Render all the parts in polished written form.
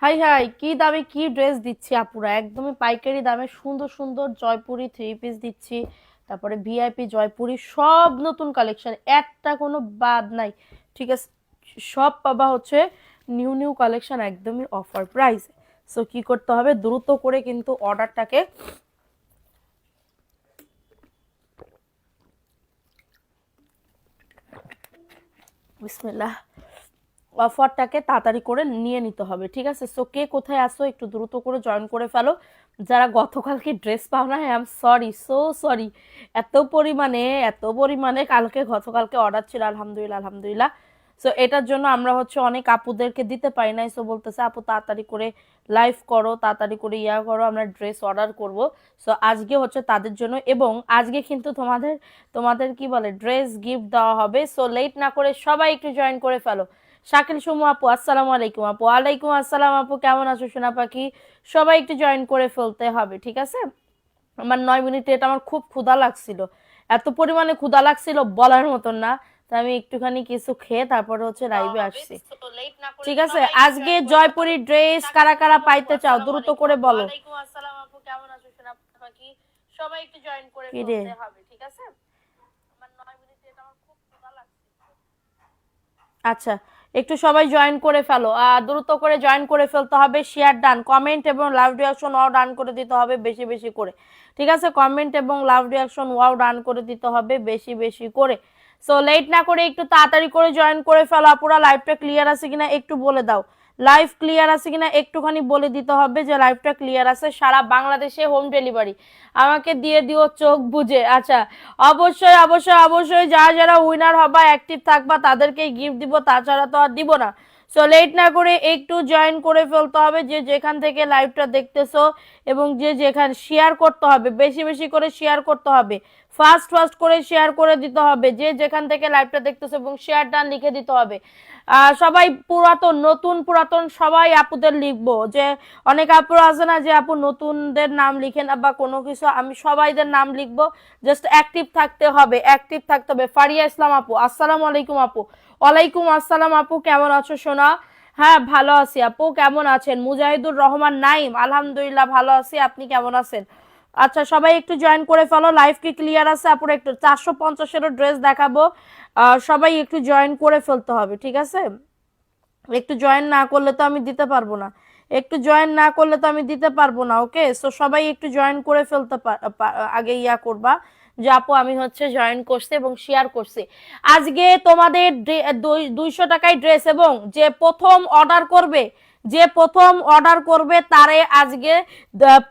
High high, কি দামে কি ড্রেস দিচ্ছি আপুরা, একদমই পাইকারি দামে সুন্দর সুন্দর জয়পুরি থ্রি পিস দিচ্ছি। তারপরে ভিআইপি জয়পুরি সব নতুন কালেকশন, একটা কোনো বাদ নাই। ঠিক আছে, সব পাবা হচ্ছে নিউ নিউ কালেকশন একদমই অফার প্রাইস। সো কি করতে হবে, দ্রুত করে কিন্তু অর্ডারটাকে বিসমিল্লাহ অফারটাকে তাড়াতাড়ি করে নিয়ে নিতে হবে। ঠিক আছে, সো কে কোথায় আসো একটু দ্রুত করে জয়েন করে ফেলো। যারা গতকালকে ড্রেস পাও না, I am sorry, so sorry. এত পরিমাণে গতকালকে অর্ডার ছিল, আলহামদুলিল্লাহ আলহামদুলিল্লাহ। সো এটার জন্য আমরা হচ্ছে অনেক আপুদেরকে দিতে পারি নাই, সো বলতেছে আপু তাড়াতাড়ি করে লাইভ করো, তাড়াতাড়ি করে ইয়া করো, আমরা ড্রেস অর্ডার করব। সো আজকে হচ্ছে তাদের জন্য, এবং আজকে কিন্তু তোমাদের তোমাদের কি বলে ড্রেস গিফট দেওয়া হবে। সো লেট না করে সবাই একটু জয়েন করে ফেলো। শাকিল সুমু আপু আসসালামু আলাইকুম আপু। ওয়ালাইকুম আসসালাম আপু, কেমন আছো সোনা পাখি? সবাই একটু জয়েন করে ফেলতে হবে, ঠিক আছে? আমার 9 মিনিটে এটা আমার খুব ক্ষুধা লাগছিল, এত পরিমাণে ক্ষুধা লাগছিল বলার মতন না। তো আমি একটুখানি কিছু খেয়ে তারপরে হচ্ছে লাইভে আসছি। ঠিক আছে, আজকে জয়পুরি ড্রেস কারা কারা পাইতে চাও দ্রুত করে বলো। ওয়ালাইকুম আসসালাম আপু, কেমন আছো সোনা পাখি? সবাই একটু জয়েন করে ফেলতে হবে, ঠিক আছে? আমার 9 মিনিটে এটা আমার খুব ক্ষুধা লাগছিল। আচ্ছা, একটু সবাই জয়েন করে ফেলো, দ্রুত করে জয়েন করে ফেলতে হবে। শেয়ার ডান, কমেন্ট এবং লাভ রিয়াকশন ওয়াও ডান করে দিতে হবে বেশি বেশি করে। ঠিক আছে, কমেন্ট এবং লাভ রিয়াকশন ওয়াও ডান করে দিতে হবে বেশি বেশি করে। সো লেট না করে একটু তাড়াতাড়ি করে জয়েন করে ফেলো আপুরা। লাইভটা ক্লিয়ার আছে কিনা একটু বলে দাও, লাইভ ক্লিয়ার আছে কিনা একটুখানি বলে দিতে হবে যে লাইভটা ক্লিয়ার আছে। সারা বাংলাদেশে হোম ডেলিভারি, আমাকে দিয়ে দিও চোখ বুঝে। আচ্ছা, অবশ্যই অবশ্যই অবশ্যই, যারা যারা উইনার হবা অ্যাক্টিভ থাকবা তাদেরকেই গিফট দিব, তাছাড়া তো আর দিব না। সো লেট না করে একটু জয়েন করে ফেলতে হবে, যে যেখান থেকে লাইভটা দেখতেছো, এবং যে যেখানে শেয়ার করতে হবে, বেশি বেশি করে শেয়ার করতে হবে, ফাস্ট ফাস্ট করে শেয়ার করে দিতে হবে যে যেখান থেকে লাইভটা দেখতেছো, এবং শেয়ার ডান লিখে দিতে হবে। সবাই পুরাতন নতুন পুরাতন সবাই আপুদের লিখবো, যে অনেক আপুরা আছে না যে আপু নতুনদের নাম লিখে না বা কোনো কিছু, আমি সবাইদের নাম লিখবো। জাস্ট অ্যাক্টিভ থাকতে হবে, অ্যাক্টিভ থাকতে হবে। ফারিয়া ইসলাম আপু আসসালামু আলাইকুম আপু। ওয়ালাইকুম আসসালাম আপু, কেমন আছো সোনা? হ্যাঁ ভালো আছি আপু, কেমন আছেন? মুজাহিদুর রহমান নাইম, আলহামদুলিল্লাহ ভালো আছি, আপনি কেমন আছেন? আচ্ছা, সবাই একটু জয়েন করে ফেলো। লাইভ কি ক্লিয়ার আছে আপুরা? একটু 450-এরও ড্রেস দেখাবো, সবাই একটু জয়েন করে ফেলতে হবে, ঠিক আছে? একটু জয়েন না করলে তো আমি দিতে পারবো না, একটু জয়েন না করলে তো আমি দিতে পারবো না। ওকে, সো সবাই একটু জয়েন করে ফেলতে আগে ইয়া করবা যে আপু আমি হচ্ছে জয়েন করছি এবং শেয়ার করছি। আজকে তোমাদের 200 টাকায় ড্রেস, এবং যে প্রথম অর্ডার করবে, যে প্রথম অর্ডার করবে তারে আজকে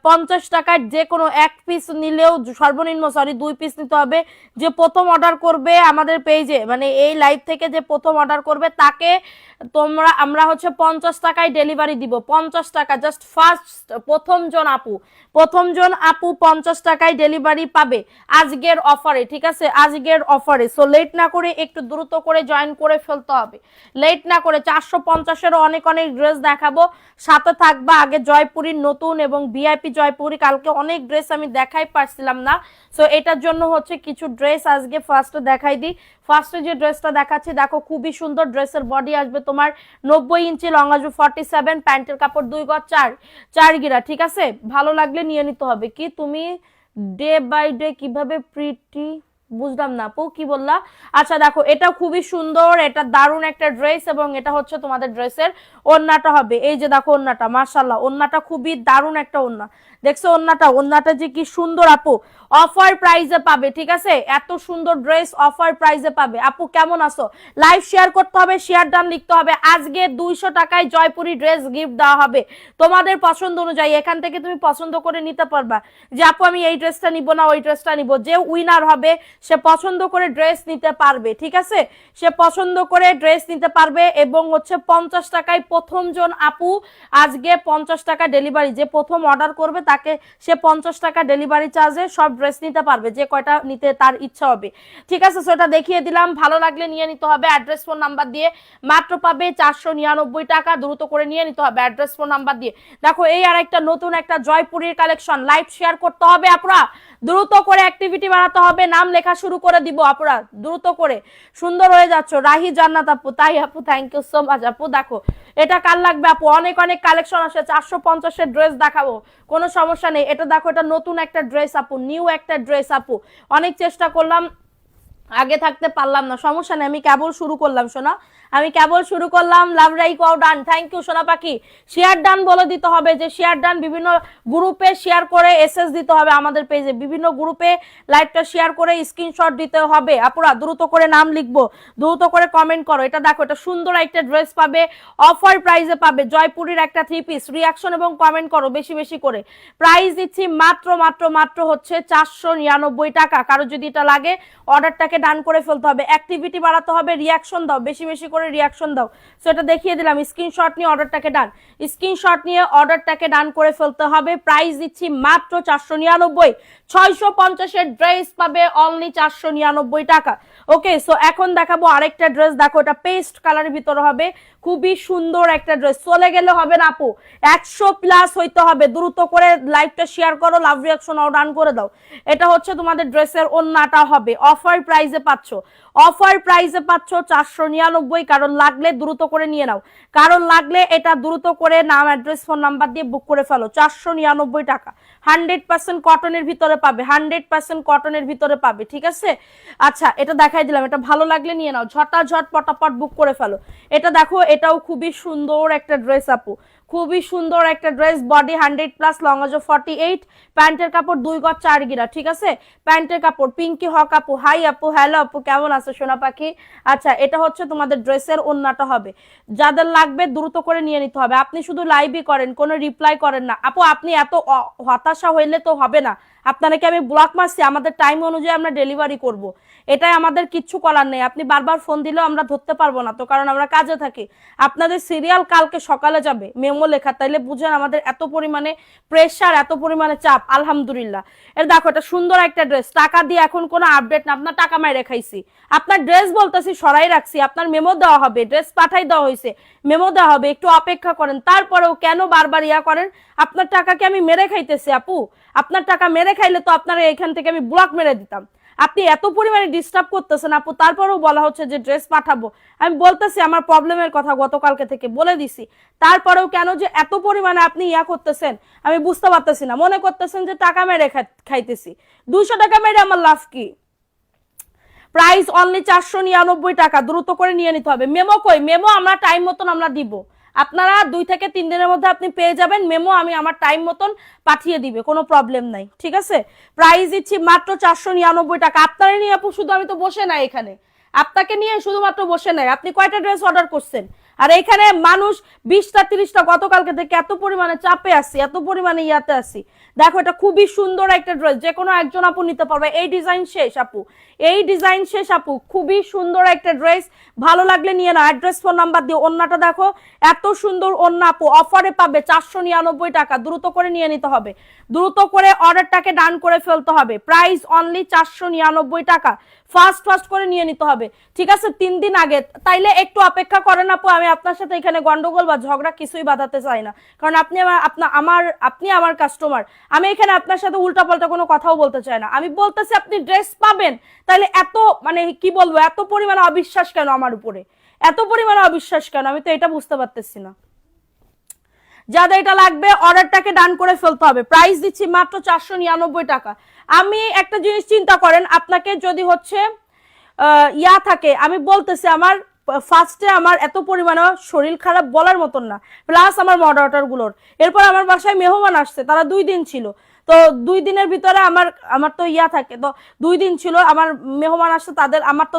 50 টাকার যে কোনো এক পিস নিলেও, সর্বনিম্ন 2 পিস নিতে হবে। যে প্রথম অর্ডার করবে আমাদের পেজে, মানে এই লাইভ থেকে যে প্রথম অর্ডার করবে তাকে আমরা হচ্ছে 50 টাকায় ডেলিভারি দিব। 50 টাকা জাস্ট ফার্স্ট প্রথমজন আপু 50 টাকায় ডেলিভারি পাবে আজকের অফারে, ঠিক আছে? আজকের অফারে। সো লেট না করে একটু দ্রুত করে জয়েন করে ফেলতে হবে, লেট না করে। 450-এরও অনেক অনেক ড্রেস দেখাবো, সাথে থাকবা আগে জয়পুরীর নতুন এবং ভিআইপি জয়পুরি। কালকে অনেক ড্রেস আমি দেখাই পারছিলাম না, সো এটার জন্য হচ্ছে কিছু ড্রেস আজকে ফার্স্টে দেখাই দিই। ফার্স্টে যে ড্রেসটা দেখাচ্ছি দেখো, খুবই সুন্দর। ড্রেসের বডি আসবে তোমার 90 ইঞ্চি, লং আসবে 47, প্যান্টের কাপড় 2 গজ 4 গিরা, ঠিক আছে? ভালো লাগলে নিয়ে নিতে হবে। কি তুমি ডে বাই ডে কিভাবে প্রিটি, বুঝলাম না আপু কি বললা। আচ্ছা দেখো, এটা খুবই সুন্দর, এটা দারুণ একটা ড্রেস, এবং এটা হচ্ছে তোমাদের ড্রেসের ওন্নাটা হবে। এই যে দেখো ওন্নাটা, মাশাআল্লাহ, ওন্নাটা খুবই দারুণ একটা ওন্না। দেখছো ওন্নাটা যে কি সুন্দর আপু, অফার প্রাইসে পাবে, ঠিক আছে? এত সুন্দর ড্রেস অফার প্রাইসে পাবে। আপু কেমন আছো? লাইভ শেয়ার করতে হবে, শেয়ার ডান লিখতে হবে। আজকে 200 টাকায় জয়পুরি ড্রেস গিফট দেওয়া হবে তোমাদের পছন্দ অনুযায়ী। এখান থেকে তুমি পছন্দ করে নিতে পারবা যে আপু আমি এই ড্রেসটা নিব না ওই ড্রেসটা নিব। যে উইনার হবে সে পছন্দ করে ড্রেস নিতে পারবে, ঠিক আছে? সে পছন্দ করে ড্রেস নিতে পারবে, এবং হচ্ছে 50 টাকায় প্রথমজন আপু আজকে 50 টাকা ডেলিভারি, যে প্রথম অর্ডার করবে তাকে সে 50 টাকা ডেলিভারি চার্জে সব ড্রেস নিতে পারবে, যে কয়টা নিতে তার ইচ্ছা হবে, ঠিক আছে? সেটা দেখিয়ে দিলাম, ভালো লাগলে নিয়ে নিতে হবে। অ্যাড্রেস ফোন নাম্বার দিয়ে মাত্র পাবে 499 টাকা, দ্রুত করে নিয়ে নিতে হবে অ্যাড্রেস ফোন নাম্বার দিয়ে। দেখো এই আর একটা নতুন একটা জয়পুরীর কালেকশন, লাইভ শেয়ার করতে হবে আপুরা, দ্রুত করে অ্যাক্টিভিটি বাড়াতে হবে, নাম লেখা শুরু করে দিব আপুরা দ্রুত করে। সুন্দর হয়ে যাচ্ছ রাহি জান্নাত আপু, তাই আপু থ্যাংক ইউ সো মাচ আপু। দেখো এটা কার লাগবে আপু? অনেক অনেক কালেকশন আসে, 450-এর ড্রেস দেখাবো, কোনো সমস্যা নেই। এটা দেখো, এটা নতুন একটা ড্রেস আপু, নিউ একটা ড্রেস আপু। অনেক চেষ্টা করলাম, আগে থাকতে পারলাম না, সমস্যা নেই, আমি কেবল শুরু করলাম সোনা, আমি কেবল শুরু করলাম। লাভ রাইক ওয়াও ডান, থ্যাংক ইউ সোনা পাখি। শেয়ার ডান বলে দিতে হবে, যে শেয়ার ডান, বিভিন্ন গ্রুপে শেয়ার করে এসএস দিতে হবে আমাদের পেজে, বিভিন্ন গ্রুপে লাইভটা শেয়ার করে স্ক্রিনশট দিতে হবে। আপুরা দ্রুত করে নাম লিখবো, দ্রুত করে কমেন্ট করো। এটা দেখো, এটা সুন্দর একটা ড্রেস পাবে, অফার প্রাইসে পাবে, জয়পুরের একটা 3 পিস। রিয়াকশন এবং কমেন্ট করো বেশি বেশি করে। প্রাইস দিচ্ছি মাত্র মাত্র মাত্র হচ্ছে 499 টাকা। কারো যদি এটা লাগে অর্ডারটাকে ডান করে ফেলতে হবে, অ্যাক্টিভিটি বাড়াতে হবে, রিয়াকশন দাও, বেশি বেশি করে রিয়াকশন দাও। সো এটা দেখিয়ে দিলাম, স্ক্রিনশট নিয়ে অর্ডারটাকে ডান, স্ক্রিনশট নিয়ে অর্ডারটাকে ডান করে ফেলতে হবে। প্রাইস দিচ্ছি মাত্র 499, 650-এর ড্রেস পাবে অনলি 499 টাকা। ওকে, সো এখন দেখাবো আরেকটা ড্রেস। দেখো, এটা পেস্ট কালারের ভিতরে হবে, খুবই সুন্দর একটা ড্রেস। চলে গেলে হবে না আপু, 100 প্লাস হইতে হবে। দ্রুত করে লাইভটা শেয়ার করো, লাভ রিয়াকশন ডান করে দাও। এটা হচ্ছে তোমাদের ড্রেসের ওন্নাটা হবে, অফার প্রাইসে পাচ্ছ, অফার প্রাইসে পাচ্ছ 499। কারণ লাগলে দ্রুত করে নিয়ে নাও, কারণ লাগলে এটা দ্রুত করে নাম, অ্যাড্রেস, ফোন নাম্বার দিয়ে বুক করে ফেলো। 499 টাকা, 100% কটনের ভিতরে পাবে, 100% কটনের ভিতরে পাবে, ঠিক আছে? আচ্ছা, এটা দেখাই দিলাম, এটা ভালো লাগলে নিয়ে নাও, ঝটাঝট পটাপট বুক করে ফেলো। এটা দেখো, এটাও খুবই সুন্দর একটা ড্রেস আপু, খুবই সুন্দর একটা ড্রেস, বডি 100 প্লাস, লং আজ 48, প্যান্টের কাপড় 2 গজ 4 গিরা, ঠিক আছে? প্যান্টের কাপড়। পিঙ্কি হক আপু, হাই আপু, হ্যালো আপু, কেমন আছো সোনা পাখি? আচ্ছা, এটা হচ্ছে তোমাদের ড্রেসের ওন্নাটা হবে। যাদের লাগবে দ্রুত করে নিয়ে নিতে হবে। আপনি শুধু লাইভই করেন, কোনো রিপ্লাই করেন না আপু, আপনি এত হতাশা হইলে তো হবে না। আপনাকে আমি ব্লক মারছি, আমাদের টাইম অনুযায়ী আমরা ডেলিভারি করব, এটাই আমাদের কিচ্ছু করার নেই। আপনি বারবার ফোন দিলেও আমরা ধরতে পারবো না তো, কারণ আমরা কাজে থাকি। আপনাদের সিরিয়াল কালকে সকালে যাবে, মেমো লেখা, তাইলে বুঝেন আমাদের এত পরিমাণে প্রেশার, এত পরিমাণে চাপ। আলহামদুলিল্লাহ। এর দেখো, এটা সুন্দর একটা ড্রেস, টাকা দিয়ে এখন কোনো আপডেট না, আপনার টাকা মাই রেখাইছি, আপনার ড্রেস বলতেছি সরাই রাখছি, আপনার মেমো দেওয়া হবে, ড্রেস পাঠাই দেওয়া হয়েছে, মেমো দেওয়া হবে, একটু অপেক্ষা করেন। তারপরেও কেন বারবার ইয়া করেন? আপনার টাকাকে আমি মেরে খাইতেছি আপু, আপনার টাকা মেরে খাইলে তো আপনারা এখান থেকে আমি ব্লক মেরে দিতাম। আপনি এত পরিমাণে ডিস্টার্ব করতেছেন আপু, তারপরেও বলা হচ্ছে যে ড্রেস পাঠাবো। আমি বলতেছি আমার প্রবলেমের কথা, গতকালকে থেকে বলে দিছি, তারপরেও কেন যে এত পরিমাণে আপনি ইয়া করতেছেন আমি বুঝতে পারতেছি না। মনে করতেছেন যে টাকা মেরে খাইতেছি, 200 টাকা মেরে আমার লাভ কি? প্রাইস অনলি 499 টাকা, দ্রুত করে নিয়ে নিতে হবে। মেমো কই? মেমো আমরা টাইম মতন আমরা দিব, আপনারা 2 থেকে 3 দিনের মধ্যে আপনি পেয়ে যাবেন মেমো, আমি আমার টাইম মতন পাঠিয়ে দিবে, কোনো প্রবলেম নাই, ঠিক আছে? প্রাইস দিচ্ছি মাত্র 499 টাকা। আপনারা নিয়ে আপু, শুধু আমি তো বসে নাই এখানে, আপনাকে নিয়ে শুধুমাত্র বসে নাই। আপনি কয়টা ড্রেস অর্ডার করছেন? আর এখানে মানুষ 20টা 30টা, গতকালকে থেকে এত পরিমাণে চাপে আসি, এত পরিমাণে ইয়াতে আসি। দেখো, এটা খুবই সুন্দর একটা ড্রেস, যে কোনো একজন আপু নিতে পারবে। এই ডিজাইন শেষ আপু, এই ডিজাইন শেষ আপু, খুবই সুন্দর একটা ড্রেস, ভালো লাগলে নিয়ে নাও, অ্যাড্রেস, ফোন নাম্বার দিয়ে। ওন্নাটা দেখো, এত সুন্দর ওন্না আপু, অফারে পাবে 499 টাকা, দ্রুত করে নিয়ে নিতে হবে, দ্রুত করে অর্ডারটাকে ডান করে ফেলতে হবে। প্রাইস অনলি 499 টাকা, ফাস্ট ফাস্ট করে নিয়ে নিতে হবে, ঠিক আছে? 3 দিন আগে, তাইলে একটু অপেক্ষা করেন আপু, আমি আপনার সাথে এখানে গন্ডগোল বা ঝগড়া কিছুই বাঁধাতে চাই না, কারণ আপনি আমার কাস্টমার। আমি এখানে আপনার সাথে উল্টাপাল্টা কোনো কথাও বলতে চাই না। আমি বলতেছি আপনি ড্রেস পাবেন, তাহলে এত মানে কি বলবো, এত পরিমাণে অবিশ্বাস কেন আমার উপরে, এত পরিমাণে অবিশ্বাস কেন? আমি তো এটা বুঝতে পারতেছি না। যাদের এটা লাগবে অর্ডারটাকে ডান করে ফেলতে হবে। প্রাইস দিচ্ছি মাত্র 499 টাকা। আমি একটা জিনিস চিন্তা করেন, আপনাকে যদি হচ্ছে ইয়া থাকে, আমি বলতেছি আমার ফার্স্টে আমার এত পরিমাণে শরীর খারাপ বলার মতন না, প্লাস আমার মডারেটর গুলোর, এরপর আমার বাসায় মেহমান আসছে, তারা 2 দিন ছিল, তো 2 দিনের ভিতরে আমার তো ইয়া থাকে, তো 2 দিন ছিল, আমার মেহমান আসছে, তাদের আমার তো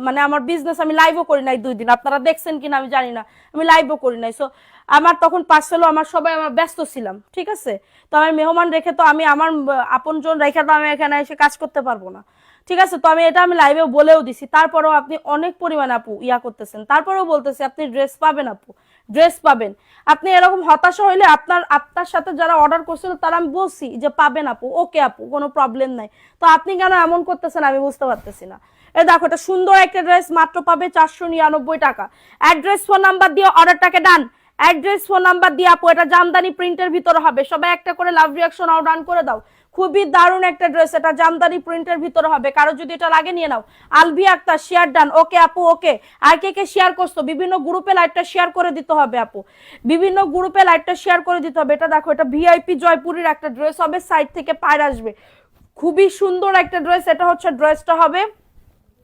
মানে আমার বিজনেস, আমি লাইভও করি নাই 2 দিন, আপনারা দেখছেন কিনা আমি জানি না, আমি লাইভও করি নাই। সো আমার তখন পার্সেলও আমার সবাই, আমার ব্যস্ত ছিলাম, ঠিক আছে? তো আমি মেহমান রেখে তো আমি আমার আপনজন রেখে তো আমি এখানে এসে কাজ করতে পারবো না, ঠিক আছে? তো আমি লাইভে বলেও দিছি, তারপরেও আপনি অনেক পরিমাণে আপু ইয়া করতেছেন, তারপরেও বলতেছি আপনি ড্রেস পাবেন আপু, ড্রেস পাবেন। আপনি এরকম হতাশা হইলে আপনার সাথে যারা অর্ডার করছিল তারা আমি বলছি যে পাবেন আপু, ওকে আপু, কোনো প্রবলেম নাই, তো আপনি কেন এমন করতেছেন আমি বুঝতে পারতেছি না। এ দেখো, এটা সুন্দর একটা ড্রেস, মাত্র পাবে 499 টাকা। অ্যাড্রেস, ফোন নাম্বার দিয়ে অর্ডারটাকে ডান, অ্যাড্রেস, ফোন নাম্বার দিয়ে আপু, এটা জামদানি প্রিন্টের ভিতরে হবে, সবাই একটা করে লাভ রিয়াকশন ডান করে দাও। খুবই দারুণ একটা ড্রেস, এটা জামদানি প্রিন্টের ভিতরে হবে, কারো যদি এটা লাগে নিয়ে নাও। আলভি আক্তার শেয়ার ডান, ওকে আপু ওকে। আর কে কে শেয়ার করছো, বিভিন্ন গ্রুপে লাইভটা শেয়ার করে দিতে হবে আপু, বিভিন্ন গ্রুপে লাইভটা শেয়ার করে দিতে হবে। এটা দেখো, এটা ভিআইপি জয়পুরের একটা ড্রেস হবে, সাইড থেকে পায়ের আসবে, খুবই সুন্দর একটা ড্রেস। এটা হচ্ছে ড্রেসটা হবে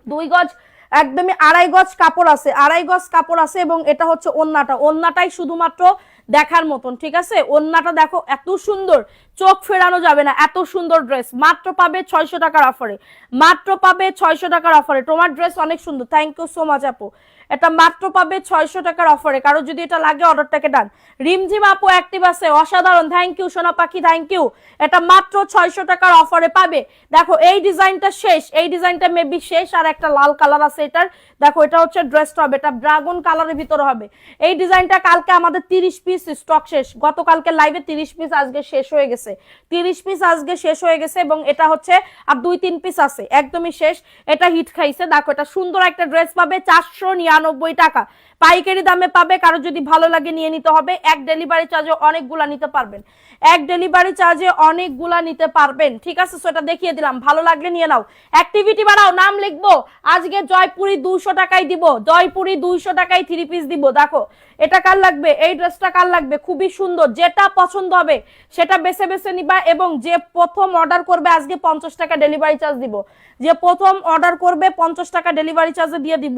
2 গজ, একদমই 2.5 গজ কাপড় আছে, 2.5 গজ কাপড় আছে, এবং এটা হচ্ছে ওন্নাটা, ওন্নাটাই শুধুমাত্র দেখার মতন, ঠিক আছে? ওন্নাটা দেখো এত সুন্দর, চোখ ফেরানো যাবে না, এত সুন্দর ড্রেস। মাত্র পাবে 600 টাকার অফারে, মাত্র পাবে 600 টাকার অফারে। তোমার ড্রেস অনেক সুন্দর, থ্যাংক ইউ সো মাচ আপু। এটা মাত্র পাবে 600 টাকার অফারে, কারো যদি এটা লাগে অর্ডারটাকে ডান। রিমঝিম আপু অ্যাক্টিভ আছে, অসাধারণ, থ্যাংক ইউ সোনা পাখি, থ্যাংক ইউ। এটা মাত্র 600 টাকার অফারে পাবে। দেখো এই ডিজাইনটা শেষ, এই ডিজাইনটা মেবি শেষ, আর একটা লাল কালার আছে এটার। দেখো এটা হচ্ছে ড্রেসটা হবে, এটা ড্রাগন কালারের ভিতরে হবে। এই ডিজাইনটা কালকে আমাদের 30 পিস স্টক শেষ, গতকালকে লাইভে 30 পিস, আজকে শেষ হয়ে গেছে 30 পিস, আজকে শেষ হয়ে গেছে, এবং এটা হচ্ছে আর 2-3 পিস আছে, একদমই শেষ। এটা হিট খাইছে। দেখো এটা সুন্দর একটা ড্রেস পাবে 499 টাকা, পাইকারি দামে পাবে। কারো যদি ভালো লাগে নিয়ে নিতে হবে। এক ডেলিভারি চার্জে অনেকগুলা নিতে পারবেন, এক ডেলিভারি চার্জে অনেকগুলা নিতে পারবেন, ঠিক আছে? সেটা দেখিয়ে দিলাম, ভালো লাগলে নিয়ে নাও। অ্যাক্টিভিটি বাড়াও, নাম লিখবো, আজকে জয়পুরি 200 টাকায় দিব, জয়পুরি 200 টাকায় 3 পিস দিব। দেখো এটা কার লাগবে, এই ড্রেসটা কার লাগবে, খুবই সুন্দর, যেটা পছন্দ হবে সেটা বেছে বেছে নিবা। এবং যে প্রথম অর্ডার করবে আজকে 50 টাকা ডেলিভারি চার্জ দিব, যে প্রথম অর্ডার করবে 50 টাকা ডেলিভারি চার্জে দিয়ে দিব।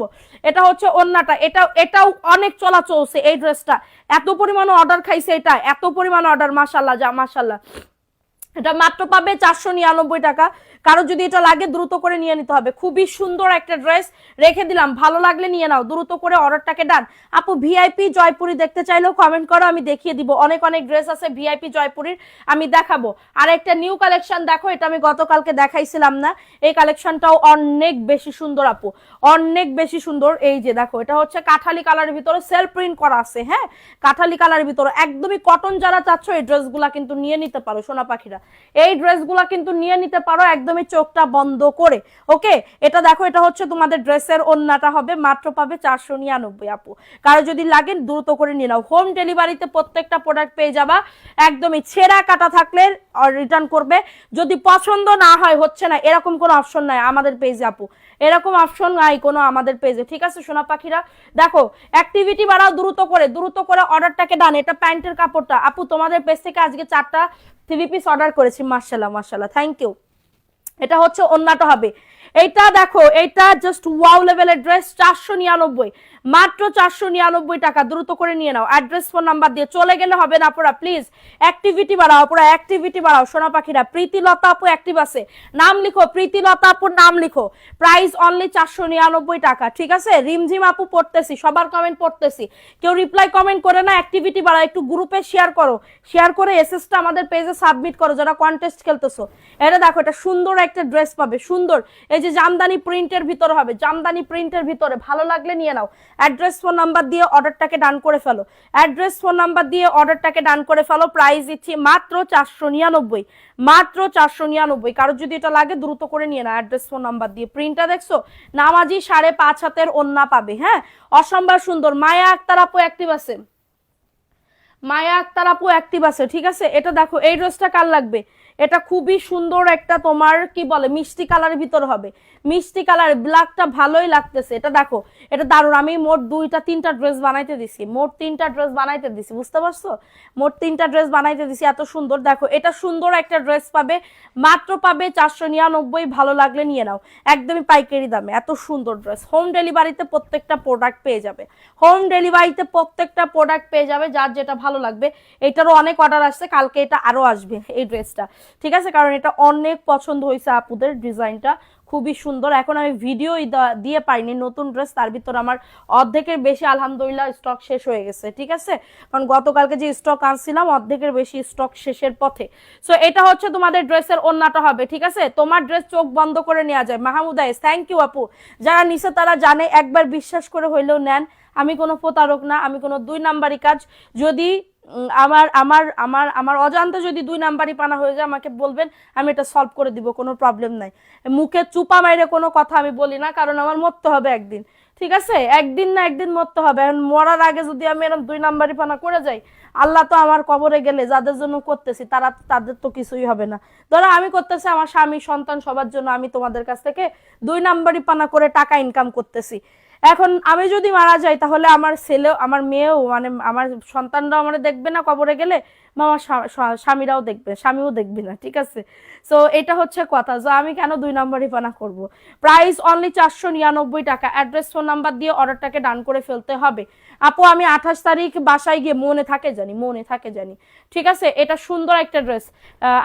এটা হচ্ছে ওন্নাটা, এটাও অনেক চলা চলছে এই ড্রেসটা, এত পরিমাণ অর্ডার খাইছে, এটা এত পরিমাণ অর্ডার, মাশাআল্লাহ যা মাশাআল্লাহ। এটা মাত্র পাবে 499 টাকা, কারো যদি এটা লাগে দ্রুত করে নিয়ে নিতে হবে। খুবই সুন্দর একটা ড্রেস রেখে দিলাম, ভালো লাগলে নিয়ে নাও, দ্রুত করে অর্ডারটাকে ডান। আপু ভিআইপি জয়পুরি দেখতে চাইলেও কমেন্ট করো, আমি দেখিয়ে দিব। অনেক অনেক ড্রেস আছে ভিআইপি জয়পুরির, আমি দেখাবো। আর একটা নিউ কালেকশন দেখো, এটা আমি গতকালকে দেখাইছিলাম না, এই কালেকশনটাও অনেক বেশি সুন্দর আপু, অনেক বেশি সুন্দর। এই যে দেখো, এটা হচ্ছে কাঠালি কালারের ভিতরে সেলফ প্রিন্ট করা আছে, হ্যাঁ কাঠালি কালারের ভিতরে, একদমই কটন। যারা চাচ্ছ এই ড্রেসগুলা কিন্তু নিয়ে নিতে পারো সোনা পাখিরা, এই ড্রেসগুলা কিন্তু নিয়ে নিতে পারো একদমই চোখটা বন্ধ করে। ওকে, এটা দেখো, এটা হচ্ছে তোমাদের ড্রেসের ওন্নাটা হবে, মাত্র পাবে 499 আপু। কারো যদি লাগে দ্রুত করে নিয়ে নাও। হোম ডেলিভারিতে প্রত্যেকটা প্রোডাক্ট পেয়ে যাবা, একদমই ছেঁড়া কাটা থাকলে রিটার্ন করবে। যদি পছন্দ না হয়, হচ্ছে না, এরকম কোনো অপশন নাই আমাদের পেজে আপু, এরকম অপশন নাই কোনো আমাদের পেজে, ঠিক আছে সোনা পাখিরা? দেখো অ্যাক্টিভিটি বাড়াও, দ্রুত করে দ্রুত করে অর্ডারটাকে ডান। এটা প্যান্টের কাপড়টা আপু, তোমাদের পেজ থেকে আজকে 4টা 3 পিস অর্ডার করেছি, মাশাআল্লাহ মাশাআল্লাহ, থ্যাংক ইউ। এটা হচ্ছে ওন্নাটা হবে, এইটা দেখো, এইটা জাস্ট ওয়াও লেভেলের ড্রেস, 499, মাত্র 499 টাকা, দ্রুত করে নিয়ে নাও। অ্যাড্রেস ফোন নাম্বার দিয়ে চলে গেলে হবে না আপুরা, প্লিজ অ্যাক্টিভিটি বাড়াও আপুরা, অ্যাক্টিভিটি বাড়াও সোনা পাখিরা। প্রীতিলতা আপু অ্যাক্টিভ আছে, নাম লিখো, প্রীতিলতা আপুর নাম লিখো। প্রাইস অনলি 499 টাকা, ঠিক আছে? রিমঝিম আপু পড়তেছি, সবার কমেন্ট পড়তেছি, কেউ রিপ্লাই কমেন্ট করে না। অ্যাক্টিভিটি বাড়াও, একটু গ্রুপে শেয়ার করো, শেয়ার করে এসএসটা আমাদের পেজে সাবমিট করো যারা কন্টেস্ট খেলতেছো। এটা দেখো, এটা সুন্দর একটা ড্রেস পাবে, সুন্দর। এই যে জামদানি প্রিন্টের ভিতরে হবে, জামদানি প্রিন্টের ভিতরে, ভালো লাগলে নিয়ে নাও। অ্যাড্রেস ফোন নাম্বার দিয়ে অর্ডারটাকে ডান করে ফেলো, অ্যাড্রেস ফোন নাম্বার দিয়ে অর্ডারটাকে ডান করে ফেলো। প্রাইস দিচ্ছি মাত্র 499, মাত্র 499। কারো যদি এটা লাগে দ্রুত করে নিয়ে নাও। অ্যাড্রেস ফোন নাম্বার দিয়ে, প্রিন্টটা দেখছো, নামাজি 5.5 হাতের ওন্না পাবে, হ্যাঁ অসম্ভব সুন্দর। মায়া আক্তার আপু অ্যাক্টিভ আছে, মায়া আক্তার আপু অ্যাক্টিভ আছে, ঠিক আছে? এটা দেখো, এই ড্রেসটা কার লাগবে, এটা খুবই সুন্দর একটা তোমার কি বলে মিষ্টি কালারের ভিতর হবে, মিষ্টি কালার, ব্ল্যাকটা ভালোই লাগতেছে। এটা দেখো, এটা দারুণ। আমি মোট 2-3টা ড্রেস বানাইতে দিছি, মোট 3টা ড্রেস বানাইতে দিছি, বুঝতে পারছো? মোট 3টা ড্রেস বানাইতে দিছি, এত সুন্দর। দেখো এটা সুন্দর একটা ড্রেস পাবে, মাত্র পাবে 499, ভালো লাগলে নিয়ে নাও, একদমই পাইকারি দামে, এত সুন্দর ড্রেস। হোম ডেলিভারিতে প্রত্যেকটা প্রোডাক্ট পেয়ে যাবে, হোম ডেলিভারিতে প্রত্যেকটা প্রোডাক্ট পেয়ে যাবে, যার যেটা ভালো লাগবে। এটারও অনেক অর্ডার আসছে, কালকে এটা আরো আসবে এই ড্রেসটা, ঠিক আছে? কারণ এটা অনেক পছন্দ হয়েছে আপুদের, ডিজাইনটা খুবই সুন্দর। এখন আমি ভিডিও দিয়ে পাইনি, নতুন ড্রেস, তার ভিতর আমার অর্ধেকের বেশি আলহামদুলিল্লাহ স্টক শেষ হয়ে গেছে, ঠিক আছে? কারণ গতকালকে যে স্টক আনছিলাম অর্ধেকের বেশি স্টক শেষের পথে। সো এটা হচ্ছে তোমাদের ড্রেসের ওন্নাটা হবে, ঠিক আছে? তোমার ড্রেস চোখ বন্ধ করে নেওয়া যায়। মাহমুদা এস, থ্যাংক ইউ আপু। যারা নিচে তারা জানে, একবার বিশ্বাস করে হইলেও নেন, আমি কোনো প্রতারক না, আমি কোনো 2 নাম্বারি কাজ। যদি আমার আমার আমার আমার অজান্তে যদি 2 নাম্বারই পানা হয়ে যায়, আমাকে বলবেন, আমি এটা সলভ করে দিব, কোনো প্রবলেম নাই। মুখে চুপা মাইরে কোনো কথা আমি বলি না, কারণ আমার মরতে হবে একদিন, ঠিক আছে, একদিন না একদিন মরতে হবে। এখন মরার আগে যদি আমি এরকম 2 নাম্বারি পানা করে যাই, আল্লাহ তো আমার কবরে গেলে যাদের জন্য করতেছি তাদের তো কিছুই হবে না। ধরো আমি করতেছি আমার স্বামী সন্তান সবার জন্য, আমি তোমাদের কাছ থেকে 2 নাম্বারি পানা করে টাকা ইনকাম করতেছি। এখন আমি যদি মারা যাই তাহলে আমার ছেলেও আমার মেয়েও মানে আমার সন্তানরাও আমার দেখবে না কবরে গেলে, আমার স্বামীরাও দেখবে, স্বামীও দেখবে না। ঠিক আছে, সো এটা হচ্ছে কথা। যে আমি কেন 2 নাম্বারই পানা করব। প্রাইস অনলি 499 টাকা। অ্যাড্রেস ফোন নাম্বার দিয়ে অর্ডারটাকে ডান করে ফেলতে হবে। আপু আমি 28 তারিখ বাসায় গিয়ে মনে থাকে জানি। ঠিক আছে, এটা সুন্দর একটা ড্রেস।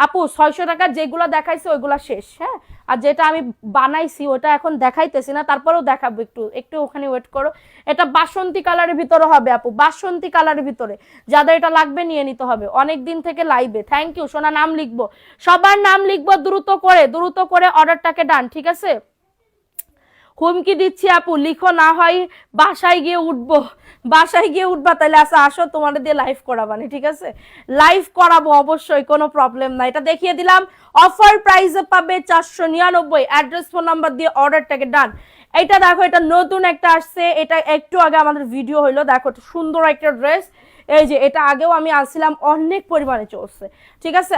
আপু 600 টাকা যেগুলো দেখাইছে ওইগুলো শেষ, হ্যাঁ, আর যেটা আমি বানাইছি ওটা এখন দেখাইতেছি না, তারপরেও দেখাবো, একটু ওখানে ওয়েট করো। এটা বাসন্তী কালারের ভিতরে হবে আপু, বাসন্তী কালারের ভিতরে। যাদের এটা লাগবে নিয়ে নিতে হবে। অনেক দিন থেকে লাইভে, থ্যাংক ইউ সোনা। নাম লিখবো, সবার নাম লিখবো দ্রুত করে অর্ডারটাকে ডান। ঠিক আছে, হুমকি দিচ্ছি আপু, লিখো না হয় বাসায় গিয়ে উঠবা। তাহলে আচ্ছা আসো, তোমাদের দিয়ে লাইভ করাবানি। ঠিক আছে, লাইভ করাবো অবশ্যই, কোনো প্রবলেম নাই। এটা দেখিয়ে দিলাম, অফার প্রাইসে পাবে 499। অ্যাড্রেস ফোন নাম্বার দিয়ে অর্ডারটাকে ডান। এটা দেখো, এটা নতুন একটা আসছে, এটা একটু আগে আমাদের ভিডিও হইলো। দেখো সুন্দর একটা ড্রেস। এই যে এটা আগেও আমি আসছিলাম, অনেক পরিমাণে চলছে। ঠিক আছে,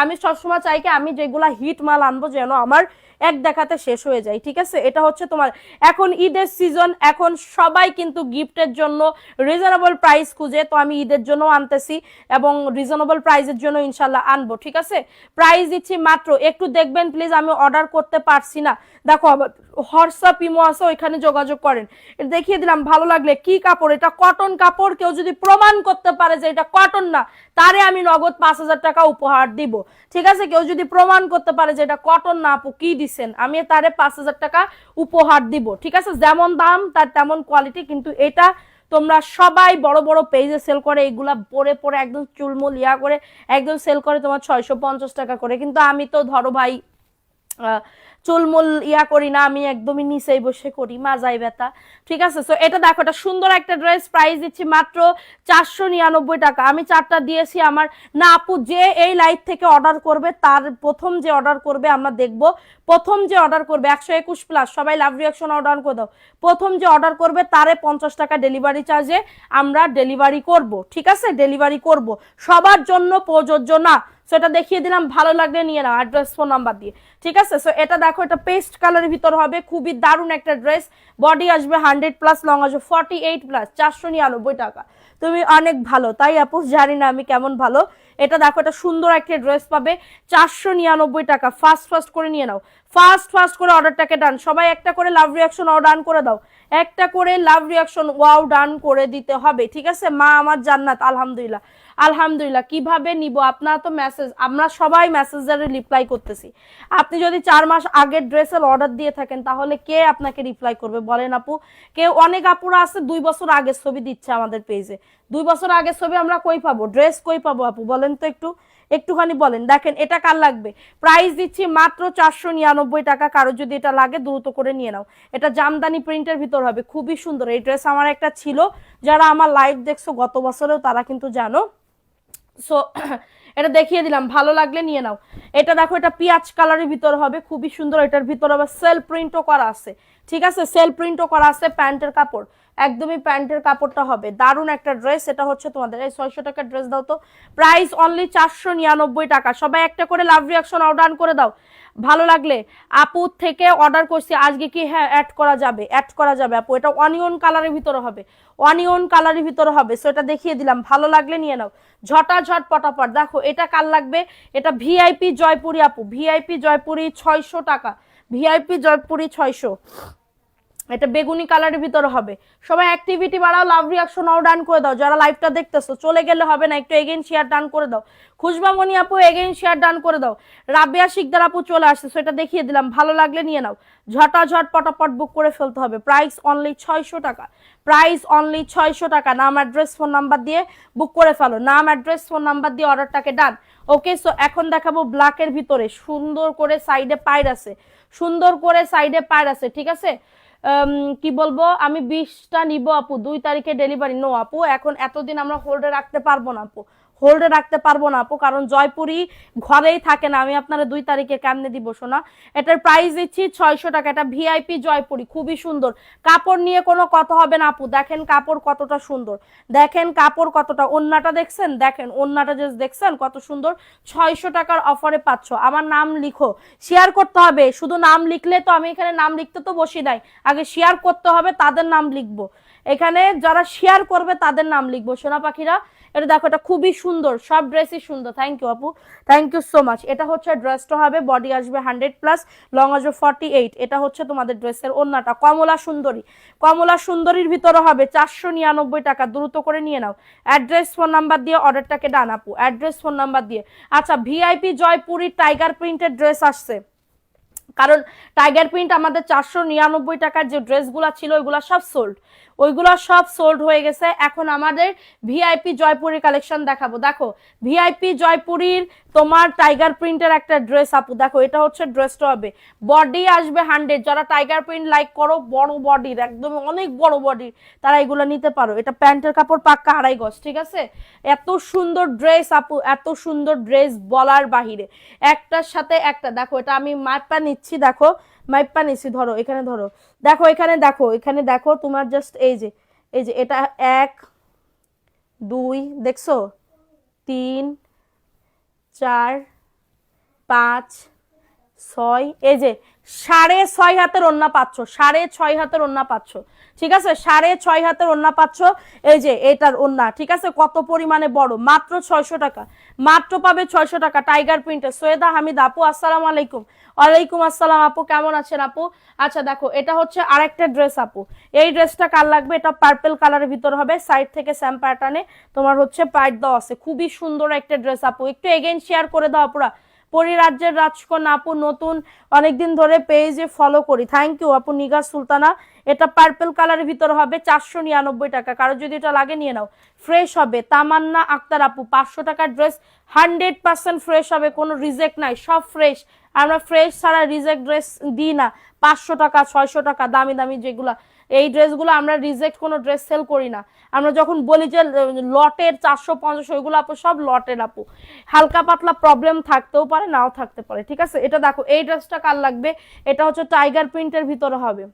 আমি সবসময় চাই কি আমি যেগুলা হিট মাল আনবো যেন আমার এক দেখাতে শেষ হয়ে যায়। ঠিক আছে, এটা হচ্ছে তোমার এখন ঈদের সিজন, এখন সবাই কিন্তু গিফটের জন্য রিজনেবল প্রাইস খুঁজে, তো আমি ঈদের জন্য আনতেছি এবং রিজনেবল প্রাইসের জন্য ইনশাল্লাহ আনবো। ঠিক আছে, প্রাইস দিচ্ছি মাত্র, একটু দেখবেন প্লিজ, আমি অর্ডার করতে পারছি না। দেখো হোয়াটসঅ্যাপ ইমো আছে, ওইখানে যোগাযোগ করেন। এটা দেখিয়ে দিলাম, ভালো লাগলে। কি কাপড়, এটা কটন কাপড়। কেউ যদি প্রমাণ করতে পারে যে এটা কটন না, তারে আমি নগদ 5000 টাকা উপহার দিব। ঠিক আছে, কেউ যদি প্রমাণ করতে পারে যে এটা কটন না আপু কি দিচ্ছেন, আমি তারে 5000 টাকা উপহার দিব। ঠিক আছে, যেমন দাম তার তেমন কোয়ালিটি। কিন্তু এটা তোমরা সবাই বড় বড় পেজে সেল করে, এগুলা পরে একদম চুলমুল ইয়া করে একদম সেল করে তোমার 650 টাকা করে। কিন্তু আমি তো ধরো ভাই চুলমুল ইয়া করি না, আমি একদমই নিচেই বসে করি, মাজাই ব্যথা। ঠিক আছে, সো এটা দেখো, এটা সুন্দর একটা ড্রেস। প্রাইস দিচ্ছি মাত্র 499 টাকা। আমি 4টা দিয়েছি আমার না আপু, যে এই লাইভ থেকে অর্ডার করবে তার প্রথম যে অর্ডার করবে আমরা দেখবো, প্রথম যে অর্ডার করবে 121+ সবাই লাভ রিয়াকশন অর্ডার করে দাও। প্রথম যে অর্ডার করবে তারে 50 টাকা ডেলিভারি চার্জে আমরা ডেলিভারি করব। ঠিক আছে, ডেলিভারি করব, সবার জন্য প্রযোজ্য না। সো এটা দেখিয়ে দিলাম, ভালো লাগলে নিয়ে নাও অ্যাড্রেস ফোন নাম্বার দিয়ে। ঠিক আছে, সো এটা দেখো, এটা পেস্ট কালারের ভিতর হবে, খুবই দারুণ একটা ড্রেস। বডি আসবে 100+, লং আসবে 48+, 499 টাকা। তুমি অনেক ভালো, তাই আপু জানি না আমি কেমন ভালো। এটা দেখো, এটা সুন্দর একটা ড্রেস পাবে 499 টাকা। ফাস্ট করে নিয়ে নাও, ফাস্ট করে অর্ডারটাকে ডান। সবাই একটা করে লাভ রিয়াকশন ডান করে দাও, একটা করে লাভ রিয়াকশন ওয়াও ডান করে দিতে হবে। ঠিক আছে, মা আমার জান্নাত, আলহামদুলিল্লাহ। কিভাবে নিব, আপনারা তো মেসেজ, আমরা সবাই মেসেজারে রিপ্লাই করতেছি। আপনি যদি 4 মাস আগের ড্রেসের অর্ডার দিয়ে থাকেন তাহলে কে আপনাকে রিপ্লাই করবে বলেন আপু? কেউ, অনেক আপুরা আছে 2 বছর আগের ছবি দিচ্ছে আমাদের পেজে। 2 বছর আগের ছবি আমরা কই পাবো, ড্রেস কই পাবো আপু বলেন তো, একটুখানি বলেন। দেখেন এটা কার লাগবে, প্রাইস দিচ্ছি মাত্র 499 টাকা। কারো যদি এটা লাগে দ্রুত করে নিয়ে নাও। এটা জামদানি প্রিন্টের ভিতর হবে, খুবই সুন্দর। এই ড্রেস আমার একটা ছিল, যারা আমার লাইভ দেখছো গত বছরেও তারা কিন্তু জানো। সো এটা দেখিয়ে দিলাম, ভালো লাগলে নিয়ে নাও। এটা দেখো, এটা পিয়াজ কালারের ভিতর হবে, খুবই সুন্দর। এটার ভিতর আবার সেলফ প্রিন্টও করা আছে। ঠিক আছে, সেলফ প্রিন্টও করা আছে। প্যান্টের কাপড় একদমই প্যান্টের কাপড়টা হবে, দারুণ একটা ড্রেস। এটা হচ্ছে তোমাদের এই 600 টাকার ড্রেস দাও তো। প্রাইস অনলি 499 টাকা। সবাই একটা করে লাভ রিয়াকশন অর্ডার করে দাও। ভালো লাগলে আপু থেকে অর্ডার করছি আজকে কি, হ্যাঁ অ্যাড করা যাবে আপু। এটা অনিয়ন কালারের ভিতরে হবে, সো এটা দেখিয়ে দিলাম, ভালো লাগলে নিয়ে নাও ঝটাঝট পটাপট। দেখো এটা কার লাগবে, এটা ভিআইপি জয়পুরি আপু, ভিআইপি জয়পুরি 600 টাকা, ভিআইপি জয়পুরি 600। এটা বেগুনি কালারের ভিতরে হবে। সবাই অ্যাক্টিভিটি বাড়াও, লাভ রিয়াকশন ডান করে দাও। যারা লাইভটা দেখতেছো চলে গেলে হবে না, একটু এগেইন শেয়ার ডান করে দাও। খুশবা মনি আপু এগেইন শেয়ার ডান করে দাও। রাবিয়া শিকদার আপু চলে আসছে, সেটা দেখিয়ে দিলাম, ভালো লাগলে নিয়ে নাও ঝটাঝট পটাপট বুক করে ফেলতে হবে। প্রাইস অনলি 600 টাকা, প্রাইস অনলি 600 টাকা। নাম অ্যাড্রেস ফোন নাম্বার দিয়ে বুক করে ফেলো, নাম অ্যাড্রেস ফোন নাম্বার দিয়ে অর্ডারটাকে ডান। ওকে, সো এখন দেখাবো ব্ল্যাকের ভিতরে সুন্দর করে সাইডে পায়ের আছে, ঠিক আছে। কি বলবো, আমি 20টা নিব আপু, 2 তারিখে ডেলিভারি। নো আপু, এখন এতদিন আমরা হোল্ডে রাখতে পারবো না আপু, হোল্ডে রাখতে পারবো না আপু, কারণ জয়পুরি ঘরেই থাকে না। আমি আপনারা 2 তারিখে কেমনে দিব শোনা। এটার প্রাইস দিচ্ছি 600 টাকা। এটা ভিআইপি জয়পুরি, খুবই সুন্দর। কাপড় নিয়ে কোনো কথা হবে না আপু, দেখেন কাপড় কতটা সুন্দর, দেখেন কাপড় কতটা, ওন্নাটা দেখছেন, দেখেন ওন্নাটা জাস্ট দেখছেন কত সুন্দর। 600 টাকার অফারে পাচ্ছ। আমার নাম লিখো, শেয়ার করতে হবে, শুধু নাম লিখলে তো আমি এখানে নাম লিখতে তো বসি নাই, আগে শেয়ার করতে হবে, তাদের নাম লিখবো এখানে, যারা শেয়ার করবে তাদের নাম লিখবো সোনা পাখিরা। এটা দেখো, এটা খুবই সুন্দর, সব ড্রেসই সুন্দর। থ্যাংক ইউ আপু, থ্যাংক ইউ সো মাচ। এটা হচ্ছে ড্রেসটা হবে, বডি আসবে 100+, লং আসবে 48। এটা হচ্ছে তোমাদের ড্রেসের ওন্নাটা, কমলা সুন্দরী, কমলা সুন্দরীর ভিতরে হবে 499 টাকা। দ্রুত করে নিয়ে নাও, অ্যাড্রেস ফোন নাম্বার দিয়ে অর্ডারটাকে ডান আপু, অ্যাড্রেস ফোন নাম্বার দিয়ে। আচ্ছা, ভিআইপি জয়পুরি টাইগার প্রিন্টের ড্রেস আসছে, কারণ টাইগার প্রিন্ট আমাদের 499 টাকার যে ড্রেসগুলো ছিল ওইগুলো সব সোল্ড, ওইগুলো সব সোল্ড হয়ে গেছে। এখন আমাদের ভিআইপি জয়পুরির কালেকশন দেখাবো। দেখো ভিআইপি জয়পুরির তোমার টাইগার প্রিন্টের একটা ড্রেস আপু, দেখো এটা হচ্ছে ড্রেসটা হবে, বডি আসবে 100। যারা টাইগার প্রিন্ট লাইক করো, বড় বডির, একদম অনেক বড় বডির, তারা এগুলো নিতে পারো। এটা প্যান্টের কাপড় পাক্কা 2.5 গজ, ঠিক আছে। এত সুন্দর ড্রেস আপু, এত সুন্দর ড্রেস বলার বাহিরে, একটার সাথে একটা। দেখো এটা আমি মাপা নিচ্ছি, দেখো মাইপা নিচ্ছি, ধরো এখানে ধরো, দেখো এখানে দেখো, এখানে দেখো তোমার জাস্ট এই যে, এই যে এটা 1 2 দেখছো, 3 4 5 6, এই যে 6.5 হাতের ওন্না পাচ্ছ, 6.5 হাতের ওন্না পাচ্ছ, ঠিক আছে, 6.5 হাতের ওন্না পাচ্ছ। এই যে এটার ওন্না, ঠিক আছে, কত পরিমাণে বড়, মাত্র 600 টাকা, মাত্র পাবে 600 টাকা টাইগার প্রিন্টের। সৈয়দা হামিদ আপু আসসালামু আলাইকুম। ওয়ালাইকুম আসসালাম আপু, কেমন আছেন আপু? আচ্ছা দেখো, এটা হচ্ছে আরেকটা ড্রেস আপু, এই ড্রেসটা কার লাগবে? এটা পার্পল কালারের ভিতর হবে, সাইড থেকে স্যাম প্যাটার্নে তোমার হচ্ছে পাইট দেওয়া আছে, খুবই সুন্দর একটা ড্রেস আপু। একটু এগেইন শেয়ার করে দাও পুরা। পরিরাজ্যের রাজকন্যা আপু, নতুন অনেকদিন ধরে পেজে ফলো করি, থ্যাংক ইউ আপু। নিগার সুলতানা, এটা পার্পল কালারের ভিতর হবে 499 টাকা। কারো যদি এটা লাগে নিয়ে নাও, ফ্রেশ হবে। তামান্না আক্তার আপু, 500 টাকার ড্রেস, 100% ফ্রেশ হবে, কোনো রিজেক্ট নাই, সব ফ্রেশ। আমরা ফ্রেশ ছাড়া রিজেক্ট ড্রেস দিই না। 500 টাকা 600 টাকা দামি দামি যেগুলা, এই ড্রেসগুলো আমরা রিজেক্ট কোনো ড্রেস সেল করি না। আমরা যখন বলি যে লটের 450, ওইগুলো আপু সব লটের আপু, হালকা পাতলা প্রবলেম থাকতেও পারে, নাও থাকতে পারে, ঠিক আছে। এটা দেখো, এই ড্রেসটা কার লাগবে? এটা হচ্ছে টাইগার প্রিন্টের ভিতরে হবে।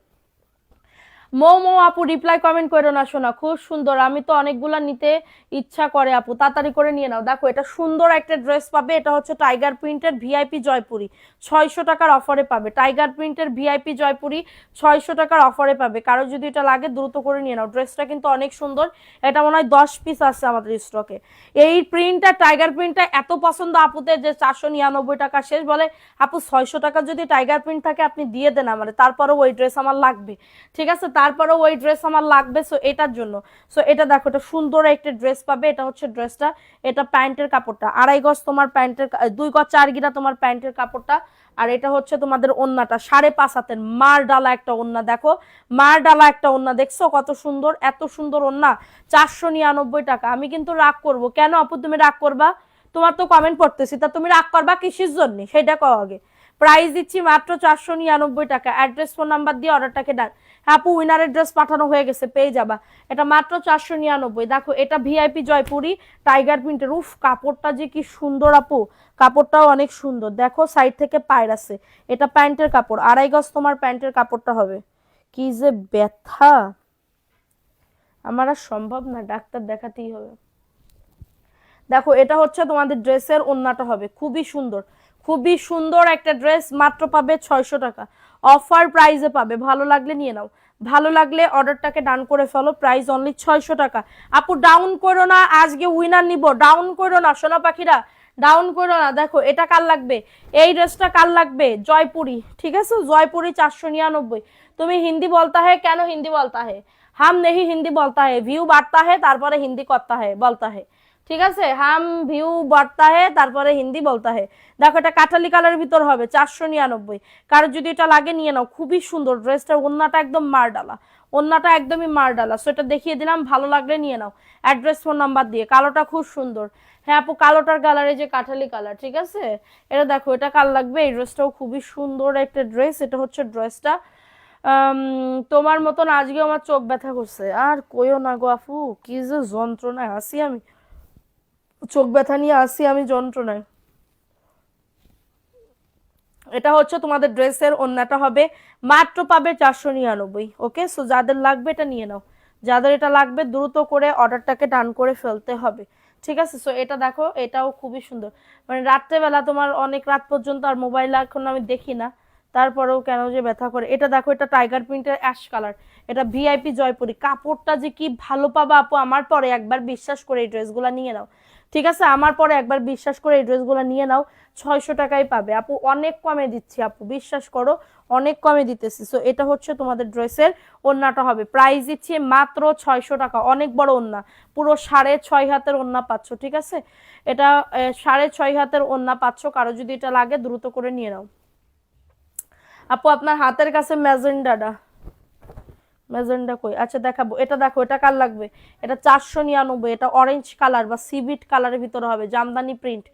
মৌ আপু রিপ্লাই কমেন্ট করো না শোনা, খুব সুন্দর, আমি তো অনেকগুলা নিতে ইচ্ছা করে আপু, তাড়াতাড়ি করে নিয়ে নাও। দেখো এটা সুন্দর একটা ড্রেস পাবে, এটা হচ্ছে টাইগার প্রিন্টের ভিআইপি জয়পুরি, 600 টাকার অফারে পাবে। টাইগার প্রিন্টের ভিআইপি জয়পুরি 600 টাকার অফারে পাবে। কারো যদি এটা লাগে দ্রুত করে নিয়ে নাও, ড্রেসটা কিন্তু অনেক সুন্দর। এটা মনে হয় 10 পিস আছে আমাদের স্টকে। এই প্রিন্টটা, টাইগার প্রিন্টটা এত পছন্দ আপুদের যে 499 টাকা শেষ, বলে আপু 600 টাকা যদি টাইগার প্রিন্ট থাকে আপনি দিয়ে দেন আমার, তারপরেও ওই ড্রেস আমার লাগবে, ঠিক আছে, তারপরেও ওই ড্রেস আমার লাগবে। সো এটার জন্য, সো এটা দেখো, এটা সুন্দর একটা ড্রেস পাবে। এটা হচ্ছে ড্রেসটা, এটা প্যান্টের কাপড়টা 2.5 গজ তোমার প্যান্টের, 2 গজ 4 গিরা তোমার প্যান্টের কাপড়টা। আর এটা হচ্ছে তোমাদের ওন্নাটা 5.5 হাতের মার ডালা একটা ওন্না, দেখো মার ডালা একটা ওন্না, দেখছো কত সুন্দর, এত সুন্দর ওন্না, 499 টাকা। আমি কিন্তু রাগ করব কেন আপু? তুমি রাগ করবা? তোমার তো কমেন্ট পড়তেছি, তা তুমি রাগ করবা কিসের জন্য সেটা কও আগে। প্রাইস দিচ্ছি মাত্র 499 টাকা। অ্যাড্রেস ফোন নাম্বার দিয়ে অর্ডারটাকে ডান। আপু উইনারের ড্রেস পাঠানো হয়ে গেছে, পেয়ে যাবা। এটা মাত্র 499। দেখো এটা ভিআইপি জয়পুরি টাইগার প্রিন্টের, উফ কাপড়টা যে কি সুন্দর আপু, কাপড়টাও অনেক সুন্দর। দেখো সাইড থেকে পায়ের আছে, এটা প্যান্টের কাপড়, 2.5 গজ তোমার প্যান্টের কাপড়টা হবে। কি যে ব্যথা, আমার আর সম্ভব না, ডাক্তার দেখাতেই হবে। দেখো এটা হচ্ছে তোমাদের ড্রেসের ওন্নাটা হবে, খুবই সুন্দর, খুবই সুন্দর একটা ড্রেস, মাত্র পাবে 600 টাকা, অফার প্রাইসে পাবে। ভালো লাগলে নিয়ে নাও, ভালো লাগলে অর্ডারটাকে ডান করে ফেলো। প্রাইস অনলি 600 টাকা। আপু ডাউন করো না, আজকে উইনার নিব, ডাউন করো না সোনা পাখিরা, ডাউন করো না। দেখো এটা কার লাগবে? এই ড্রেসটা কার লাগবে? জয়পুরি, ঠিক আছে, জয়পুরি 499। তুমি হিন্দি বলতা है? কেন হিন্দি বলতা है? हम नहीं हिंदी बोलता है, ভিউ বাড়তা है তারপরে হিন্দি করতা है, বলতা है, ঠিক আছে, হাম ভিউ বাড়তা হে তারপরে হিন্দি বলতা হে। দেখো এটা কাঠালি কালারের ভিতর হবে, 499। কারো যদি এটা লাগে নিয়ে নাও, খুবই সুন্দর ড্রেসটা, ওন্নাটা একদম মার ডালা, ওন্নাটা একদমই মার ডালা। সো এটা দেখিয়ে দিলাম, ভালো লাগলে নিয়ে নাও অ্যাড্রেস ফোন নাম্বার দিয়ে। কালোটা খুব সুন্দর, হ্যাঁ আপু কালোটার কালারে যে কাঠালি কালার, ঠিক আছে। এটা দেখো এটা কাল লাগবে, এই ড্রেসটাও খুবই সুন্দর একটা ড্রেস। এটা হচ্ছে ড্রেসটা, তোমার মতন আজকে আমার চোখ ব্যথা করছে, আর কইও না গো আপু, কি যে যন্ত্রণায় আছি আমি। চোখ ব্যথা নিয়ে আসি আমি যন্ত্রণায়। এটা হচ্ছে তোমাদের ড্রেসের ওন্নাটা হবে, মাত্র পাবে 499। ওকে, সো যাদের লাগবে এটা নিয়ে নাও, যাদের এটা লাগবে দ্রুত করে অর্ডারটাকে ডান করে ফেলতে হবে। ঠিক আছে, সো এটা দেখো, এটাও খুবই সুন্দর। মানে রাত্রেবেলা তোমার অনেক রাত পর্যন্ত আর মোবাইল এখন আমি দেখি না, তারপরেও কেন যে ব্যথা করে। এটা দেখো, এটা টাইগার প্রিন্টের অ্যাশ কালার, এটা ভিআইপি জয়পুরি। কাপড়টা যে কি ভালো পাবা আপু, আমার পরে একবার বিশ্বাস করে এই ড্রেসগুলো নিয়ে নাও। ঠিক আছে, আমার পরে একবার বিশ্বাস করে এই ড্রেসগুলো নিয়ে নাও, 600 টাকায় পাবে আপু, অনেক কমে দিচ্ছি আপু, বিশ্বাস করো অনেক কমে দিতেছি। সো এটা হচ্ছে তোমাদের ড্রেসের ওন্নাটা হবে, প্রাইস দিচ্ছি মাত্র 600 টাকা। অনেক বড় ওন্না, পুরো 6.5 হাতের ওন্না পাচ্ছ। ঠিক আছে, এটা 6.5 হাতের ওন্না পাচ্ছ। কারো যদি এটা লাগে দ্রুত করে নিয়ে নাও আপু। আপনার হাতের কাছে ম্যাজেন্ডাটা, ম্যাজেন্ডা কই? আচ্ছা দেখাবো, এটা দেখো, এটা কার লাগবে? এটা 499, এটা অরেঞ্জ কালার বা সিভিট কালারের ভিতরে হবে, জামদানি প্রিন্ট।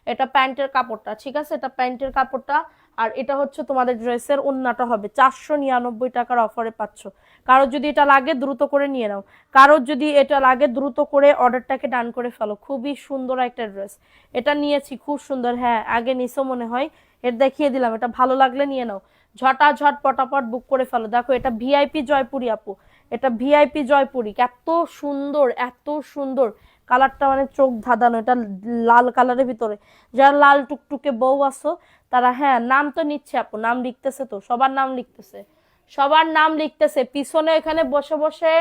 এটা প্যান্টের কাপড়টা, ঠিক আছে, এটা প্যান্টের কাপড়টা। আর এটা হচ্ছে তোমাদের ড্রেসের ওন্নাটা হবে, 499 টাকার অফারে পাচ্ছ। কারোর যদি এটা লাগে দ্রুত করে নিয়ে নাও, কারোর যদি এটা লাগে দ্রুত করে অর্ডারটাকে ডান করে ফেলো। খুবই সুন্দর একটা ড্রেস, এটা নিয়েছি, খুব সুন্দর। হ্যাঁ, আগে নিছো মনে হয়, এর দেখিয়ে দিলাম, এটা ভালো লাগলে নিয়ে নাও, ঝটাঝট পটাপট বুক করে ফেলো। দেখো, এটা ভিআইপি জয়পুরি আপু, এটা ভিআইপি জয়পুরি, এত সুন্দর, এত সুন্দর কালারটা, মানে চোখ ধাঁধানো। এটা লাল কালারের ভিতরে, যারা লাল টুকটুকে বউ আছো তারা, হ্যাঁ নাম তো নিচ্ছে আপু, নাম লিখতেছে তো, সবার নাম লিখতেছে, সবার নাম লিখতেছে পিছনে, এখানে বসে বসে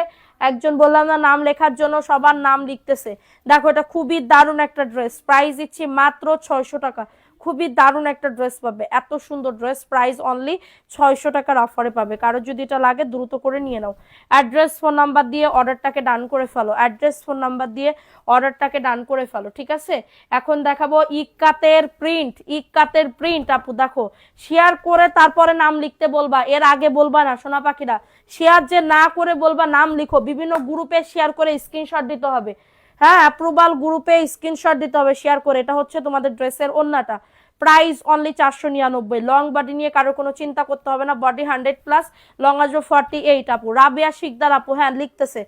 একজন বললাম না নাম লেখার জন্য, সবার নাম লিখতেছে। দেখো, এটা খুবই দারুণ একটা ড্রেস, প্রাইস দিচ্ছি মাত্র 600 টাকা। খুবই দারুণ একটা ড্রেস পাবে, এত সুন্দর ড্রেস, প্রাইস অনলি 600 টাকার অফারে পাবে। কারো যদি এটা লাগে দ্রুত করে নিয়ে নাও। অ্যাড্রেস ফোন নাম্বার দিয়ে অর্ডারটাকে ডান করে ফেলো, অ্যাড্রেস ফোন নাম্বার দিয়ে অর্ডারটাকে ডান করে ফেলো। ঠিক আছে, এখন দেখাবো ইক্কাতের প্রিন্ট, ইক্কাতের প্রিন্ট আপু। দেখো, শেয়ার করে তারপরে নাম লিখতে বলবা, এর আগে বলবা না সোনা পাখিরা। শেয়ার যে না করে বলবা নাম লিখো, বিভিন্ন গ্রুপে শেয়ার করে স্ক্রিনশট দিতে হবে। হ্যাঁ, অ্যাপ্রুভাল গ্রুপে স্ক্রিনশট দিতে হবে শেয়ার করে। এটা হচ্ছে তোমাদের ড্রেসের ওন্নাটা, প্রাইস অনলি 499। লং বডি নিয়ে কারো কোনো চিন্তা করতে হবে না, বডি 100+, লং আসবে 48 আপু। রাবিয়া শিকদার আপু, হ্যাঁ লিখতেছে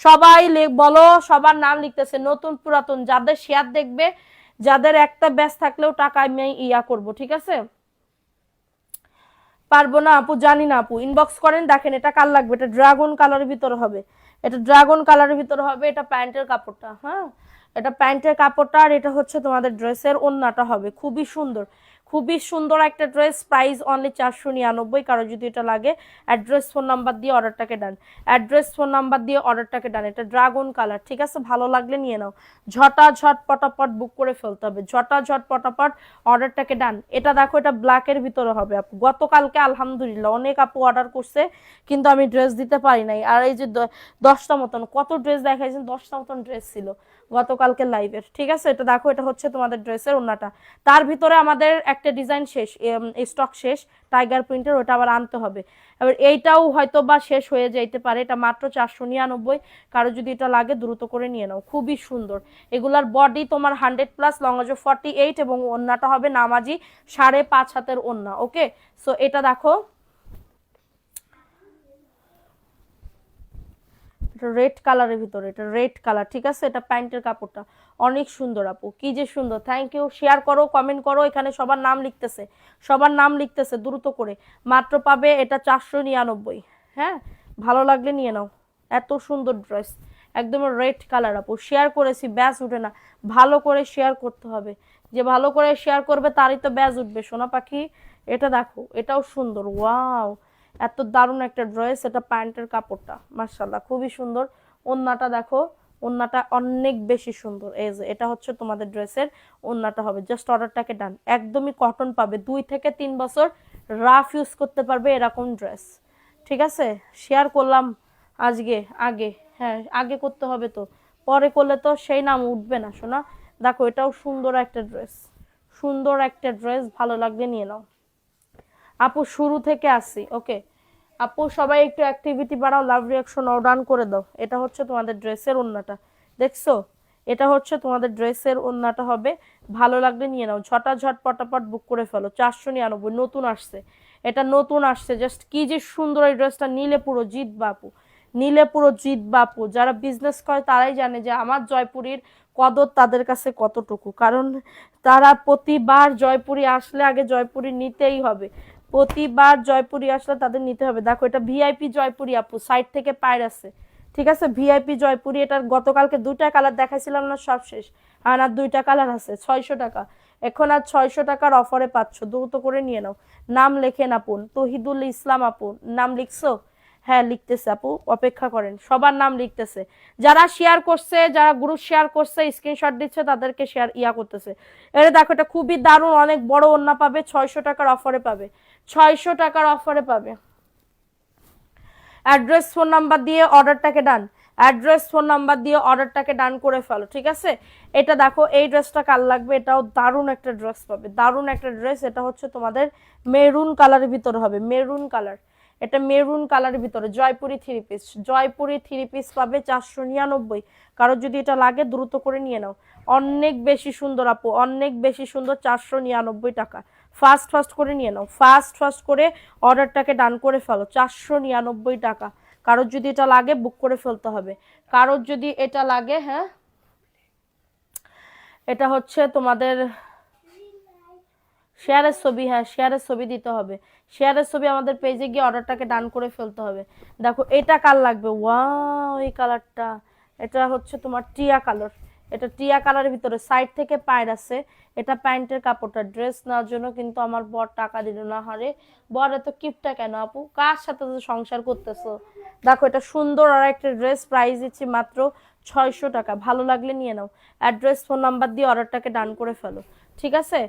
সবাই, বলো সবার নাম লিখতেছে, নতুন পুরাতন, যাদের শেয়ার দেখবে, যাদের একটা ব্যাচ থাকলেও টাকা আমি ইয়া করব। ঠিক আছে, পারবো না আপু, জানি না আপু, ইনবক্স করেন। দেখেন এটা কার লাগবে, এটা ড্রাগন কালারের ভিতরে হবে, এটা ড্রাগন কালারের ভিতরে হবে, এটা প্যান্টের কাপড়টা। হ্যাঁ, এটা প্যান্টের কাপড়টা, আর এটা হচ্ছে তোমাদের ড্রেসের ওন্নাটা হবে, খুবই সুন্দর, খুবই সুন্দর একটা ড্রেস, প্রাইস অনলি 499। কারো যদি এটা লাগে অ্যাড্রেস ফোন নাম্বার দিয়ে অর্ডারটাকে ডান, অ্যাড্রেস ফোন নাম্বার দিয়ে অর্ডারটাকে ডান। এটা ড্রাগন কালার, ঠিক আছে, ভালো লাগলে নিয়ে নাও, ঝটাঝট পটাপট বুক করে ফেলতে হবে, ঝটাঝট পটাপট অর্ডারটাকে ডান। এটা দেখো, এটা ব্ল্যাকের ভিতরে হবে আপু। গতকালকে আলহামদুলিল্লাহ অনেক আপু অর্ডার করছে, কিন্তু আমি ড্রেস দিতে পারি নাই। আর এই যে 10টা মতন, কত ড্রেস দেখাইছেন, 10টা মতন ড্রেস ছিল গতকালকে লাইভের। ঠিক আছে, এটা দেখো, এটা হচ্ছে তোমাদের ড্রেসের ওন্নাটা। তার ভিতরে আমাদের একটা ডিজাইন শেষ, স্টক শেষ টাইগার প্রিন্টের, ওটা আবার আনতে হবে। এবার এইটাও হয়তো বা শেষ হয়ে যাইতে পারে, এটা মাত্র 499। কারো যদি এটা লাগে দ্রুত করে নিয়ে নাও, খুবই সুন্দর। এগুলার বডি তোমার 100+, লং আসবে 48, এবং ওন্নাটা হবে নামাজি 5.5 হাতের ওন্না। ওকে, সো এটা দেখো, এটা রেড কালারের ভিতরে, এটা রেড কালার। ঠিক আছে, এটা প্যান্টের কাপড়টা অনেক সুন্দর আপু, কি যে সুন্দর। থ্যাংক ইউ, শেয়ার করো, কমেন্ট করো, এখানে সবার নাম লিখতেছে, সবার নাম লিখতেছে, দ্রুত করে। মাত্র পাবে এটা 499। হ্যাঁ, ভালো লাগলে নিয়ে নাও, এত সুন্দর ড্রেস, একদম রেড কালার আপু। শেয়ার করেছি, ব্যাস উঠে না, ভালো করে শেয়ার করতে হবে, যে ভালো করে শেয়ার করবে তারই তো ব্যাস উঠবে সোনা পাখি। এটা দেখো, এটাও সুন্দর, ওয়াও, এত দারুণ একটা ড্রেস। এটা প্যান্টের কাপড়টা মাশাআল্লাহ খুবই সুন্দর। ওন্নাটা দেখো, ওন্নাটা অনেক বেশি সুন্দর। এই যে এটা হচ্ছে তোমাদের ড্রেসের ওন্নাটা হবে, জাস্ট অর্ডারটাকে ডান। একদমই কটন পাবে, 2 থেকে 3 বছর রাফ ইউজ করতে পারবে এরকম ড্রেস। ঠিক আছে, শেয়ার করলাম আজকে, আগে, হ্যাঁ আগে করতে হবে, তো পরে করলে তো সেই নাম উঠবে না শোনা। দেখো, এটাও সুন্দর একটা ড্রেস, সুন্দর একটা ড্রেস, ভালো লাগলে নিয়ে নাও আপু। শুরু থেকে আসি, ওকে আপু, সবাই একটু অ্যাক্টিভিটি বাড়াও, লাভ রিয়াকশন ডান করে দাও। এটা হচ্ছে তোমাদের ড্রেসের ওন্নাটা, দেখছো, এটা হচ্ছে তোমাদের ড্রেসের ওন্নাটা হবে, ভালো লাগলে নিয়ে নাও, ঝটাঝট পটাপট বুক করে ফেলো। 499, নতুন আসছে, এটা নতুন আসছে, জাস্ট কি যে সুন্দর এই ড্রেসটা, নিলে পুরো জিত বাপু, নিলে পুরো জিত বাপু। যারা বিজনেস করে তারাই জানে যে আমার জয়পুরীর কদর তাদের কাছে কতটুকু, কারণ তারা প্রতিবার জয়পুরি আসলে আগে জয়পুরি নিতেই হবে, প্রতিবার জয়পুরি আসলে তাদের নিতে হবে। দেখো এটা ভিআইপি জয়পুরি আপু, সাইড থেকে পায়ের আছে, ঠিক আছে, ভিআইপি জয়পুরি। এটার গতকালকে 2টা কালার দেখাইছিলাম না, সব শেষ। আর 2টা কালার আছে, 600 টাকা। এখন আর 600 টাকার অফারে পাচ্ছ, দ্রুত করে নিয়ে নাও। নাম লেখেন আপু, তহিদুল ইসলাম আপু, নাম লিখছো? হ্যাঁ লিখতেছে আপু, অপেক্ষা করেন, সবার নাম লিখতেছে। যারা শেয়ার করছে, যারা গ্রুপ শেয়ার করছে, স্ক্রিনশট দিচ্ছে, তাদেরকে শেয়ার করতেছে। এটা দেখো, এটা খুবই দারুণ, অনেক বড় ওন্না পাবে, 600 টাকার অফারে পাবে, 600 টাকার অফারে পাবে। অ্যাড্রেস ফোন নাম্বার দিয়ে অর্ডারটাকে ডান, অ্যাড্রেস ফোন নাম্বার দিয়ে অর্ডারটাকে ডান করে ফেলো, ঠিক আছে। এটা দেখো, এই ড্রেসটা কার লাগবে, এটাও দারুণ একটা ড্রেস পাবে, দারুণ একটা ড্রেস। এটা হচ্ছে তোমাদের মেরুন কালারের ভিতরে হবে, মেরুন কালার, এটা মেরুন কালারের ভিতরে জয়পুরি 3 পিস, জয়পুরি 3 পিস পাবে 499। কারোর যদি এটা লাগে দ্রুত করে নিয়ে নাও, অনেক বেশি সুন্দর আপু, অনেক বেশি সুন্দর, 499 টাকা। ফাস্ট ফাস্ট করে নিয়ে নাও, ফাস্ট ফাস্ট করে অর্ডারটাকে ডান করে ফেলো, 499 টাকা। কারোর যদি এটা লাগে বুক করে ফেলতে হবে, কারোর যদি এটা লাগে। হ্যাঁ, এটা হচ্ছে তোমাদের শেয়ারের ছবি, হ্যাঁ শেয়ারের ছবি দিতে হবে, শেয়ারের ছবি আমাদের পেজে গিয়ে অর্ডারটাকে ডান করে ফেলতে হবে। দেখো এটা কার লাগবে, ওয়াও এই কালারটা, এটা হচ্ছে তোমার টিয়া কালার, এটা টিয়া কালারের ভিতরে সাইড থেকে পায়ের আছে। এটা প্যান্টের কাপড়টা, ড্রেস নেওয়ার জন্য কিন্তু আমার বর টাকা দিল না। হারে বর এত কিপটা কেন আপু, কার সাথে তো সংসার করতেছো। দেখো এটা সুন্দর আর একটা ড্রেস, প্রাইস দিচ্ছি মাত্র 600 টাকা। ভালো লাগলে নিয়ে নাও, অ্যাড্রেস ফোন নাম্বার দিয়ে অর্ডারটাকে ডান করে ফেলো, ঠিক আছে।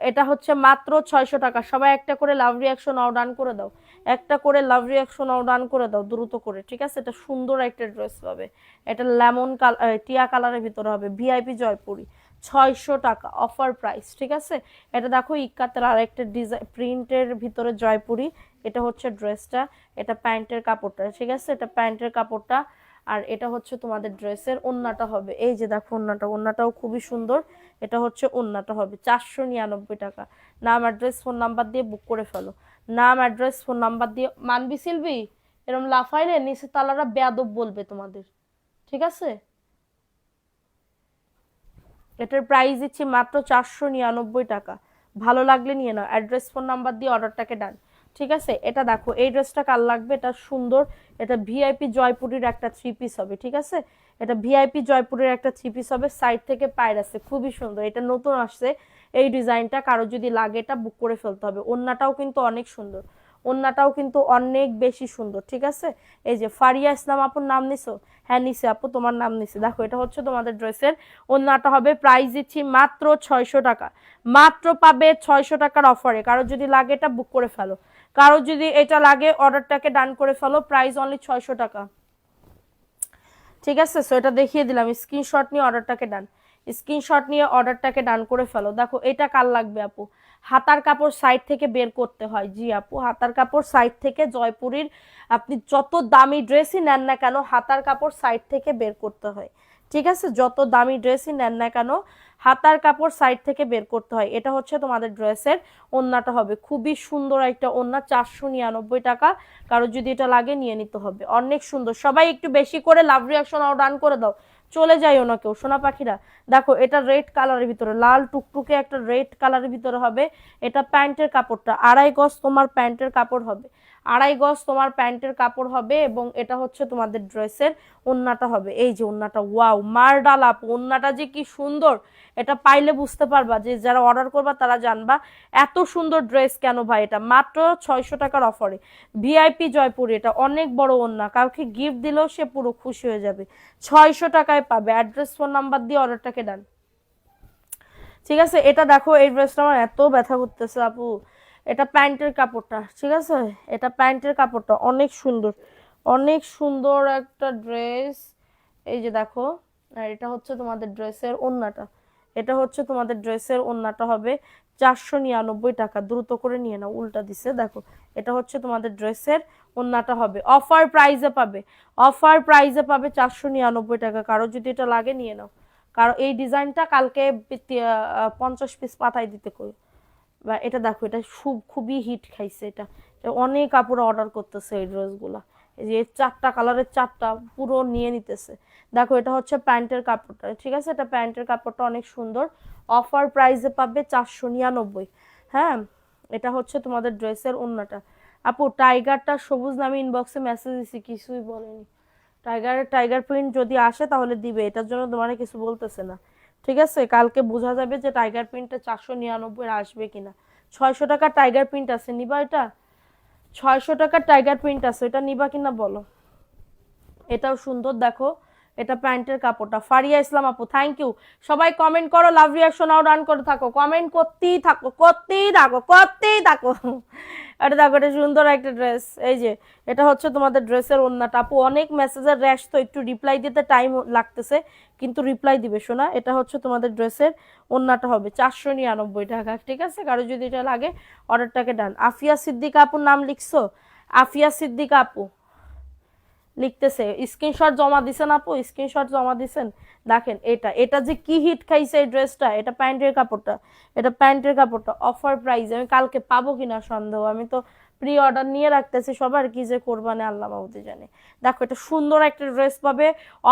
এটা হচ্ছে মাত্র 600 টাকা। সবাই একটা করে লাভ রিয়াকশন অর ডান করে দাও, একটা করে লাভ রিয়াকশন অর ডান করে দাও দ্রুত করে, ঠিক আছে। এটা সুন্দর একটা ড্রেস পাবে, এটা লেমন কালার, টিয়া কালারের ভিতরে হবে, ভিআইপি জয়পুরি, 600 টাকা অফার প্রাইস, ঠিক আছে। এটা দেখো ইক্কাতের আর একটা ডিজাইন প্রিন্টের ভিতরে জয়পুরি, এটা হচ্ছে ড্রেসটা, এটা প্যান্টের কাপড়টা, ঠিক আছে, এটা প্যান্টের কাপড়টা। আর এটা হচ্ছে তোমাদের ড্রেসের ওন্নাটা হবে, এই যে দেখো ওন্নাটা, ওন্নাটাও খুবই সুন্দর। এটা হচ্ছে ওন্নাটা হবে 499 টাকা। নাম অ্যাড্রেস ফোন নাম্বার দিয়ে বুক করে ফেলো, নাম অ্যাড্রেস ফোন নাম্বার দিয়ে। মানবি সিলবি এরম লাফাইলে নিচে তালারা বেয়াদব বলবে তোমাদের, ঠিক আছে। এটার প্রাইস দিচ্ছি মাত্র 499 টাকা। ভালো লাগলে নিয়ে নাও, অ্যাড্রেস ফোন নাম্বার দিয়ে অর্ডারটাকে ডান, ঠিক আছে। এটা দেখো, এই ড্রেসটা কার লাগবে, এটা সুন্দর, এটা ভিআইপি জয়পুরের একটা 3 পিস হবে, ঠিক আছে। এটা ভিআইপি জয়পুরের একটা 3 পিস হবে, সাইড থেকে পায়ের আছে, খুবই সুন্দর, এটা নতুন আসছে এই ডিজাইনটা। কারো যদি লাগে এটা বুক করে ফেলতে হবে। ওন্নাটাও কিন্তু অনেক সুন্দর, ওন্নাটাও কিন্তু অনেক বেশি সুন্দর, ঠিক আছে। এই যে ফারিয়া ইসলাম আপুর নাম নিছো, হ্যাঁ নিছে আপু, তোমার নাম নিছে। দেখো এটা হচ্ছে তোমাদের ড্রেসের ওন্নাটা হবে, প্রাইস দিচ্ছি মাত্র 600 টাকা, মাত্র পাবে 600 টাকার অফারে। কারো যদি লাগে এটা বুক করে ফেলো, কারো যদি এটা লাগে অর্ডারটাকে ডান করে ফেলো, প্রাইস অনলি 600 টাকা, ঠিক আছে। সো এটা দেখিয়ে দিলাম, স্ক্রিনশট নিয়ে অর্ডারটাকে ডান, স্ক্রিনশট নিয়ে অর্ডারটাকে ডান করে ফেলো। দেখো এটা কার লাগবে আপু, হাতার কাপড় সাইড থেকে বের করতে হয়, জি আপু হাতার কাপড় সাইড থেকে জয়পুরীর, আপনি যত দামি ড্রেসই নেন না কেন হাতার কাপড় সাইড থেকে বের করতে হয়, ঠিক আছে। যত দামি ড্রেসই নেন না কেন হাতার কাপড় সাইড থেকে বের করতে হয়। এটা হচ্ছে তোমাদের ড্রেসের ওন্নাটা হবে, খুবই সুন্দর একটা ওন্না, 499 টাকা। কারো যদি এটা লাগে নিয়ে নিতে হবে, অনেক সুন্দর। সবাই একটু বেশি করে লাভ রিয়াকশন ডান করে দাও, চলে যাইও না কেউ সোনা পাখিরা। দেখো এটা রেড কালারের ভিতরে, লাল টুকটুকে একটা রেড কালারের ভিতরে হবে। এটা প্যান্টের কাপড়টা 2.5 গজ তোমার প্যান্টের কাপড় হবে, 2.5 গজ তোমার প্যান্টের কাপড় হবে। এবং এটা হচ্ছে তোমাদের ড্রেসের ওন্নাটা হবে, এই যে ওন্নাটা, ওয়াও মারডাল আপু, ওন্নাটা যে কি সুন্দর, এটা পাইলে বুঝতে পারবা, যে যারা অর্ডার করবা তারা জানবা এত সুন্দর ড্রেস কেন ভাই। এটা মাত্র 600 টাকার অফারে, ভিআইপি জয়পুরি, এটা অনেক বড় ওন্না, কাউকে গিফট দিলেও সে পুরো খুশি হয়ে যাবে, 600 টাকায় পাবে। অ্যাড্রেস ফোন নাম্বার দিয়ে অর্ডারটাকে ডান, ঠিক আছে। এটা দেখো, এই ড্রেসটা আমার এত ব্যথা করতেছে আপু, এটা প্যান্টের কাপড়টা, ঠিক আছে, এটা প্যান্টের কাপড়টা অনেক সুন্দর, অনেক সুন্দর একটা ড্রেস। এই যে দেখো, আর এটা হচ্ছে তোমাদের ড্রেসের ওন্নাটা, এটা হচ্ছে তোমাদের ড্রেসের ওন্নাটা হবে 499 টাকা। দ্রুত করে নিয়ে নাও, উল্টা দিছে দেখো। এটা হচ্ছে তোমাদের ড্রেসের ওন্নাটা হবে, অফার প্রাইজে পাবে, অফার প্রাইজে পাবে 499 টাকা। কারো যদি এটা লাগে নিয়ে নাও, কারণ এই ডিজাইনটা কালকে 50 পিস পাঠাই দিতে কই। বা এটা দেখো, এটা খুবই হিট খাইছে, এটা অনেক কাপড় অর্ডার করতেছে এই ড্রেসগুলা, এই যে 4টা কালারের 4টা পুরো নিয়ে নিতেছে। দেখো এটা হচ্ছে প্যান্টের কাপড়টা, ঠিক আছে, এটা প্যান্টের কাপড়টা অনেক সুন্দর, অফার প্রাইসে পাবে 499। হ্যাঁ, এটা হচ্ছে তোমাদের ড্রেসের ওড়নাটা। আপু টাইগারটা সবুজ নামে ইনবক্সে মেসেজ দিছি, কিছুই বলেনি। টাইগার প্রিন্ট যদি আসে তাহলে দিবে, এটার জন্য তোমার কিছু বলতেছে না, ঠিক আছে। কালকে বোঝা যাবে যে টাইগার প্রিন্টটা 499 আসবে কিনা। 600 টাকা টাইগার প্রিন্ট আছে, নিবা এটা? 600 টাকার টাইগার প্রিন্ট আছে, এটা নিবা কিনা বলো। এটাও সুন্দর, দেখো এটা প্যান্টের কাপড়টা। ফারিয়া ইসলাম আপু থ্যাংক ইউ। সবাই কমেন্ট করো, লাভ রিয়াকশন আও রান করে থাকো, কমেন্ট করতেই থাকো করতেই থাকো করতেই থাকো। এটা দেখো এটা সুন্দর একটা ড্রেস, এই যে এটা হচ্ছে তোমাদের ড্রেসের ওড়নাটা। আপু অনেক মেসেজের র্যাশ, তো একটু রিপ্লাই দিতে টাইম লাগতেছে, কিন্তু রিপ্লাই দিবে শোনা। এটা হচ্ছে তোমাদের ড্রেসের ওড়নাটা হবে 499 টাকা, ঠিক আছে। কারো যদি এটা লাগে অর্ডারটাকে ডান। আফিয়া সিদ্দিকা আপুর নাম লিখছো? আফিয়া সিদ্দিকা আপু লিখতেছে, স্ক্রিনশট জমা দিছেন আপু, স্ক্রিনশট জমা দিছেন। দেখেন এটা এটা যে কি হিট খাইছে এই ড্রেসটা, এটা প্যান্টের কাপড়টা, এটা প্যান্টের কাপড়টা অফার প্রাইস। আমি কালকে পাবো কিনা সন্দেহ, আমি তো প্রি অর্ডার নিয়ে রাখতেছি সবার, কি যে কোরবানে আল্লাহ মাহবুদি জানে। দেখো এটা সুন্দর একটা ড্রেস পাবে,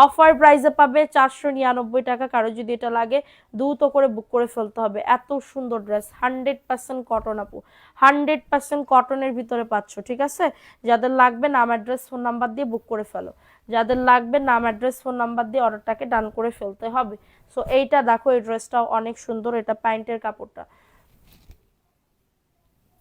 অফার প্রাইসে পাবে 499 টাকা। কারো যদি এটা লাগে দ্রুত করে বুক করে ফেলতে হবে, এত সুন্দর ড্রেস, 100% কটন আপু, 100% কটনের ভিতরে পাচ্ছ, ঠিক আছে। যাদের লাগবে নাম অ্যাড্রেস ফোন নাম্বার দিয়ে বুক করে ফেলো, যাদের লাগবে নাম অ্যাড্রেস ফোন নাম্বার দিয়ে অর্ডারটাকে ডান করে ফেলতে হবে। সো এইটা দেখো, এই ড্রেসটাও অনেক সুন্দর, এটা প্যান্টের কাপড়টা,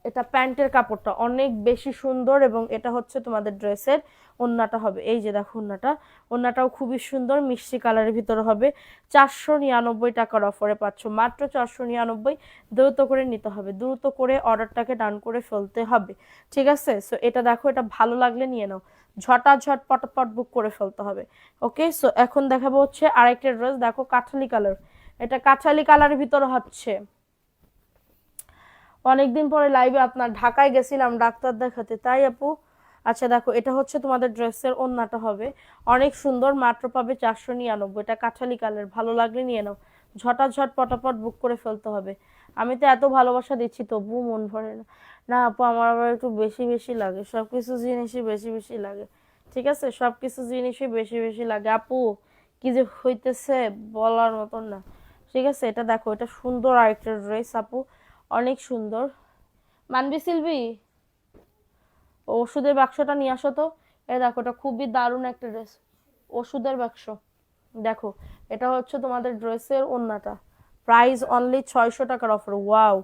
এটা প্যান্টের কাপড়টা অনেক বেশি সুন্দর, এবং এটা হচ্ছে তোমাদের ড্রেসের ওড়নাটা হবে, এই যে দেখো ওড়নাটা, ওড়নাটাও খুবই সুন্দর মিষ্টি কালারের ভিতরে হবে। 499 টাকার অফারে পাচ্ছ, মাত্র 499। দ্রুত করে নিতে হবে, দ্রুত করে অর্ডারটাকে ডান করে ফেলতে হবে, ঠিক আছে। সো এটা দেখো, এটা ভালো লাগলে নিয়ে নাও, ঝটাঝট পটাপট বুক করে ফেলতে হবে। ওকে, সো এখন দেখাবো হচ্ছে আরেকটা ড্রেস, দেখো কাঠালি কালার, এটা কাঠালি কালারের ভিতরে হচ্ছে। অনেকদিন পরে লাইভে আপনার ঢাকায় গেছিলাম ডাক্তার দেখাতে, তাই আপু। আচ্ছা দেখো এটা হচ্ছে তোমাদের ড্রেসের ওড়নাটা হবে অনেক সুন্দর, মাত্র পাবে 499। এটা কাঠালি কালার, ভালো লাগলে নিয়ে নাও, ঝটাঝট পটাপট বুক করে ফেলতে হবে। আমি তো এত ভালোবাসা দিচ্ছি তবুও মন ভরে না। না আপু আমার আবার একটু বেশি বেশি লাগে, সব কিছু জিনিসই বেশি বেশি লাগে, ঠিক আছে, সব কিছু জিনিসই বেশি বেশি লাগে আপু, কি যে হইতেছে বলার মতন না, ঠিক আছে। এটা দেখো, এটা সুন্দর আরেকটা ড্রেস আপু, অনেক সুন্দর। মানবি সিলভি, ওষুধের বাক্সটা নিয়ে আসো তো। এ দেখো এটা খুবই দারুণ একটা ড্রেস, ওষুধের বাক্স। দেখো এটা হচ্ছে তোমাদের ড্রেসের ওড়নাটা, প্রাইস অনলি 600 টাকার অফার। ওয়াও,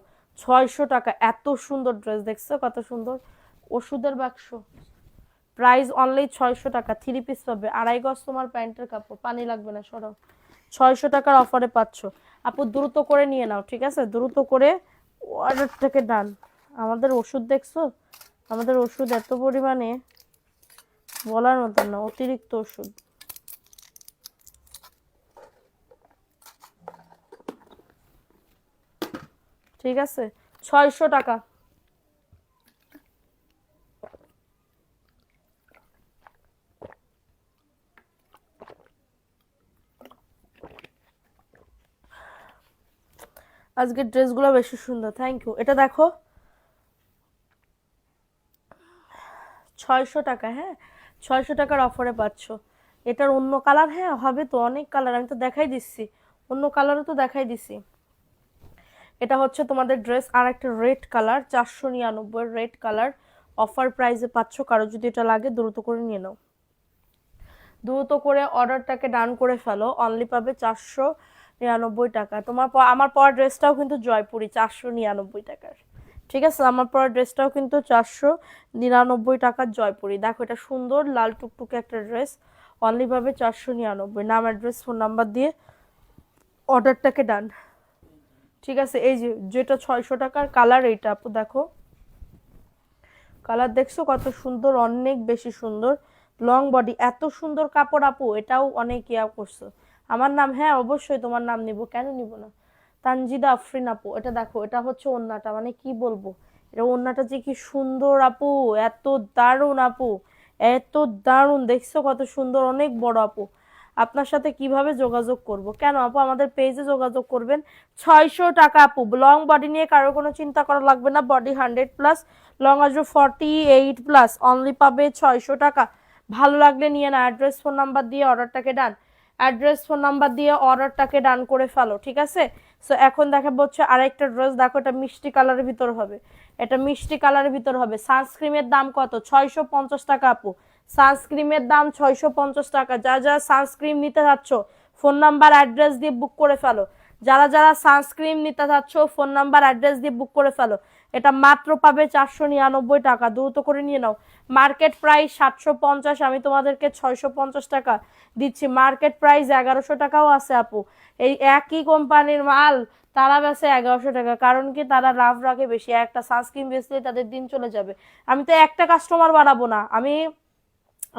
600 টাকা, এত সুন্দর ড্রেস, দেখছো কত সুন্দর। ওষুধের বাক্স, প্রাইস অনলি 600 টাকা। 3 পিস পাবে, 2.5 গজ তোমার প্যান্টের কাপড়, পানি লাগবে না সরাও। 600 টাকার অফারে পাচ্ছ আপু, দ্রুত করে নিয়ে নাও, ঠিক আছে, দ্রুত করে অর্ডারটাকে ডান। আমাদের ওষুধ দেখছো, আমাদের ওষুধ এত পরিমাণে বলার মতন না, অতিরিক্ত ওষুধ। ঠিক আছে, 600 টাকা। আজকের ড্রেসগুলো বেশি সুন্দর, থ্যাংক ইউ। এটা দেখো 600 টাকা, হ্যাঁ 600 টাকার অফারে পাচ্ছ। এটার অন্য কালার, হ্যাঁ হবে তো, অনেক কালার, আমি তো দেখাই দিচ্ছি, অন্য কালারও তো দেখাই দিছি। এটা হচ্ছে তোমাদের ড্রেস, আর একটা red colour, 499 red colour, offer প্রাইসে পাচ্ছ। কারো যদি এটা লাগে দ্রুত করে নিয়ে নাও, দ্রুত করে অর্ডারটাকে ডান করে ফেলো, অনলি পাবে 499 টাকা। তোমার আমার পরা ড্রেসটাও কিন্তু জয়পুরি, 499 টাকার, ঠিক আছে। আমার পরা ড্রেসটাও কিন্তু 499 টাকার জয়পুরি। দেখো এটা সুন্দর লাল টুকটুকে একটা ড্রেস, অনলি পাবে 499। নাম অ্যাড্রেস ফোন নাম্বার দিয়ে অর্ডারটাকে ডান, ঠিক আছে। এই যে যেটা 600 টাকার কালার, এইটা আপু দেখো, কালার দেখছো কত সুন্দর, অনেক বেশি সুন্দর, লং বডি, এত সুন্দর কাপড় আপু, এটাও অনেক ইয়া করছো। আমার নাম, হ্যাঁ অবশ্যই তোমার নাম নিব, কেন নিব না। তানজিদা আফরিন আপু, এটা দেখো, এটা হচ্ছে ওড়নাটা, মানে কি বলবো, এটা ওড়নাটা যে কি সুন্দর আপু, এত দারুণ আপু, এত দারুণ, দেখছো কত সুন্দর, অনেক বড় আপু। আপনার সাথে কিভাবে যোগাযোগ করব? কেন আপু, আমাদের পেজে যোগাযোগ করবেন। 600 টাকা আপু, লং বডি নিয়ে কারো কোনো চিন্তা করা লাগবে না, বডি 100+, লং আসবে 48+, অনলি পাবে 600 টাকা। ভালো লাগলে নিয়ে না, অ্যাড্রেস ফোন নাম্বার দিয়ে অর্ডারটাকে ডান। অ্যাড্রেস ফোন নাম্বার দিয়ে অর্ডারটাকে ডান করে ফেলো, ঠিক আছে। সো এখন দেখাবো হচ্ছে আরেকটা ড্রেস, দেখো এটা মিষ্টি কালারের ভিতর হবে, এটা মিষ্টি কালারের ভিতর হবে। সানস্ক্রিমের দাম কত? 650 টাকা আপু, সানস্ক্রিমের দাম 650 টাকা। যা যা সানস্ক্রিম নিতে যাচ্ছ ফোন নাম্বার অ্যাড্রেস দিয়ে বুক করে ফেলো, যারা যারা সানস্ক্রিন নিতে চাচ্ছ ফোন নাম্বার অ্যাড্রেস দিয়ে বুক করে ফেলো। এটা মাত্র পাবে 499 টাকা, দ্রুত করে নিয়ে নাও। মার্কেট প্রাইস 750, আমি তোমাদেরকে 650 টাকা দিচ্ছি। মার্কেট প্রাইস 1100 টাকাও আছে আপু, এই একই কোম্পানির মাল তারা বেচে 1100 টাকা, কারণ কি তারা লাভ রাখে বেশি। একটা সানস্ক্রিন বেচলে তাদের দিন চলে যাবে। আমি তো একটা কাস্টমার বাড়াবো না, আমি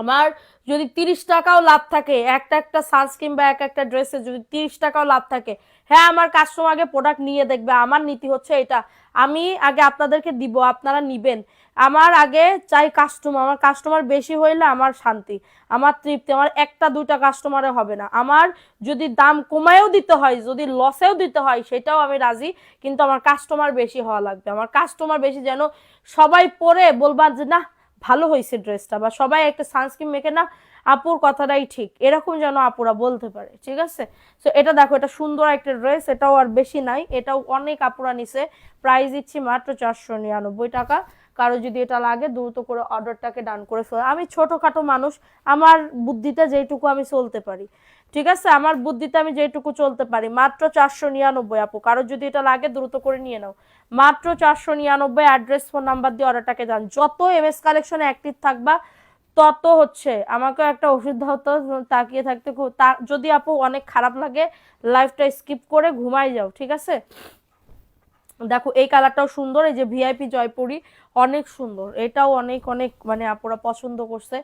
আমার যদি 30 টাকাও লাভ থাকে একটা একটা সানস্ক্রিন বা একটা ড্রেসে যদি 30 টাকাও লাভ থাকে, হ্যাঁ আমার কাস্টমার আগে প্রোডাক্ট নিয়ে দেখবে। আমার নীতি হচ্ছে এটা, আমি আগে আপনাদেরকে দিব, আপনারা নিবেন। আমার আগে চাই কাস্টমার, আমার কাস্টমার বেশি হইলে আমার শান্তি, আমার তৃপ্তি। আমার একটা দুইটা কাস্টমারে হবে না, আমার যদি দাম কমায়ও দিতে হয়, যদি লসেও দিতে হয় সেটাও আমি রাজি, কিন্তু আমার কাস্টমার বেশি হওয়া লাগবে। আমার কাস্টমার বেশি যেন সবাই পরে বলবার যে না ভালো হয়েছে ড্রেসটা, বা সবাই একটা সানস্ক্রিন মেখে না আপুর কথাটাই ঠিক, এরকম যেন আপুরা বলতে পারে, ঠিক আছে। তো এটা দেখো, এটা সুন্দর একটা ড্রেস, এটাও আর বেশি নাই, এটাও অনেক আপুরা নিছে। প্রাইস দিচ্ছি মাত্র 499 টাকা। কারো যদি এটা লাগে দ্রুত করে অর্ডারটাকে ডান করে ফেলো। আমি ছোটখাটো মানুষ, আমার বুদ্ধিতে যেটুকু আমি চলতে পারি, ঠিক আছে, আমার বুদ্ধিতে আমি যেটুকু চলতে পারি। মাত্র 499 আপু, কারো যদি এটা লাগে দ্রুত করে নিয়ে নাও। মাত্র 499, অ্যাড্রেস ফোন নাম্বার দিয়ে অর্ডারটাকে যান। যত এমএস কালেকশনে অ্যাক্টিভ থাকবা তত হচ্ছে আমাকে একটা ওষুধ দাও তো, তাকিয়ে থাকতে যদি আপু অনেক খারাপ লাগে লাইফটা স্কিপ করে ঘুমাই যাও, ঠিক আছে। দেখো এই কালারটাও সুন্দর, এই যে ভিআইপি জয়পুরি অনেক সুন্দর, এটাও অনেক অনেক মানে আপুরা পছন্দ করছে।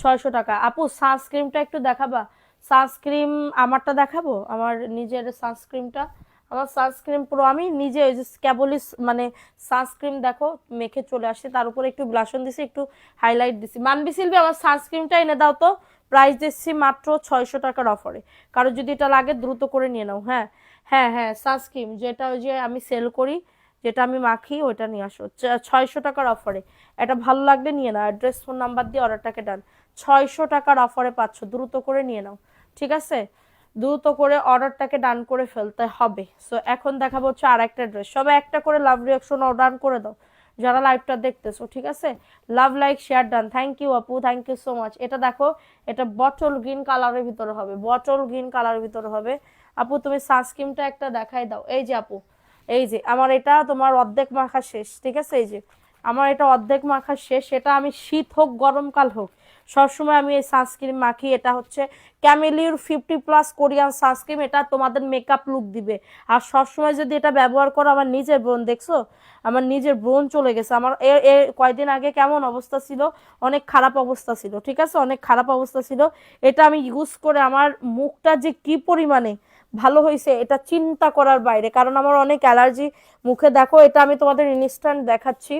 600 টাকা। আপু সানস্ক্রিনটা একটু দেখাবা? সানস্ক্রিন আমারটা দেখাবো, আমার নিজের সানস্ক্রিনটা, আমার সানস্ক্রিন পুরো আমি নিজে ওই যে ক্যাবলিস মানে সানস্ক্রিন দেখো মেখে চলে আসছে, তার উপরে একটু ব্লাশন দিছি, একটু হাইলাইট দিছি। মানবি সিলবি আমার সানস্ক্রিনটা এনে দাও তো। প্রাইস দিচ্ছি মাত্র 600 টাকার অফারে, কারো যদি এটা লাগে দ্রুত করে নিয়ে নাও। হ্যাঁ হ্যাঁ হ্যাঁ, সানস্ক্রিন যেটা ওই যে আমি সেল করি, যেটা আমি মাখি, ওইটা নিয়ে আসো 600 টাকার অফারে। এটা ভালো লাগলে নিয়ে নাও, অ্যাড্রেস ফোন নাম্বার দিয়ে অর্ডারটাকে ডান। 600 টাকার অফারে পাচ্ছ, দ্রুত করে নিয়ে নাও, ঠিক আছে। দ্রুত করে অর্ডারটাকে ডান করে ফেলতে হবে। সো এখন দেখাবো হচ্ছে আর একটা ড্রেস, সবাই একটা করে লাভ রিয়াকশন অর্ডার করে দাও যারা লাইভটা দেখতেছো, ঠিক আছে। Love like share done, thank you আপু, থ্যাংক ইউ সো মাচ। এটা দেখো, এটা বটল গ্রিন কালারের ভিতরে হবে, বটল গ্রিন কালারের ভিতরে হবে। আপু তুমি সানস্ক্রিনটা একটা দেখাই দাও। এই যে আপু, এই যে আমার এটা তোমার অর্ধেক মাখা শেষ, ঠিক আছে। এই যে আমার এটা অর্ধেক মাখা শেষ, এটা আমি শীত হোক গরমকাল হোক সবসময় আমি এই সানস্ক্রিন মাখি। এটা হচ্ছে ক্যামেলির 50+ কোরিয়ান সানস্ক্রিন, এটা তোমাদের মেকআপ লুক দিবে। আর সবসময় যদি এটা ব্যবহার করো, আমার নিজের বোন দেখছো, আমার নিজের বোন চলে গেছে। আমার কয়দিন আগে কেমন অবস্থা ছিল, অনেক খারাপ অবস্থা ছিল, ঠিক আছে, অনেক খারাপ অবস্থা ছিল। এটা আমি ইউজ করে আমার মুখটা যে কি পরিমাণে ভালো হয়েছে এটা চিন্তা করার বাইরে, কারণ আমার অনেক অ্যালার্জি মুখে। দেখো এটা আমি তোমাদের ইনস্ট্যান্ট দেখাচ্ছি,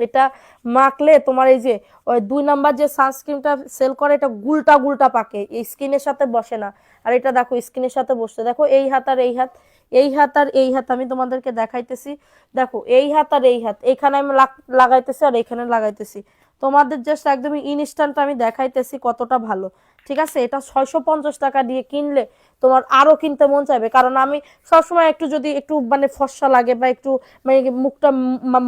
এটা মাখলে তোমার এই যে ওই 2 নাম্বার যে সানস্ক্রিনটা সেল করে, এটা গুলটা গুলটা পাকে, এই স্কিনের সাথে বসে না। আর এটা দেখো স্কিনের সাথে বসছে, দেখো এই হাত আর এই হাত, এই হাত আর এই হাত আমি তোমাদেরকে দেখাইতেছি। দেখো এই হাত আর এই হাত, এইখানে আমি লাগাইতেছি আর এইখানে লাগাইতেছি, তোমাদের জাস্ট একদমই ইনস্ট্যান্ট আমি দেখাইতেছি কতটা ভালো, ঠিক আছে। এটা 650 টাকা দিয়ে কিনলে তোমার আরো কিনতে মন চাইবে, কারণ আমি সবসময় একটু যদি একটু মানে ফর্সা লাগে বা একটু মানে মুখটা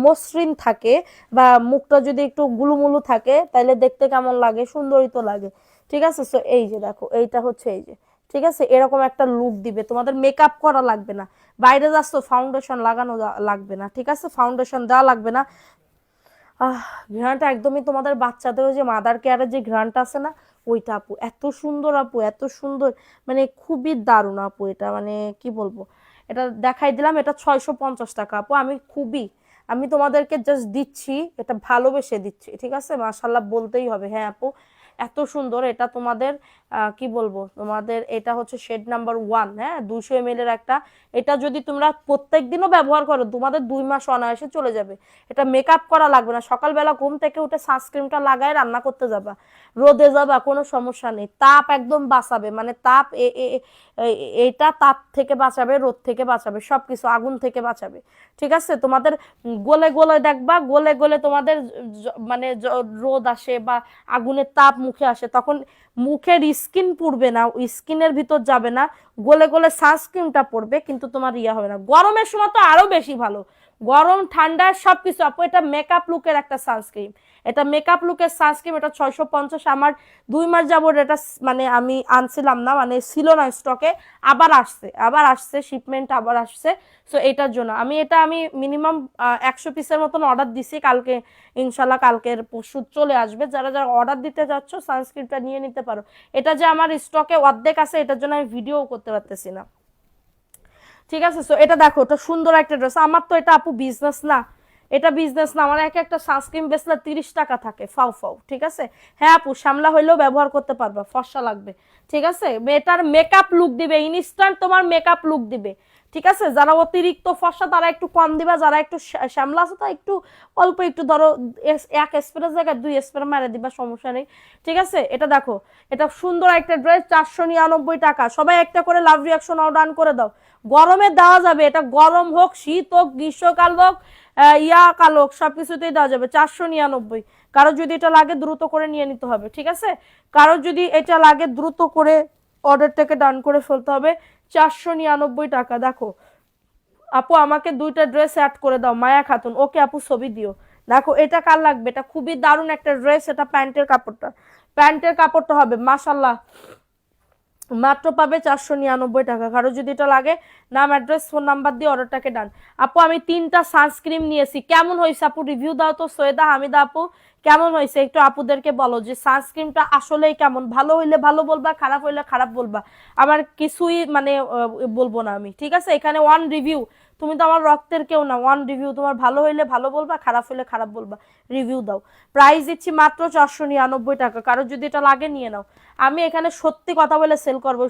মসৃণ থাকে বা মুখটা যদি একটু গুলুমুলু থাকে তাহলে দেখতে কেমন লাগে, সুন্দরই তো লাগে, ঠিক আছে। সো এই যে দেখো এইটা হচ্ছে এই যে, ঠিক আছে, এরকম একটা লুক দিবে, তোমাদের মেকআপ করা লাগবে না, বাইরে যাচ্ছ ফাউন্ডেশন লাগানো লাগবে না, ঠিক আছে, ফাউন্ডেশন দেওয়া লাগবে না। ঘ্রাণটা একদমই তোমাদের বাচ্চাদের যে মাদার কেয়ারের যে ঘ্রাণটা আছে না, ওইটা আপু এত সুন্দর, আপু এত সুন্দর, মানে খুবই দারুণ আপু। এটা মানে কি বলবো, এটা দেখাই দিলাম, এটা 650 টাকা আপু। আমি তোমাদেরকে জাস্ট দিচ্ছি, এটা ভালোবেসে দিচ্ছি, ঠিক আছে, মাশাল্লাহ বলতেই হবে। হ্যাঁ আপু এত সুন্দর, এটা তোমাদের কি বলবো, তোমাদের এটা হচ্ছে শেড নাম্বার 1, হ্যাঁ 200 ml এর একটা। এটা যদি তোমরা প্রত্যেক দিনও ব্যবহার করো তোমাদের 2 মাস অনায়াসে চলে যাবে। এটা মেকআপ করা লাগবে না, সকালবেলা ঘুম থেকে উঠে সানস্ক্রিনটা লাগায় রান্না করতে যাবা, রোদে যাবা কোনো সমস্যা নেই, তাপ একদম বাঁচাবে, মানে তাপ এটা তাপ থেকে বাঁচাবে, রোদ থেকে বাঁচাবে, সবকিছু আগুন থেকে বাঁচাবে। ঠিক আছে, তোমাদের গলে গলে দেখবা, গলে গলে তোমাদের মানে রোদ আসে বা আগুনের তাপ মুখে আসে, তখন মুখের স্কিন পুড়বে না, স্কিনের ভিতর যাবে না, গলে গলে সানস্ক্রিনটা পড়বে, কিন্তু তোমার ইয়া হবে না। গরমের সময় তো আরো বেশি ভালো, গরম ঠান্ডা সবকিছু। আপু এটা মেকআপ লুকের একটা সানস্ক্রিন, এটা মেকআপ লুকের সানস্ক্রিন, এটা 650। আমার 2 মাস যাবত এটা মানে আমি আনছিলাম না, মানে ছিল না স্টকে, আবার আসছে শিপমেন্ট আবার আসছে। সো এটার জন্য আমি মিনিমাম 100 পিসের মতন অর্ডার দিছি, কালকে ইনশাল্লাহ কালকের পরশু চলে আসবে। যারা যারা অর্ডার দিতে যাচ্ছ সানস্ক্রিনটা নিয়ে নিতে পারো। এটা যে আমার স্টকে অর্ধেক আছে, এটার জন্য আমি ভিডিও করতে পারতেছি না। ঠিক আছে, সো এটা দেখো, এটা সুন্দর একটা ড্রেস। আমার তো এটা আপু বিজনেস না, এটা বিজনেস না, আমার একটা সানস্ক্রিন বেচলে 30 টাকা থাকে ফাও ফাও। ঠিক আছে, হ্যাঁ আপু শ্যামলা হইলেও ব্যবহার করতে পারবা, ফর্সা লাগবে। ঠিক আছে, এটার মেকআপ লুক দিবে, ইনস্ট্যান্ট তোমার মেকআপ লুক দিবে। ঠিক আছে, যারা অতিরিক্ত ফর্সা তারা একটু কম দিবা, যারা একটু শ্যামলা আছে তারা একটু অল্প একটু ধরো, 1 স্প্রে জায়গায় 2 স্প্রে মেরে দিবা, সমস্যা নেই। ঠিক আছে, এটা দেখো, এটা সুন্দর একটা ড্রেস, 499 টাকা। সবাই একটা করে লাভ রিয়াকশন অর্ডার করে দাও, গরমে দেওয়া যাবে, এটা গরম হোক, শীত হোক, গ্রীষ্মকাল হোক, কাল হোক, সবকিছুতেই দেওয়া যাবে। 499। কারো যদি এটা লাগে দ্রুত করে নিয়ে নিতে হবে। ঠিক আছে, কারো যদি এটা লাগে দ্রুত করে অর্ডারটাকে ডান করে ফেলতে হবে। 499 টাকা। দেখো আপু আমাকে 2টা ড্রেস অ্যাড করে দাও, মায়া খাতুন। ওকে আপু ছবি দিও। দেখো এটা কার লাগবে, এটা খুবই দারুণ একটা ড্রেস, এটা প্যান্টের কাপড়টা হবে মাশাল্লাহ, মাত্র পাবে 499 টাকা। কারো যদি এটা লাগে নাম, অ্যাড্রেস, ফোন নাম্বার দিয়ে অর্ডারটাকে ডান। আপু আমি 3টা সানস্ক্রিন নিয়েছি, কেমন হয়েছে আপু রিভিউ দাও তো। সৈয়দা হামিদা আপু কেমন হয়েছে একটু আপুদেরকে বলো যে সানস্ক্রিনটা আসলেই কেমন, ভালো হইলে ভালো বলবা, খারাপ হইলে খারাপ বলবা, আমার কিছুই মানে বলবো না আমি। ঠিক আছে, এখানে ওয়ান রিভিউ, তুমি তো আমার রক্তের কেউ না, ওয়ান রিভিউ, তোমার ভালো হইলে ভালো বলবা, খারাপ হইলে খারাপ বলবা, রিভিউ দাও। প্রাইস দিচ্ছি মাত্র 499 টাকা। কারো যদি এটা লাগে নিয়ে নাও। আমি এখানে সত্যি কথা বলে সেল করবো,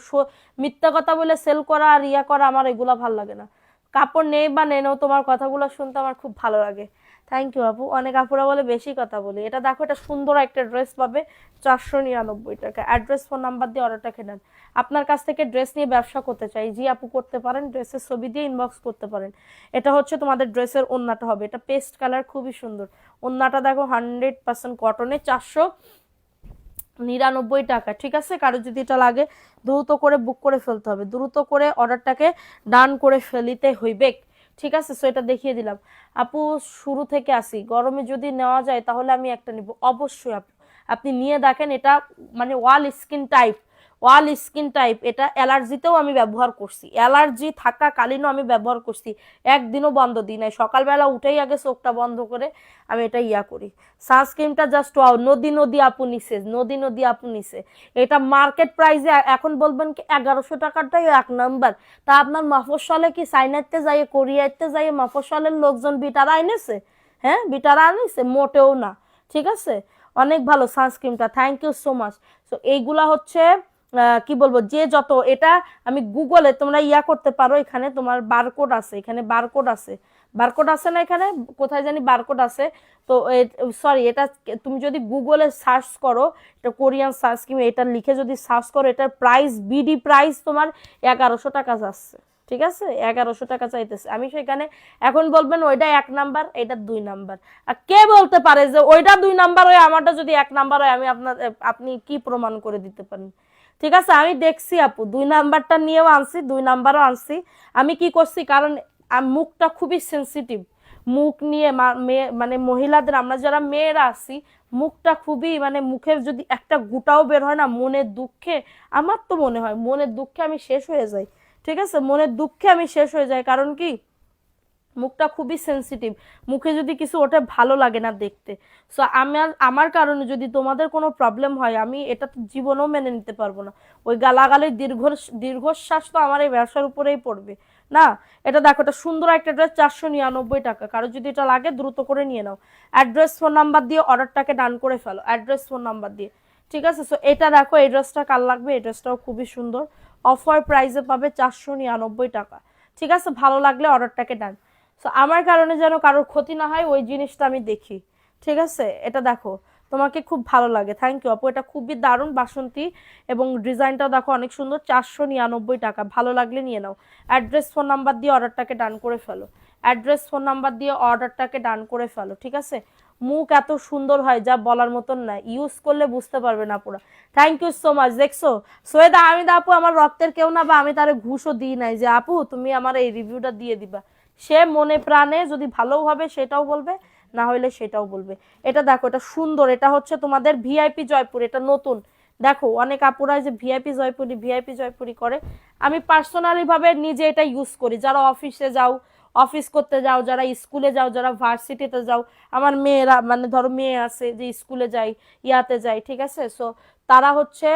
মিথ্যা কথা বলে সেল করা আর ইয়া করা আমার এগুলা ভাল লাগে না। কাপড় নেই বা নেই, তোমার কথাগুলো শুনতে আমার খুব ভালো লাগে। থ্যাংক ইউ আপু। অনেক আপুরা বলে বেশি কথা বলি। এটা দেখো, এটা সুন্দর একটা ড্রেস পাবে 499 টাকা। অ্যাড্রেস, ফোন নাম্বার দিয়ে অর্ডারটা খেলেন। আপনার কাছ থেকে ড্রেস নিয়ে ব্যবসা করতে চাই, জি আপু করতে পারেন, ড্রেসের ছবি দিয়ে ইনবক্স করতে পারেন। এটা হচ্ছে তোমাদের ড্রেসের ওন্নাটা হবে, এটা পেস্ট কালার, খুবই সুন্দর। ওন্নাটা দেখো 100% কটনে, 499 টাকা। ঠিক আছে, কারো যদি এটা লাগে দ্রুত করে বুক করে ফেলতে হবে, দ্রুত করে অর্ডারটাকে ডান করে ফেলিতে হইবে। ঠিক আছে, সো এটা দেখিয়ে দিলাম। আপু শুরু থেকে আসি, গরমে যদি নেওয়া যায় তাহলে আমি একটা নিব অবশ্যই। আপু আপনি নিয়ে দেখেন, এটা মানে ওয়াল স্কিন টাইপ, এটা অ্যালার্জিতেও আমি ব্যবহার করছি, অ্যালার্জি থাকাকালীনও আমি ব্যবহার করছি, একদিনও বন্ধ দিই নাই। সকালবেলা উঠেই আগে চোখটা বন্ধ করে আমি এটা ইয়া করি। সানস্ক্রিনটা জাস্ট ওয়াও, নদী আপু নিছে। এটা মার্কেট প্রাইসে এখন বলবেন কি 1100 টাকাটাই 1 নাম্বার, তা আপনার মফস্বলে কি চাইনাতে যাইয়ে, কোরিয়াতে যাইয়ে মফস্বলের লোকজন বিটারা আইনেছে? হ্যাঁ, বিটারা আনিছে? মোটেও না। ঠিক আছে, অনেক ভালো সানস্ক্রিনটা, থ্যাংক ইউ সো মাচ। তো এইগুলা হচ্ছে কি বলবো, যে যত এটা আমি গুগলে তোমরা ইয়া করতে পারো, এখানে তোমার বারকোড আছে, এখানে বারকোড আছে, বারকোড আছে না এখানে, কোথায় জানি বারকোড আছে। তো সরি, এটা তুমি যদি গুগলে সার্চ করো, এটা কোরিয়ান সানস্ক্রিন, এটা লিখে যদি সার্চ করো, এটার প্রাইস বিডি প্রাইস তোমার 1100 টাকা যাচ্ছে। ঠিক আছে, 1100 টাকা চাইতেছে। আমি সেখানে এখন বলবেন ওইটা 1 নাম্বার, এটা 2 নাম্বার। আর কে বলতে পারে যে ওইটা 2 নাম্বার হয়, আমারটা যদি 1 নাম্বার হয়? আপনি কি প্রমাণ করে দিতে পারেন? ঠিক আছে, আমি দেখছি আপু, 2 নাম্বারটা নিয়েও আনছি, 2 নাম্বারও আনছি। আমি কি করছি, কারণ মুখটা খুবই সেন্সিটিভ, মুখ নিয়ে মানে মহিলাদের, আমরা যারা মেয়েরা আছি, মুখটা খুবই মানে, মুখের যদি একটা গুটাও বের হয় না মনের দুঃখে, আমার তো মনে হয় মনের দুঃখে আমি শেষ হয়ে যাই। ঠিক আছে, মনের দুঃখে আমি শেষ হয়ে যাই, কারণ কি মুখটা খুবই সেন্সিটিভ, মুখে যদি কিছু ওঠে ভালো লাগে না দেখতে। সো আমার কারণে যদি তোমাদের কোনো প্রবলেম হয়, আমি এটা তো জীবনেও মেনে নিতে পারবো না। ওই গালাগালের দীর্ঘশ্বাস তো আমার এই ব্যবসার উপরেই পড়বে না। এটা দেখো, এটা সুন্দর একটা ড্রেস, 499 টাকা। কারো যদি এটা লাগে দ্রুত করে নিয়ে নাও। অ্যাড্রেস, ফোন নাম্বার দিয়ে অর্ডারটাকে ডান করে ফেলো, অ্যাড্রেস, ফোন নাম্বার দিয়ে। ঠিক আছে, সো এটা দেখো, এই ড্রেসটা কার লাগবে, এই ড্রেসটাও খুবই সুন্দর, অফার প্রাইসে পাবে 499 টাকা। ঠিক আছে, ভালো লাগলে অর্ডারটাকে ডান। সো আমার কারণে যেন কারোর ক্ষতি না হয়, ওই জিনিসটা আমি দেখি। ঠিক আছে, এটা দেখো, তোমাকে খুব ভালো লাগে। থ্যাংক ইউ আপু, এটা খুবই দারুণ বাসন্তী এবং ডিজাইনটাও দেখো অনেক সুন্দর। 499 টাকা, ভালো লাগলে নিয়ে নাও। অ্যাড্রেস ফোন নাম্বার দিয়ে অর্ডারটাকে ডান করে ফেলো, অ্যাড্রেস ফোন নাম্বার দিয়ে অর্ডারটাকে ডান করে ফেলো, ঠিক আছে। মুখ এত সুন্দর হয় যা বলার মতন না, ইউজ করলে বুঝতে পারবে না পুরো। Thank you so much. দেখছো সৈয়দা আহমেদ আপু আমার রক্তের কেউ না, বা আমি তারে ঘুষও দিই নাই যে আপু তুমি আমার এই রিভিউটা দিয়ে দিবা। সে মনে প্রাণে যদি ভালো হবে সেটাও বলবে, না হইলে সেটাও বলবে। এটা দেখো, এটা সুন্দর, এটা হচ্ছে তোমাদের ভিআইপি জয়পুর, এটা নতুন। দেখো অনেক আপুরা যে ভিআইপি জয়পুরি ভিআইপি জয়পুরি করে, আমি পার্সোনালি ভাবে নিজে এটা ইউজ করি। যারা অফিসে যাও, অফিস করতে যাও, যারা স্কুলে যাও, যারা ভার্সিটিতে যাও, আমার মেয়েরা মানে ধরো মেয়ে আছে যে স্কুলে যাই, ইয়াতে যাই, ঠিক আছে। সো তারা হচ্ছে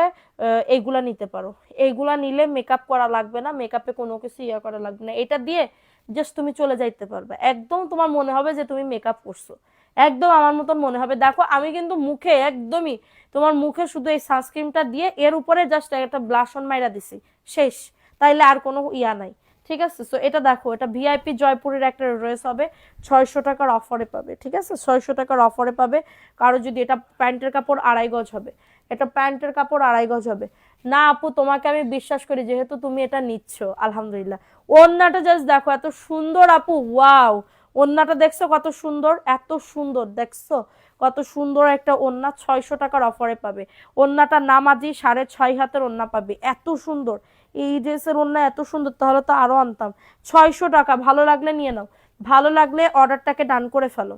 এইগুলা নিতে পারো। এইগুলা নিলে মেকআপ করা লাগবে না, মেকআপে কোনো কিছু ইয়া করা লাগবে না। এটা দিয়ে জাস্ট তুমি চলে যাইতে পারবে, একদম তোমার মনে হবে যে তুমি মেকআপ করছো, একদম আমার মতন মনে হবে। দেখো আমি কিন্তু মুখে একদমই তোমার মুখে শুধু এই সানস্ক্রিনটা দিয়ে এর উপরে জাস্ট একটা ব্লাশ অন মাইরা দিছি, শেষ। তাইলে আর কোনো ইয়া নাই, ঠিক আছে। সো এটা দেখো, এটা ভিআইপি জয়পুরের একটা ড্রেস হবে, 600 টাকার অফারে পাবে, ঠিক আছে, 600 টাকার অফারে পাবে। কারো যদি এটা প্যান্টের কাপড় 2.5 গজ হবে, এটা প্যান্টের কাপড় 2.5 গজ হবে। না আপু তোমাকে আমি বিশ্বাস করি, যেহেতু তুমি এটা নিচ্ছ আলহামদুলিল্লাহ। ওড়নাটা জাস্ট দেখো এত সুন্দর আপু, ওয়াও। ওড়নাটা দেখছো কত সুন্দর, এত সুন্দর দেখছো কত সুন্দর একটা ওড়না, 600 টাকার অফারে পাবে। ওড়নাটা নামাজি 6.5 হাতের ওড়না পাবে, এত সুন্দর। এই ড্রেসের ওড়না এত সুন্দর, তাহলে তো আরো আনতাম। 600 টাকা, ভালো লাগলে নিয়ে নাও, ভালো লাগলে অর্ডারটাকে ডান করে ফেলো,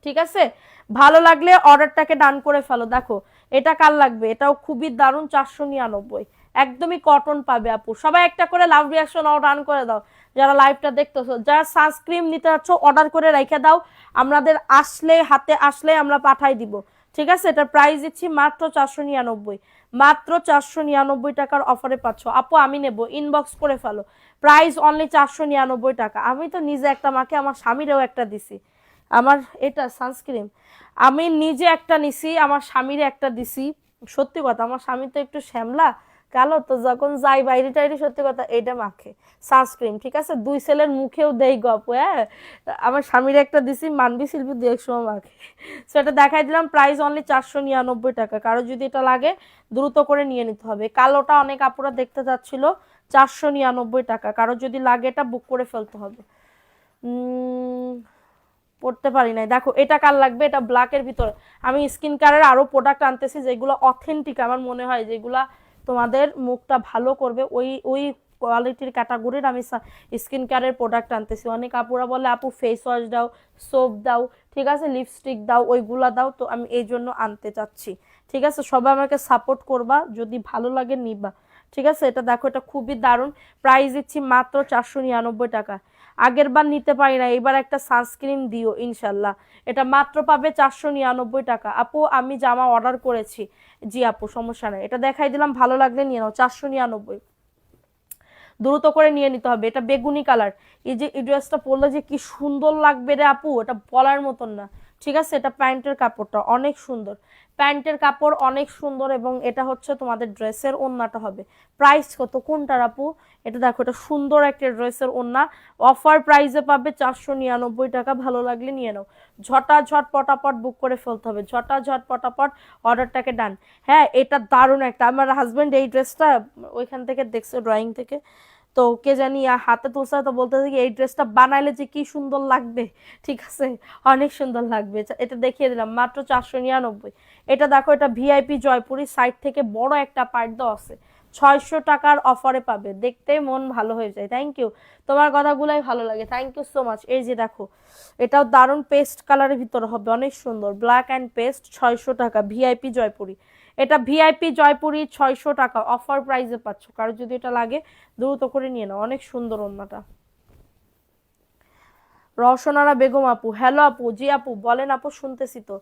ঠিক আছে। ভালো লাগলে অর্ডারটাকে ডান করে ফেলো। দেখো এটা কার লাগবে, এটাও খুবই দারুণ, 499, একদমই কটন পাবে আপু। সবাই একটা করে লাভ রিয়াকশন ডান করে দাও, যারা লাইভটা দেখতেছো। যারা সানস্ক্রিন নিতে যাচ্ছ অর্ডার করে রেখে দাও, আমাদের আসলে হাতে আসলে আমরা পাঠাই দিব, ঠিক আছে। এটার প্রাইস দিচ্ছি মাত্র 499, মাত্র 499 টাকার অফারে পাচ্ছ আপু। আমি নেব, ইনবক্স করে ফেলো, প্রাইস অনলি 499 টাকা। আমি তো নিজে একটা মাকে, আমার স্বামীরেও একটা দিছি। আমার এটা সানস্ক্রিন আমি নিজে একটা নিছি, আমার স্বামীর একটা দিছি। সত্যি কথা, আমার স্বামী তো একটু শ্যামলা কালো, তো যখন যাই বাইরে টাইরে সত্যি কথা এটা মাখে সানস্ক্রিন, ঠিক আছে। দুই ছেলের মুখেও দেই গপ, হ্যাঁ। আমার স্বামীর একটা দিছি, মানবি শিল্পী দু এক সময় মাখে। সেটা দেখাই দিলাম, প্রাইস অনলি 499 টাকা। কারো যদি এটা লাগে দ্রুত করে নিয়ে নিতে হবে। কালোটা অনেক আপুরা দেখতে চাচ্ছিল, 499 টাকা। কারো যদি লাগে এটা বুক করে ফেলতে হবে। পড়তে পারি নাই। দেখো এটা কার লাগবে, এটা ব্ল্যাকের ভিতরে। আমি স্কিন কেয়ারের আরো প্রোডাক্ট আনতেছি যেগুলো অথেন্টিক, আমার মনে হয় যেগুলা তোমাদের মুখটা ভালো করবে, ওই ওই কোয়ালিটির ক্যাটাগরির আমি স্কিন কেয়ারের প্রোডাক্ট আনতেছি। অনেক আপুরা বলে আপু ফেস ওয়াশ দাও, সোপ দাও, ঠিক আছে, লিপস্টিক দাও, ওইগুলা দাও, তো আমি এই জন্য আনতে চাচ্ছি, ঠিক আছে। সবাই আমাকে সাপোর্ট করবা, যদি ভালো লাগে নিবা, ঠিক আছে। এটা দেখো, এটা খুবই দারুণ, প্রাইস দিচ্ছি মাত্র 499 টাকা। আগের বার নিতে পারি না, এবার একটা সানস্ক্রিন দিও ইনশাল্লাহ। এটা মাত্র পাবে 499 টাকা। আপু আমি জামা অর্ডার করেছি, জি আপু সমস্যা নেই, এটা দেখাই দিলাম, ভালো লাগলে নিয়ে নাও, 499, দ্রুত করে নিয়ে নিতে হবে। এটা বেগুনি কালার, এই যে এই ড্রেসটা পরলে যে কি সুন্দর লাগবে রে আপু, এটা বলার মতন না, ঠিক আছে। এটা প্যান্টের কাপড়টা অনেক সুন্দর, প্যান্টের কাপড় অনেক সুন্দর, এবং এটা হচ্ছে তোমাদের ড্রেসের ওড়নাটা হবে। প্রাইস কত কোনটার আপু, এটা দেখো, এটা সুন্দর একটা ড্রেসের ওড়না, অফার প্রাইসে পাবে 499 টাকা। ভালো লাগলে নিয়ে নাও, ঝটাঝট পটাপট বুক করে ফেলতে হবে, ঝটাঝট পটাপট অর্ডারটাকে ডান। হ্যাঁ এটা দারুণ একটা, আমার হাজবেন্ড এই ড্রেসটা ওইখান থেকে দেখছে ড্রয়িং থেকে, তো কে জানি হাতে তুলছে, তো বলতেছে কি এই ড্রেসটা বানাইলে যে কি সুন্দর লাগবে, ঠিক আছে, অনেক সুন্দর লাগবে। এটা দেখিয়ে দিলাম মাত্র 499। এটা দেখো, এটা ভিআইপি জয়পুরি, সাইড থেকে বড় একটা পার্ট দেওয়া আছে, 600 টাকার অফারে পাবে। দেখতে মন ভালো হয়ে যায়। থ্যাংক ইউ, তোমার কথাগুলাই ভালো লাগে, থ্যাংক ইউ সো মাচ। এই যে দেখো, এটাও দারুণ পেস্ট কালারের ভিতরে হবে, অনেক সুন্দর, ব্ল্যাক অ্যান্ড পেস্ট, 600 টাকা, ভিআইপি জয়পুরি। এটা ভিআইপি জয়পুরি 600 টাকা অফার প্রাইসে পাচ্ছ। কারো যদি এটা লাগে দ্রুত করে নিয়ে নাও, অনেক সুন্দর ওড়নাটা। রওশনারা বেগম আপু, হ্যালো আপু, জি আপু বলেন আপু, শুনতেছি তো।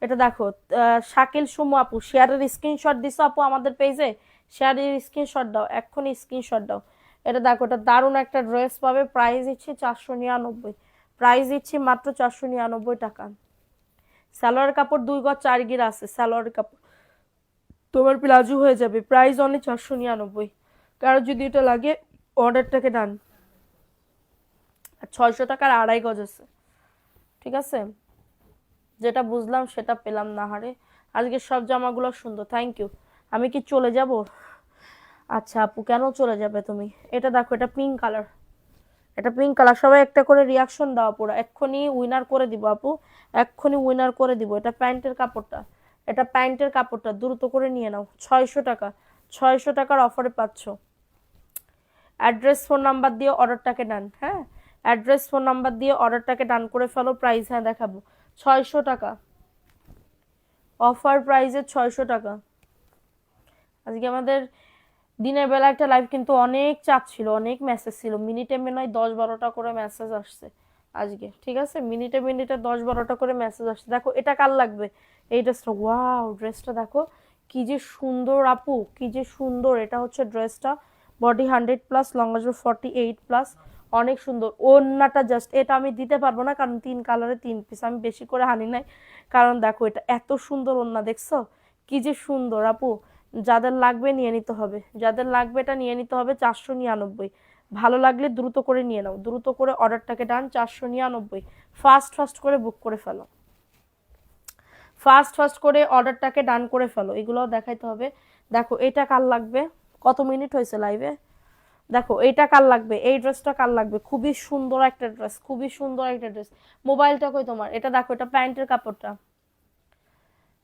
এটা দেখো, শাকিল সুমু আপু শেয়ারের স্ক্রিনশট দিছো আপু আমাদের পেজে, শেয়ারের স্ক্রিনশট দাও, এক্ষুনি স্ক্রিনশট দাও। এটা দেখো, এটা দারুণ একটা ড্রেস পাবে, প্রাইস দিচ্ছি 499, প্রাইস দিচ্ছি মাত্র 499 টাকা। সালোয়ার কাপড় 2 গজ 4 গিরা আছে, সালোয়ার কাপড় তোমার প্লাজো হয়ে যাবে, প্রাইস অনলি 499। কারো যদি এটা লাগে অর্ডারটাকে ডান। আর 600 টাকার 2.5 গজ আছে, ঠিক আছে। যেটা বুঝলাম সেটা পেলাম না। হারে আজকে সব জামাগুলো সুন্দর, থ্যাংক ইউ। আমি কি চলে যাব? আচ্ছা আপু, কেন চলে যাবে তুমি? এটা দেখো, এটা পিঙ্ক কালার, এটা পিঙ্ক কালার। সবাই একটা করে রিয়াকশন দাও পুরো, এক্ষুনি উইনার করে দিব আপু, এক্ষুনি উইনার করে দিব। এটা প্যান্টের কাপড়টা, এটা প্যান্টের কাপড়টা দ্রুত করে নিয়ে নাও। 600 টাকা, 600 টাকার অফারে পাচ্ছ। অ্যাড্রেস ফোন নাম্বার দিয়ে অর্ডারটাকে ডান। হ্যাঁ, অ্যাড্রেস ফোন নাম্বার দিয়ে অর্ডারটাকে ডান করে ফেলো। প্রাইস হ্যাঁ দেখাবো, 600 টাকা, অফার প্রাইসে 600 টাকা। আজকে আমাদের দিনের বেলা একটা লাইভ, কিন্তু অনেক চাপ ছিল, অনেক মেসেজ ছিল, মিনিটে মনে হয় 10-12টা করে মেসেজ আসছে আজকে, ঠিক আছে? মিনিটে মিনিটে 10-12টা করে মেসেজ আসছে। দেখো এটা কার লাগবে এই ড্রেসটা, ওয়াও ড্রেসটা দেখো কি যে সুন্দর আপু, কি যে সুন্দর। এটা হচ্ছে ড্রেসটা, বডি 100+, লং আসবে 48+, অনেক সুন্দর। ওড়নাটা জাস্ট, এটা আমি দিতে পারবো না কারণ 3 কালারে 3 পিস, আমি বেশি করে হানি নাই। কারণ দেখো এটা এত সুন্দর ওড়না, দেখছো কি যে সুন্দর আপু। যাদের লাগবে নিয়ে নিতে হবে, যাদের লাগবে এটা নিয়ে নিতে হবে। 499, ভালো লাগলে দ্রুত করে নিয়ে নাও, দ্রুত করে অর্ডারটাকে ডান। 499, ফাস্ট ফাস্ট করে বুক করে ফেলো, ফাস্ট ফাস্ট করে অর্ডারটাকে ডান করে ফেলো। এগুলোও দেখাইতে হবে। দেখো এটা কার লাগবে, কত মিনিট হয়েছে লাইভে? দেখো এইটা কার লাগবে, এই ড্রেসটা কার লাগবে? খুবই সুন্দর একটা ড্রেস, খুবই সুন্দর একটা ড্রেস। মোবাইলটা কই তোমার? এটা দেখো, এটা প্যান্টের কাপড়টা,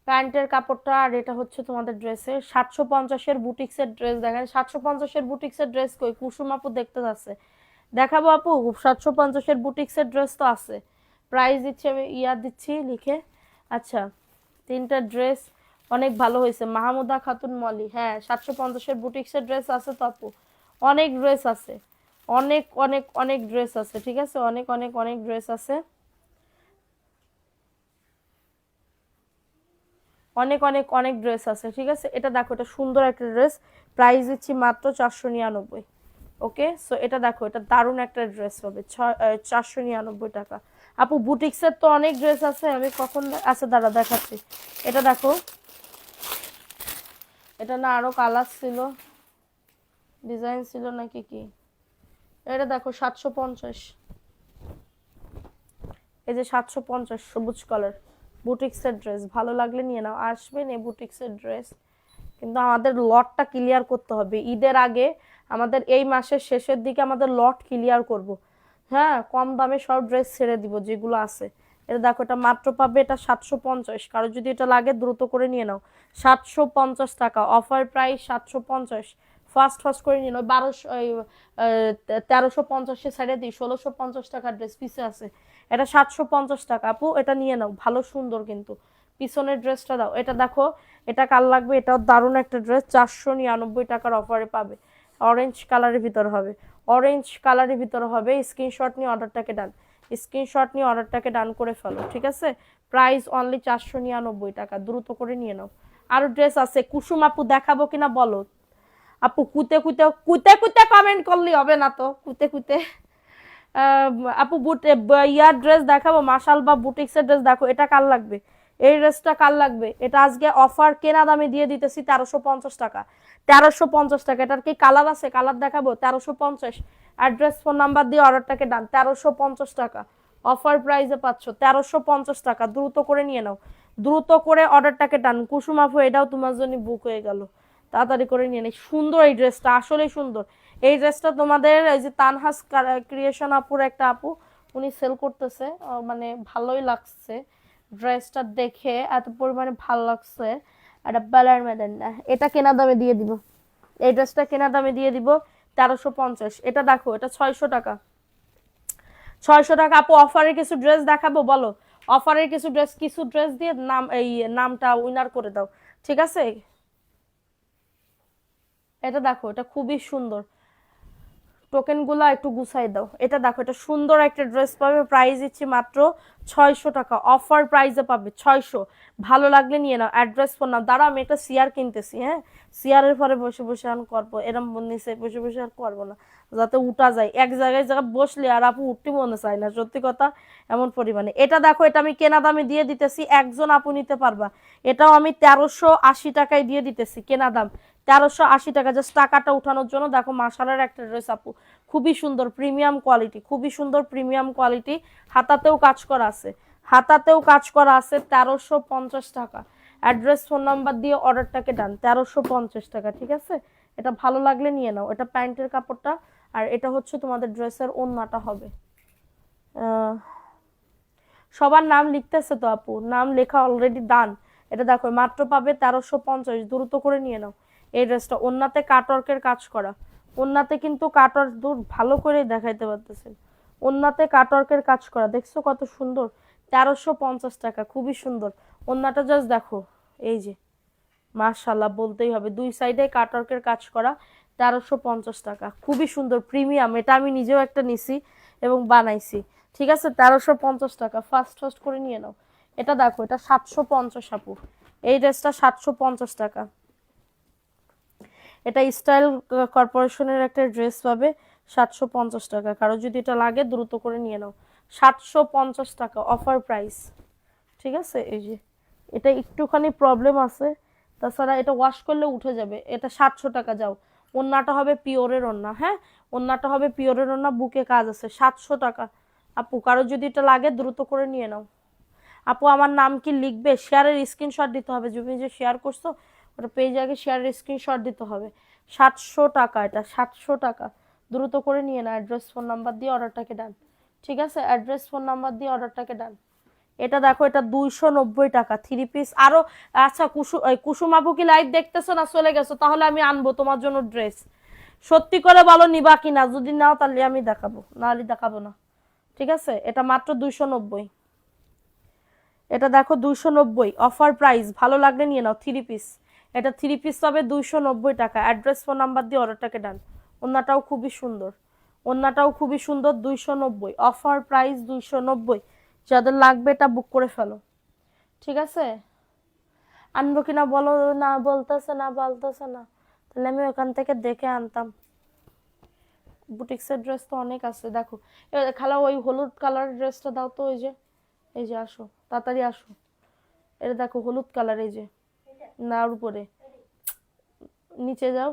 প্যান্টের কাপড়টা। আর এটা হচ্ছে তোমাদের ড্রেসের 750-এর বুটিক্সের ড্রেস। দেখেন 750-এর বুটিক্সের ড্রেস কই? কুসুম আপু দেখতে যাচ্ছে, দেখাবো আপু। 750-এর বুটিক্সের ড্রেস তো আছে, প্রাইস দিচ্ছি আমি, ইয়া দিচ্ছি লিখে। আচ্ছা, 3টা ড্রেস অনেক ভালো হয়েছে, মাহমুদা খাতুন মলি। হ্যাঁ 750-এর বুটিক্সের ড্রেস আছে তো আপু, অনেক ড্রেস আছে, অনেক অনেক অনেক ড্রেস আছে, ঠিক আছে? অনেক অনেক অনেক ড্রেস আছে, অনেক অনেক অনেক ড্রেস আছে, ঠিক আছে? এটা দেখো, এটা সুন্দর একটা ড্রেস, প্রাইস দিচ্ছি মাত্র 499। ওকে, সো এটা দেখো, এটা দারুণ একটা ড্রেস হবে 499 টাকা। আপু বুটিক্সের তো অনেক ড্রেস আছে, আমি কখন আছে দাঁড়া দেখাচ্ছি। এটা দেখো, এটা না আরো কালার ছিল, ডিজাইন ছিল নাকি কি? এটা দেখো 750, এই যে 750 সবুজ কালার বুটিক্সের ড্রেস, ভালো লাগলে নিয়ে নাও। আসবেন এই বুটিক্সের ড্রেস, কিন্তু আমাদের লটটা ক্লিয়ার করতে হবে ঈদের আগে, আমাদের এই মাসের শেষের দিকে আমাদের লট ক্লিয়ার করব। হ্যাঁ, কম দামে সব ড্রেস ছেড়ে দিব যেগুলো আছে। এটা দেখো, এটা মাত্র পাবে এটা 750, কারো যদি এটা লাগে দ্রুত করে নিয়ে নাও। 750 টাকা, অফার প্রাইস 750। ফার্স্ট ফার্স্ট করে নিয়ে নাও। 1350 ছেড়ে দিই, 1650 টাকার ড্রেস পিসে আছে। এটা 750 টাকা আপু, এটা নিয়ে নাও, ভালো সুন্দর কিন্তু। পিছনের ড্রেসটা দাও, এটা দেখো, এটা কার লাগবে? এটাও দারুণ একটা ড্রেস, 499 টাকার অফারে পাবে। অরেঞ্জ কালারের ভিতর হবে, অরেঞ্জ কালারের ভিতর হবে। স্ক্রিনশট নিয়ে অর্ডারটাকে ডান, স্ক্রিনশট নিয়ে অর্ডারটাকে ডান করে ফেলো, ঠিক আছে? প্রাইস অনলি 499 টাকা, দ্রুত করে নিয়ে নাও। আরো ড্রেস আছে, কুসুম আপু দেখাবো কিনা বলো? আপু কুতে কুতে কুতে কুতে কমেন্ট করলেই হবে না তো, কুতে কুতে। আপু ইয়ার ড্রেস দেখাবো, মাশাল বা বুটিক্সের ড্রেস দেখো, এটা কার লাগবে? এই ড্রেসটা কার লাগবে? এটা আজকে অফার কেনা দামে দিয়ে দিতেছি 1350 টাকা, 1350 টাকা। এটার কি কালার আছে? কালার দেখাবো, 1350। অ্যাড্রেস ফোন নাম্বার দিয়ে অর্ডারটাকে ডান, 1350 টাকা, অফার প্রাইসে পাচ্ছ 1350 টাকা। দ্রুত করে নিয়ে নাও, দ্রুত করে অর্ডারটাকে ডান। কুসুম আপু এটাও তোমার জন্য বুক হয়ে গেল, তাড়াতাড়ি করে নিয়ে নেই। সুন্দর এই ড্রেসটা, আসলেই সুন্দর। এই ড্রেসটা তোমাদের এই যে তানহাস ক্রিয়েশন আপুর একটা আপু, উনি সেল করতেছে, মানে ভালোই লাগছে ড্রেসটা দেখে, এত পরিমাণে ভালো লাগছে। একটা বেলার মেডেন না, এটা কেনা দামে দিয়ে দিব, এই ড্রেসটা কেনা দামে দিয়ে দিব 1350। এটা দেখো, এটা 600 টাকা, 600 টাকা আপু। অফারের কিছু ড্রেস দেখাবো বলো, অফারের কিছু ড্রেস, কিছু ড্রেস দিয়ে নাম, এই নামটা উইনার করে দাও, ঠিক আছে? এটা দেখো, এটা খুবই সুন্দর, টোকেন গুলা একটু গুছাই দাও। এটা দেখো, এটা সুন্দর একটা ড্রেস পাবে, প্রাইস দিচ্ছি মাত্র 600 টাকা, অফার প্রাইসে পাবে 600। ভালো লাগলে নিয়ে নাও। অ্যাড্রেস ফোন নাও। দাঁড়া আমি একটা সিআর কিনতেছি, হ্যাঁ সিআরের পরে বসে বসে আর করবো, এরম নিচে বসে বসে আর করবো না, যাতে উঠা যায়। এক জায়গায় জায়গা বসলে আর আপু উঠতে মনে চায় না, সত্যি কথা, এমন পরিমাণে। এটা দেখো, এটা আমি কেনা দামে দিয়ে দিতেছি, একজন আপু নিতে পারবা। এটাও আমি 1380 টাকায় দিয়ে দিতেছি, কেনা দাম 1380 টাকা, জাস্ট টাকাটা উঠানোর জন্য। দেখো মাশালের একটা ড্রেস আপু, খুবই সুন্দর প্রিমিয়াম কোয়ালিটি, খুবই সুন্দর প্রিমিয়াম কোয়ালিটি, হাতাতেও কাজ করা আছে। হাতাতেও কাজ করা আছে 1350 টাকা। অ্যাড্রেস ফোন নাম্বার দিয়ে অর্ডারটাকে ডান, 1350 টাকা। ঠিক আছে, এটা ভালো লাগলে নিয়ে নাও। এটা প্যান্টের কাপড়টা, আর এটা হচ্ছে তোমাদের ড্রেসের ওড়নাটা হবে। সবার নাম লিখতেছে তো আপু, নাম লেখা অলরেডি ডান। এটা দেখো মাত্র পাবে 1350, দ্রুত করে নিয়ে নাও। এই ড্রেসটা ওড়নাতে কাটওয়ার্কের কাজ করা, ওড়নাতে কিন্তু কাটওয়ার্ক দূর ভালো করে দেখাইতে পারতেছেন, ওড়নাতে কাটওয়ার্কের কাজ করা, দেখছো কত সুন্দর। 1350 টাকা, খুবই সুন্দর। ওড়নাটা জাস্ট দেখো, এই যে মাশাআল্লাহ বলতেই হবে, দুই সাইডে কাটওয়ার্কের কাজ করা। 1350 টাকা, খুবই সুন্দর, প্রিমিয়াম। এটা আমি নিজেও একটা নিছি এবং বানাইছি। ঠিক আছে, 1350 টাকা, ফার্স্ট ফার্স্ট করে নিয়ে নাও। এটা দেখো, এটা 750 আপু, এই ড্রেসটা 750 টাকা। এটা স্টাইল কর্পোরেশনের একটা ড্রেস পাবে 750 টাকা। কারো যদি এটা লাগে দ্রুত করে নিয়ে নাও, 750 টাকা অফার প্রাইস। ঠিক আছে, এই যে এটা একটুখানি প্রবলেম আছে, তাছাড়া এটা ওয়াশ করলে উঠে যাবে। এটা 700 টাকা। যাও, ওন্নাটা হবে পিওরের ওন্না, হ্যাঁ ওন্নাটা হবে পিওরের ওন্না, বুকে কাজ আছে, 700 টাকা। আপু কারো যদি এটা লাগে দ্রুত করে নিয়ে নাও। আপু আমার নাম কি লিখবে? শেয়ারের স্ক্রিনশট দিতে হবে, তুমি যে শেয়ার করছো ওটা পেজে আগে শেয়ারের স্ক্রিনশট দিতে হবে। 700 টাকা, এটা 700 টাকা, দ্রুত করে নিয়ে নাও। অ্যাড্রেস ফোন নাম্বার দিয়ে অর্ডারটাকে ডান। ঠিক আছে, অ্যাড্রেস ফোন নাম্বার দিয়ে অর্ডারটাকে ডান। এটা দেখো, এটা 290 টাকা, 3 পিস আরো। আচ্ছা কুসুম আপু কি লাইভ দেখতেছো না চলে গেছো? তাহলে আমি আনবো তোমার জন্য ড্রেস। সত্যি করে বলো নিবা কিনা, যদি নাও তাহলে আমি দেখাবো, নাহলে দেখাবো না। ঠিক আছে, এটা মাত্র 290। এটা দেখো 290 অফার প্রাইস, ভালো লাগলে নিয়ে নাও। 3 পিস, এটা 3 পিস পাবে 290 টাকা। অ্যাড্রেস ফোন নাম্বার দিয়ে অর্ডারটাকে ডান। ওন্নাটাও খুবই সুন্দর, ওন্নাটাও খুবই সুন্দর, 290 অফার প্রাইস, 290। যাদের লাগবে এটা বুক করে ফেলো। ঠিক আছে, আনবো কিনা বলো, না বলতেছে না, বলতেছে না, তাহলে আমি ওখান থেকে দেখে আনতাম। বুটিক্সের ড্রেস তো অনেক আছে, দেখো খালা ওই হলুদ কালার ড্রেসটা দাও তো, ওই যে এই যে আসো, তাড়াতাড়ি আসো। এটা দেখো হলুদ কালার, এই যে না ওর উপরে, নিচে যাও,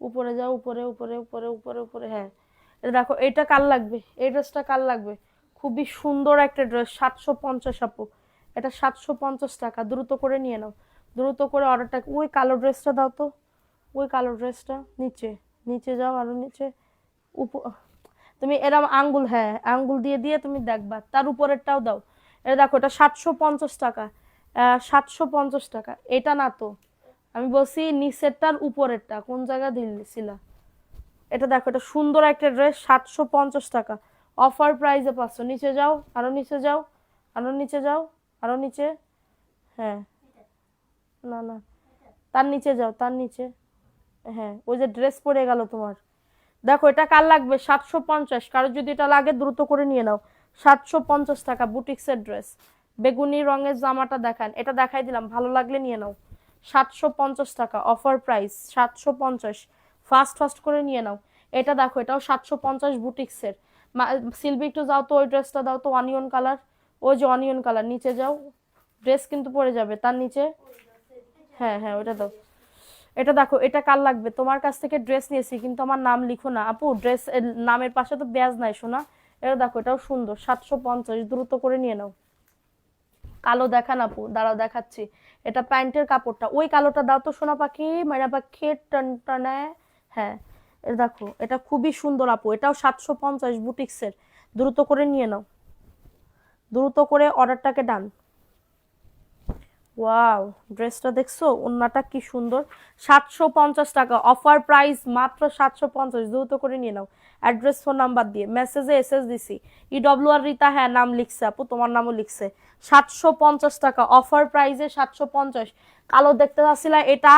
উপরে যাও, উপরে উপরে উপরে উপরে উপরে, হ্যাঁ এটা দেখো। এটা কার লাগবে? এই ড্রেসটা কার লাগবে? খুবই সুন্দর একটা ড্রেস, 750 আপু, এটা 750 টাকা, দ্রুত করে নিয়ে নাও, দ্রুত করে অর্ডারটা। ওই কালো ড্রেসটা দাও তো, ওই কালো ড্রেসটা নিচে, নিচে যাও আরো নিচে, তুমি এরম আঙ্গুল, হ্যাঁ আঙ্গুল দিয়ে দিয়ে তুমি দেখবা, তার উপরেরটাও দাও। এটা দেখো, এটা 750 টাকা, 750 টাকা। এটা না তো, আমি বলছি নিচেরটার উপরেরটা, কোন জায়গা দিয়েছিলা? এটা দেখো, এটা সুন্দর একটা ড্রেস, 750 টাকা অফার প্রাইসে পাচ্ছ। নিচে যাও, আরো নিচে যাও, আরো নিচে যাও, আরো নিচে, হ্যাঁ না না, তার নিচে যাও, তার নিচে, হ্যাঁ ওই যে ড্রেস পরে গেল তোমার। দেখো এটা কার লাগবে? 750। কারো যদি এটা লাগে দ্রুত করে নিয়ে নাও, 750 টাকা বুটিক্সের ড্রেস। বেগুনি রঙের জামাটা দেখান, এটা দেখাই দিলাম, ভালো লাগলে নিয়ে নাও, 750 টাকা অফার প্রাইস, 750। ফাস্ট ফাস্ট করে নিয়ে নাও। এটা দেখো, এটাও 750 বুটিক্সের। সিলভি একটু যাও তো, ওই ড্রেসটা দাও তো, অনিয়ন কালার, ওই যে অনিয়ন কালার, নিচে যাও, ড্রেস কিন্তু পরে যাবে, তার নিচে, হ্যাঁ হ্যাঁ ওইটা দাও। এটা দেখো, এটা কার লাগবে? তোমার কাছ থেকে ড্রেস নিয়েছি কিন্তু আমার নাম লিখো না আপু, ড্রেস নামের পাশে তো ব্যাজ নাই শোনা। এটা দেখো, এটাও সুন্দর, 750, দ্রুত করে নিয়ে নাও। কালো দেখান আপু, দাঁড়াও দেখাচ্ছি। এটা প্যান্টের কাপড়টা, ওই কালোটা দাও তো সোনা পাখি, মাইনা পাখি টনটনায়, হ্যাঁ এটা দেখো, এটা খুবই সুন্দর আপু, এটাও 750 বুটিক্সের, দ্রুত করে নিয়ে নাও, দ্রুত করে অর্ডারটাকে ডান। ওয়াও, ড্রেসটা দেখছো, ওন্নাটা কি সুন্দর, 750 টাকা অফার প্রাইস, মাত্র 750, দ্রুত করে নিয়ে নাও। অ্যাড্রেস ফোন নাম্বার দিয়ে মেসেজে এসএস দিছি। আর রিতা, হ্যাঁ নাম লিখছে আপু, তোমার নামও লিখছে। 750 টাকা অফার প্রাইসে, 750। কালো দেখতে চাচ্ছিলা, এটা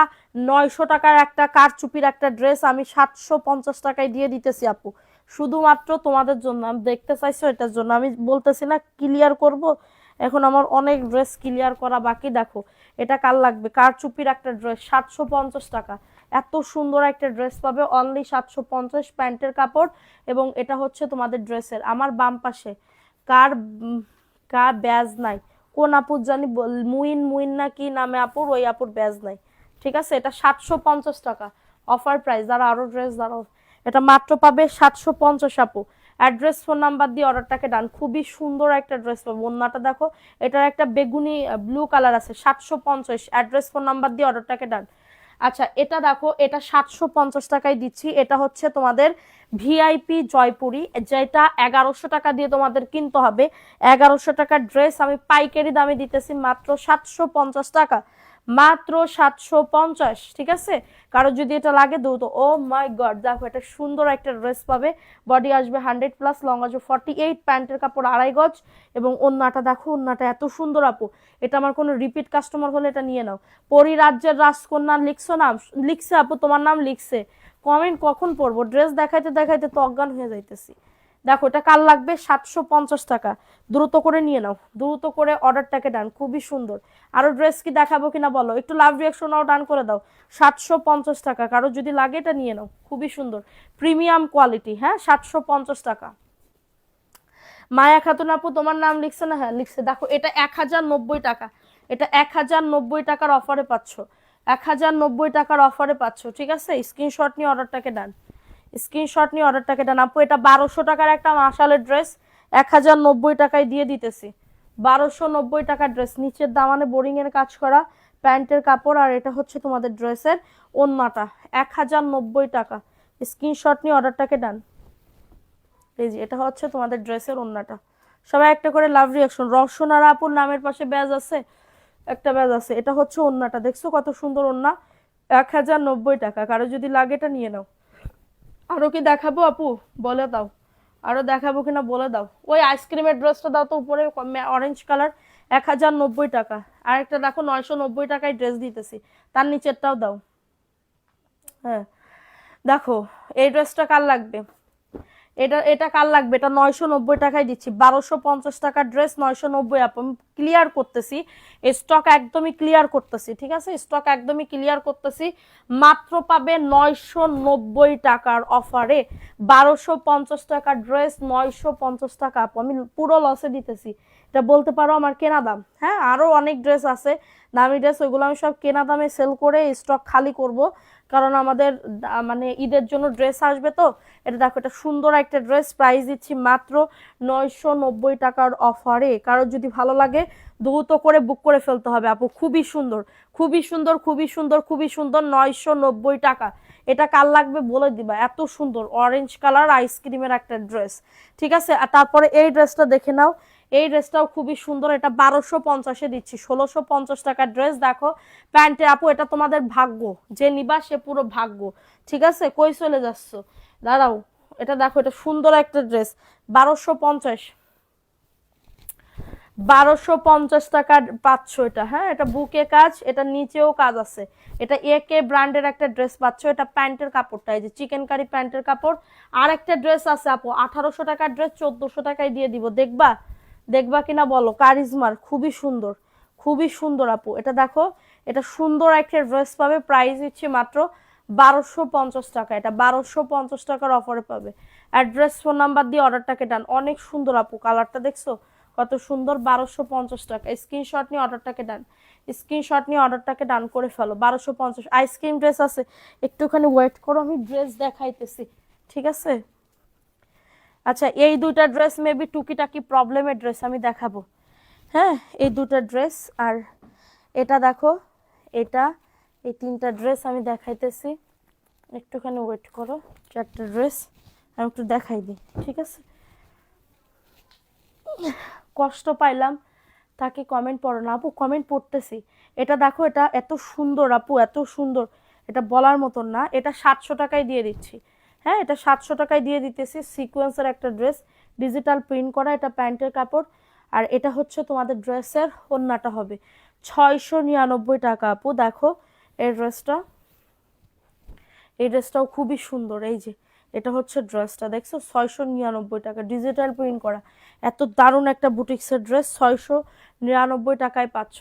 900 টাকার একটা কারচুপির একটা ড্রেস, আমি 750 টাকায় দিয়ে দিতেছি আপু, শুধুমাত্র তোমাদের জন্য। আমি দেখতে চাইছো এটার জন্য, আমি বলতেছি না ক্লিয়ার করব, এখন আমার অনেক ড্রেস ক্লিয়ার করা বাকি। দেখো এটা কার লাগবে? কারচুপির একটা ড্রেস, 750 টাকা, এত সুন্দর একটা ড্রেস পাবে অনলি 750, প্যান্টের কাপড়। এবং এটা হচ্ছে তোমাদের ড্রেসের আমার বাম পাশে, কার কার ব্যাজ নাই, কোন আপুর জানি মুইন মুইন না কি নামে আপুর, ওই আপুর ব্যাজ নাই। ঠিক আছে, এটা 750 টাকা অফার প্রাইস। দাঁড়া আরো ড্রেস, দাঁড়াও, এটা মাত্র পাবে 750 আপু। অ্যাড্রেস ফোন নাম্বার দিয়ে অর্ডারটাকে ডান। খুবই সুন্দর একটা ড্রেস পাবো। ওন্নাটা দেখো, এটার একটা বেগুনি ব্লু কালার আছে, 750। অ্যাড্রেস ফোন নাম্বার দিয়ে অর্ডারটাকে ডান। আচ্ছা এটা দেখো, এটা 750 টাকায় দিচ্ছি। এটা হচ্ছে তোমাদের ভিআইপি জয়পুরি, যেটা 1100 টাকা দিয়ে তোমাদের কিনতে হবে। 1100 টাকার ড্রেস আমি পাইকারি দামে দিতেছি মাত্র 750 টাকা, মাত্র 750। ঠিক আছে, কারো যদি এটা লাগে দ্রুত। ও মাই গড, দেখো এটা সুন্দর একটা ড্রেস পাবে। বডি আসবে 100+, লং আসবে 48, প্যান্টের কাপড় 2.5 গজ, এবং ওন্নাটা দেখো, ওন্নাটা এত সুন্দর আপু। এটা আমার কোনো রিপিট কাস্টমার হলে এটা নিয়ে নাও। পরিরাজ্যের রাজকন্যা লিখছো নাম, লিখছে আপু, তোমার নাম লিখছে। কমেন্ট কখন পড়বো, ড্রেস দেখাইতে দেখাইতে তো অজ্ঞান হয়ে যাইতেছি। দেখো এটা কার লাগবে, 750 টাকা। দ্রুত করে নিয়ে নাও, দ্রুত করে অর্ডারটাকে ডান। খুবই সুন্দর। আরো ড্রেস কি দেখাবো কিনা বলো, একটু লাভ রিয়াকশনও ডান করে দাও। 750 টাকা, কারো যদি লাগে এটা নিয়ে নাও। খুবই সুন্দর, প্রিমিয়াম কোয়ালিটি। হ্যাঁ, 750 টাকা। মায়া খাতুন আপু তোমার নাম লিখছে না? হ্যাঁ লিখছে। দেখো এটা 1090 টাকা, এটা 1090 টাকার অফারে পাচ্ছ, 1090 টাকার অফারে পাচ্ছ। ঠিক আছে, স্ক্রিনশট নিয়ে অর্ডারটাকে ডান, স্ক্রিনশট নিয়ে অর্ডারটাকে ডান। আপু এটা 1200 টাকার একটা মাশালের ড্রেস 1090 টাকায় দিয়ে দিতেছি। 1290 টাকার ড্রেস, নিচের দামানে বোরিং এর কাজ করা, প্যান্টের কাপড়, আর এটা হচ্ছে তোমাদের ড্রেসের ওন্নাটা। 1090 টাকা, স্ক্রিনশট নিয়ে অর্ডারটাকে ডান। এই যে এটা হচ্ছে তোমাদের ড্রেসের ওন্নাটা। সবাই একটা করে লাভ রিয়াকশন। রসনারা আপুর নামের পাশে ব্যাজ আছে, একটা ব্যাজ আছে। এটা হচ্ছে ওন্নাটা, দেখছো কত সুন্দর ওন্না। 1090 টাকা, কারো যদি লাগে এটা নিয়ে নাও। আরো কি দেখাবো আপু, বলে দাও। আরো দেখাবো কিনা বলে দাও। ওই আইসক্রিমের ড্রেসটা দাও তো উপরে, অরেঞ্জ কালার, 1090 টাকা। আর একটা দেখো 990 টাকায় ড্রেস দিতেছি, তার নিচেরটাও দাও। হ্যাঁ দেখো, এই ড্রেসটা কার লাগবে, এটা এটা কার লাগবে, এটা 990 টাকায় দিচ্ছি। 1250 টাকার ড্রেস 990 আপ। আমি ক্লিয়ার করতেছি, স্টক একদমই ক্লিয়ার করতেছি। ঠিক আছে, স্টক একদমই ক্লিয়ার করতেছি। মাত্র পাবে 990 টাকার অফারে 1250 টাকার ড্রেস 950 টাকা আপ। আমি পুরো লসে দিতেছি, এটা বলতে পারো আমার কেনা দাম। হ্যাঁ, আরো অনেক ড্রেস আছে দামি ড্রেস, ওইগুলো আমি সব কেনা দামে সেল করে স্টক খালি করব, কারণ আমাদের মানে ঈদের জন্য ড্রেস আসবে তো। এটা দেখো, এটা সুন্দর একটা ড্রেস, প্রাইস দিচ্ছি মাত্র 990 টাকার অফারে। কারোর যদি ভালো লাগে দ্রুত করে বুক করে ফেলতে হবে আপু। খুবই সুন্দর, খুবই সুন্দর, খুবই সুন্দর, খুবই সুন্দর, 990 টাকা। এটা কার লাগবে বলে দিবা, এত সুন্দর অরেঞ্জ কালার আইসক্রিমের একটা ড্রেস। ঠিক আছে, আর তারপরে এই ড্রেসটা দেখে নাও, এই ড্রেসটাও খুবই সুন্দর। এটা 1250-এ দিচ্ছি, 1650 টাকার ড্রেস। দেখো প্যান্টে আপু, এটা তোমাদের ভাগ্য, যে নিবা সে পুরো ভাগ্য। ঠিক আছে, কই চলে যাচ্ছ, দাঁড়াও। এটা দেখো, এটা সুন্দর একটা ড্রেস, 1250, 1250 টাকার পাচ্ছ এটা। হ্যাঁ, এটা বুকে কাজ, এটা নিচেও কাজ আছে। এটা একে ব্র্যান্ডের একটা ড্রেস পাচ্ছ। এটা প্যান্টের কাপড়টা এই যে চিকেন কারি প্যান্টের কাপড়। আর একটা ড্রেস আছে আপু, 1800 টাকার ড্রেস 1400 টাকায় দিয়ে দিব। দেখবা, দেখবা কিনা বলো। কারিজমার, খুবই সুন্দর, খুবই সুন্দর আপু। এটা দেখো, এটা সুন্দর একটা ড্রেস পাবে, প্রাইস হচ্ছে মাত্র 1250 টাকা। এটা 1250 টাকার অফারে পাবে। অ্যাড্রেস ফোন নাম্বার দিয়ে অর্ডারটাকে ডান। অনেক সুন্দর আপু, কালারটা দেখছো কত সুন্দর। 1250 টাকা, স্ক্রিনশট নিয়ে অর্ডারটাকে ডান, স্ক্রিনশট নিয়ে অর্ডারটাকে ডান করে ফেলো। 1250 আইসক্রিম ড্রেস আছে, একটুখানি ওয়েট করো, আমি ড্রেস দেখাইতেছি। ঠিক আছে, আচ্ছা এই দুইটা ড্রেস মেবি টুকিটাকি প্রবলেমের ড্রেস আমি দেখাবো। হ্যাঁ, এই দুটা ড্রেস, আর এটা দেখো, এটা, এই তিনটা ড্রেস আমি দেখাইতেছি। একটুখানি ওয়েট করো, চারটা ড্রেস আমি একটু দেখাই দিই। ঠিক আছে, কষ্ট পাইলাম তাকে কমেন্ট পড়ো না আপু, কমেন্ট পড়তেছি। এটা দেখো, এটা এত সুন্দর আপু, এত সুন্দর, এটা বলার মতন না। এটা 700 টাকায় দিয়ে দিচ্ছি। হ্যাঁ, এটা 700 টাকায় দিয়ে দিতেছি। সিকোয়েন্সের একটা ড্রেস, ডিজিটাল প্রিন্ট করা, এটা প্যান্টের কাপড়। আর এটা হচ্ছে তোমাদের ড্রেসের ওন্নাটা হবে 699 টাকা আপু। দেখো এই ড্রেসটা, এই ড্রেসটাও খুবই সুন্দর। এই যে এটা হচ্ছে ড্রেসটা, দেখছো 699 টাকা, ডিজিটাল প্রিন্ট করা। এত দারুণ একটা বুটিক্সের ড্রেস 699 টাকায় পাচ্ছ।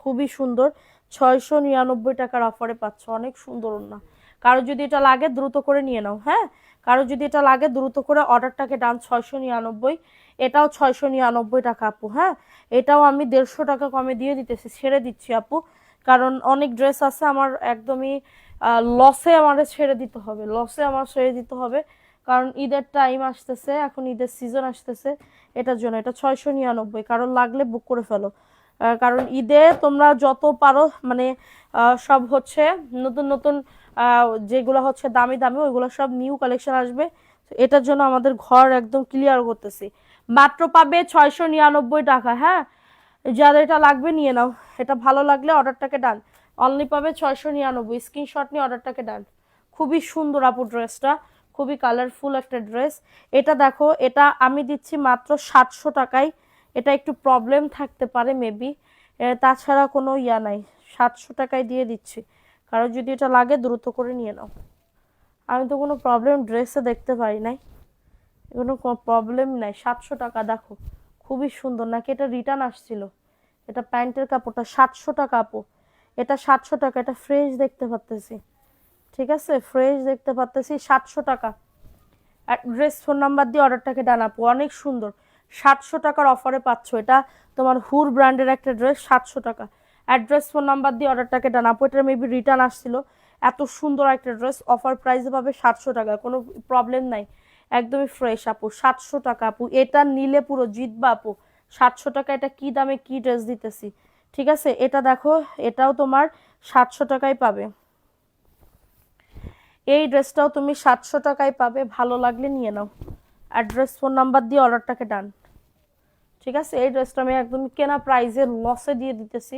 খুবই সুন্দর, 699 টাকার অফারে পাচ্ছ। অনেক সুন্দর না, কারো যদি এটা লাগে দ্রুত করে নিয়ে নাও। হ্যাঁ, কারো যদি এটা লাগে দ্রুত করে অর্ডারটাকে ডান। 699, এটাও 699 টাকা আপু। হ্যাঁ, এটাও আমি 150 টাকা কমে দিয়ে দিতেছি, ছেড়ে দিচ্ছি আপু, কারণ অনেক ড্রেস আছে আমার একদমই লসে, আমার ছেড়ে দিতে হবে, লসে আমার ছেড়ে দিতে হবে। কারণ ঈদের টাইম আসতেছে, এখন ঈদের সিজন আসতেছে, এটার জন্য। এটা 699, কারণ লাগলে বুক করে ফেলো। কারণ ঈদে তোমরা যত পারো মানে সব হচ্ছে নতুন নতুন যেগুলো হচ্ছে দামি দামি ওইগুলো সব নিউ কালেকশন আসবে। এটার জন্য আমাদের ঘর একদম ক্লিয়ার করতেছি। মাত্র পাবে 699 টাকা। হ্যাঁ, যাদের এটা লাগবে নিয়ে নাও। এটা ভালো লাগলে অর্ডারটাকে ডান। অনলি পাবে 699, স্ক্রিনশট নিয়ে অর্ডারটাকে ডান। খুবই সুন্দর আপু ড্রেসটা, খুবই কালারফুল একটা ড্রেস। এটা দেখো, এটা আমি দিচ্ছি মাত্র 700 টাকায়। এটা একটু প্রবলেম থাকতে পারে মেবি, তাছাড়া কোনো ইয়া নাই। 700 টাকায় দিয়ে দিচ্ছি, কারণ যদি এটা লাগে দ্রুত করে নিয়ে নাও। আমি তো কোনো প্রবলেম ড্রেসে দেখতে পাই নাই, কোনো প্রবলেম নাই। 700 টাকা দেখো, খুবই সুন্দর। নাকি এটা রিটার্ন আসছিল? এটা প্যান্টের কাপড়টা 700 টাকা আপু। এটা 700 টাকা, এটা ফ্রেশ দেখতে পাচ্তেছি। ঠিক আছে, ফ্রেশ দেখতে পাচ্তেছি। 700 টাকা। অ্যাড্রেস ফোন নাম্বার দিয়ে অর্ডারটাকে ডান আপু। অনেক সুন্দর, 700 টাকার অফারে পাচ্ছ। এটা তোমার হুর ব্র্যান্ডের একটা ড্রেস, 700 টাকা। অ্যাড্রেস ফোন নাম্বার দিয়ে অর্ডারটাকে ডান আপু। এটা মেবি রিটার্ন আসছিল। এত সুন্দর একটা ড্রেস অফার প্রাইসে পাবে 700 টাকা, কোনো প্রবলেম নাই। একদমই ফ্রেশ আপু। 700 টাকা আপু, এটা নিলে পুরো জিতবা আপু। 700 টাকা, এটা কি দামে কি ড্রেস দিতেছি। ঠিক আছে, এটা দেখো, এটাও তোমার 700 টাকায় পাবে। এই ড্রেসটাও তুমি 700 টাকায় পাবে, ভালো লাগলে নিয়ে নাও। অ্যাড্রেস ফোন নাম্বার দিয়ে অর্ডারটাকে ডান। ঠিক আছে, এই ড্রেসটা আমি একদম কেনা প্রাইসে লসে দিয়ে দিতেছি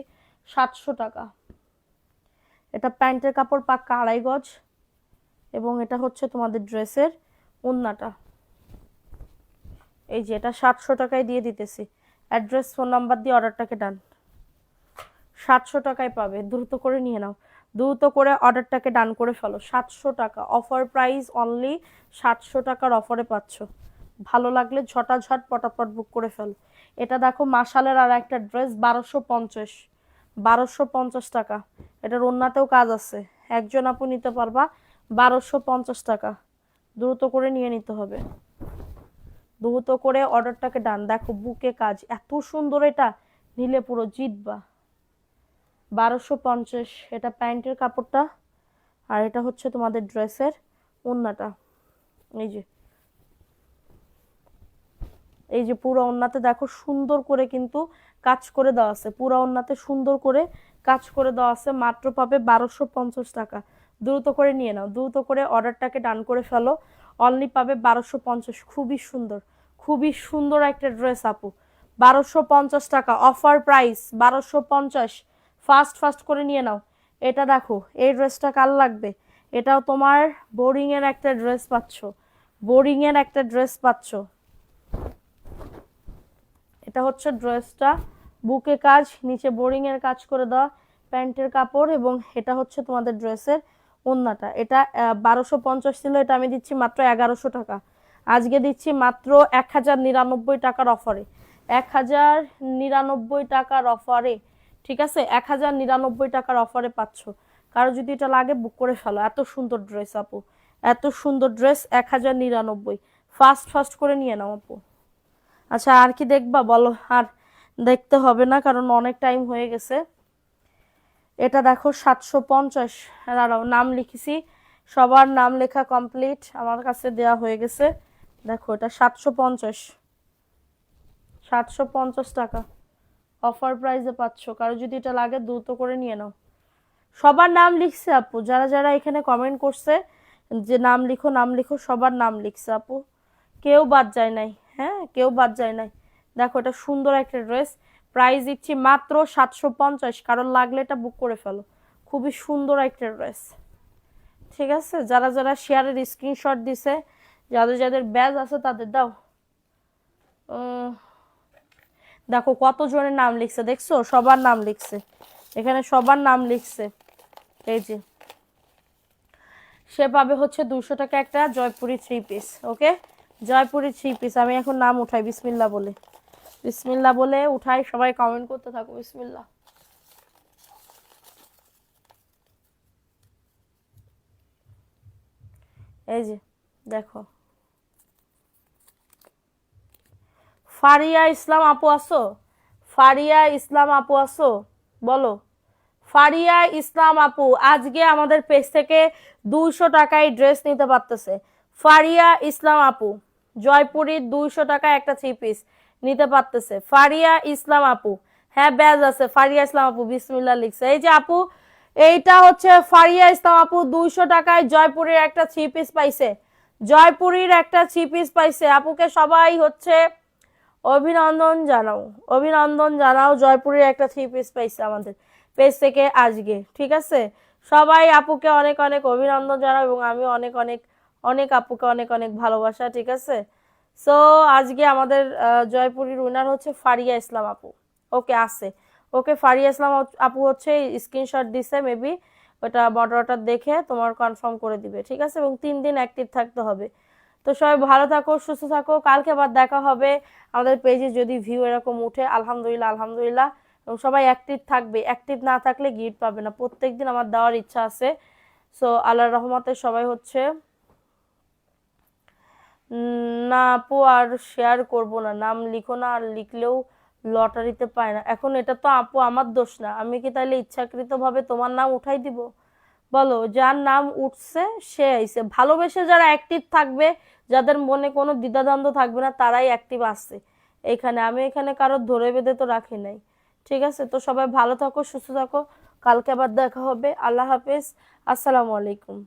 700 টাকা। এটা প্যান্টের কাপড় পাক্কা 2.5 গজ, এবং এটা হচ্ছে তোমাদের ড্রেসের ওড়নাটা। এই যে এটা 700 টাকায় দিয়ে দিতেছি। অ্যাড্রেস ফোন নাম্বার দিয়ে অর্ডারটাকে ডান। 700 টাকায় পাবে, দ্রুত করে নিয়ে নাও। দ্রুত করে অর্ডারটাকে ডান করে ফেলো। 700 টাকা অফার প্রাইস, অনলি 700 টাকার অফারে পাচ্ছ। ভালো লাগলে ঝটাঝট পটাপট বুক করে ফেলো। এটা দেখো মাশালের আর একটা ড্রেস, 1250। 1250 টাকা। এটার ওড়নাতেও কাজ আছে, একজন আপু নিতে পারবা। 1250 টাকা, দ্রুত করে নিয়ে নিতে হবে। দ্রুত করে অর্ডারটাকে ডান। দেখো বুকে কাজ এত সুন্দর, এটা নিলে পুরো জিতবা। 1250। এটা প্যান্টের কাপড়টা, আর এটা হচ্ছে তোমাদের ড্রেসের ওড়নাটা। এই যে, এই যে পুরো ওড়নাতে দেখো সুন্দর করে কিন্তু কাজ করে দেওয়া আছে। পুরো ওড়নাতে সুন্দর করে কাজ করে দেওয়া আছে। মাত্র পাবে 1250 টাকা। দ্রুত করে নিয়ে নাও, দ্রুত করে অর্ডারটাকে ডান করে ফেলো। অনলি পাবে 1250। খুবই সুন্দর, খুবই সুন্দর একটা ড্রেস আপু। 1250 টাকা অফার প্রাইস, 1250। ফাস্ট ফাস্ট করে নিয়ে নাও। এটা দেখো, এই ড্রেসটা কার লাগবে? এটাও তোমার বোরিং এর একটা ড্রেস পাচ্ছ, বোরিং এর একটা ড্রেস পাচ্ছ। এটা হচ্ছে ড্রেসটা, বুকে কাজ, নিচে বোরিং এর কাজ করে দেওয়া, প্যান্টের কাপড়, এবং এটা হচ্ছে তোমাদের ড্রেসের ওড়নাটা। এটা 1250 ছিল, এটা আমি দিচ্ছি মাত্র 1100 টাকা। আজকে দিচ্ছি মাত্র 1099 টাকার অফারে। 1099 টাকার অফারে। ঠিক আছে, 1099 টাকার অফারে পাচ্ছ। কারো যদি এটা লাগে বুক করে ফেলো। এত সুন্দর ড্রেস আপু, এত সুন্দর ড্রেস, 1099। ফাস্ট ফাস্ট করে নিয়ে নাও আপু। আচ্ছা, আর কি দেখবা বলো? আর দেখতে হবে না, কারণ অনেক টাইম হয়ে গেছে। এটা দেখো 750। দাঁড়াও, নাম লিখেছি, সবার নাম লেখা কমপ্লিট, আমার কাছে দেয়া হয়ে গেছে। দেখো এটা 750। 750 টাকা অফার প্রাইসে পাচ্ছ। কারো যদি এটা লাগে দ্রুত করে নিয়ে নাও। সবার নাম লিখছে আপু, যারা যারা এখানে কমেন্ট করছে যে নাম লিখো নাম লিখো, সবার নাম লিখছে আপু, কেউ বাদ যায় নাই। হ্যাঁ, কেউ বাদ যায় নাই। দেখো এটা সুন্দর একটা ড্রেস, প্রাইস দিচ্ছি মাত্র 750। কারণ লাগলে এটা বুক করে ফেলো। খুবই সুন্দর একটা ড্রেস। ঠিক আছে, যারা যারা শেয়ারের স্ক্রিনশট দিছে, যাদের যাদের ব্যাজ আছে তাদের দাও। দেখো কত জনের নাম লিখছে, দেখছো? সবার নাম লিখছে এখানে, সবার নাম লিখছে। এই যে, সে পাবে হচ্ছে 200 টাকা একটা জয়পুরি 3 পিস। ওকে, জয়পুরি 3 পিস। আমি এখন নাম উঠাই বিসমিল্লাহ বলে, বিসমিল্লাহ বলে উঠাই। সবাই কমেন্ট করতে থাকো বিসমিল্লাহ। এই যে দেখো, ফারিয়া ইসলাম আপু আসো? ফারিয়া ইসলাম আপু আসো? বলো। ফারিয়া ইসলাম আপু আজকে আমাদের পেজ থেকে 200 টাকায় ড্রেস নিতে পারতেছে। ফারিয়া ইসলাম আপু জয়পুরীর 200 টাকা একটা 3 পিস নিতে পারতেছে। ফারিয়া ইসলাম আপু, হ্যাঁ ব্যাজ আছে। ফারিয়া ইসলাম আপু বিসমিল্লাহ লিখছে। এই যে আপু, এইটা হচ্ছে ফারিয়া ইসলাম আপু 200 টাকায় জয়পুরের একটা 3 পিস পাইছে। জয়পুরীর একটা 3 পিস পাইছে। আপুকে সবাই হচ্ছে অভিনন্দন জানাও, অভিনন্দন জানাও। জয়পুরের একটা 3 পিস পাইছে আমাদের পেজ থেকে আজকে, ঠিক আছে? সবাই আপুকে অনেক অনেক অভিনন্দন জানাও এবং আমি অনেক অনেক অনেক আপুকে অনেক অনেক ভালোবাসা, ঠিক আছে? সো আজকে আমাদের জয়পুরীর উইনার হচ্ছে ফারিয়া ইসলাম আপু। ওকে আছে, ওকে ফারিয়া ইসলাম আপু হচ্ছে স্ক্রিনশট দিছে, মেবি ওটা মডারেটর দেখে তোমার কনফার্ম করে দিবে, ঠিক আছে? এবং 3 দিন অ্যাক্টিভ থাকতে হবে। তো সবাই ভালো থাকো, সুস্থ থাকো। কালকে আবার দেখা হবে আমাদের পেজে যদি ভিউ এরকম উঠে। আলহামদুলিল্লাহ আলহামদুলিল্লাহ। এবং সবাই অ্যাক্টিভ থাকবে, অ্যাক্টিভ না থাকলে গিফট পাবে না। প্রত্যেকদিন আমার দেওয়ার ইচ্ছা আছে। সো আল্লাহর রহমতে সবাই হচ্ছে না আপু আর শেয়ার করব না, নাম লিখো না, আর লিখলেও লটারিতে পায় না। এখন এটা তো আপু আমার দোষ না, আমি কি তাইলে ইচ্ছাকৃতভাবে তোমার নাম উঠাই দিব? বলো, যার নাম উঠছে সে আইছে। ভালোবেসে যারা অ্যাক্টিভ থাকবে, যাদের মনে কোনো দ্বিধাদ্বন্দ্ব থাকবে না, তারাই অ্যাক্টিভ আসছে এখানে। আমি এখানে কারোর ধরে বেঁধে তো রাখি নাই, ঠিক আছে? তো সবাই ভালো থাকো, সুস্থ থাকো। কালকে আবার দেখা হবে। আল্লাহ হাফেজ, আসসালামু আলাইকুম।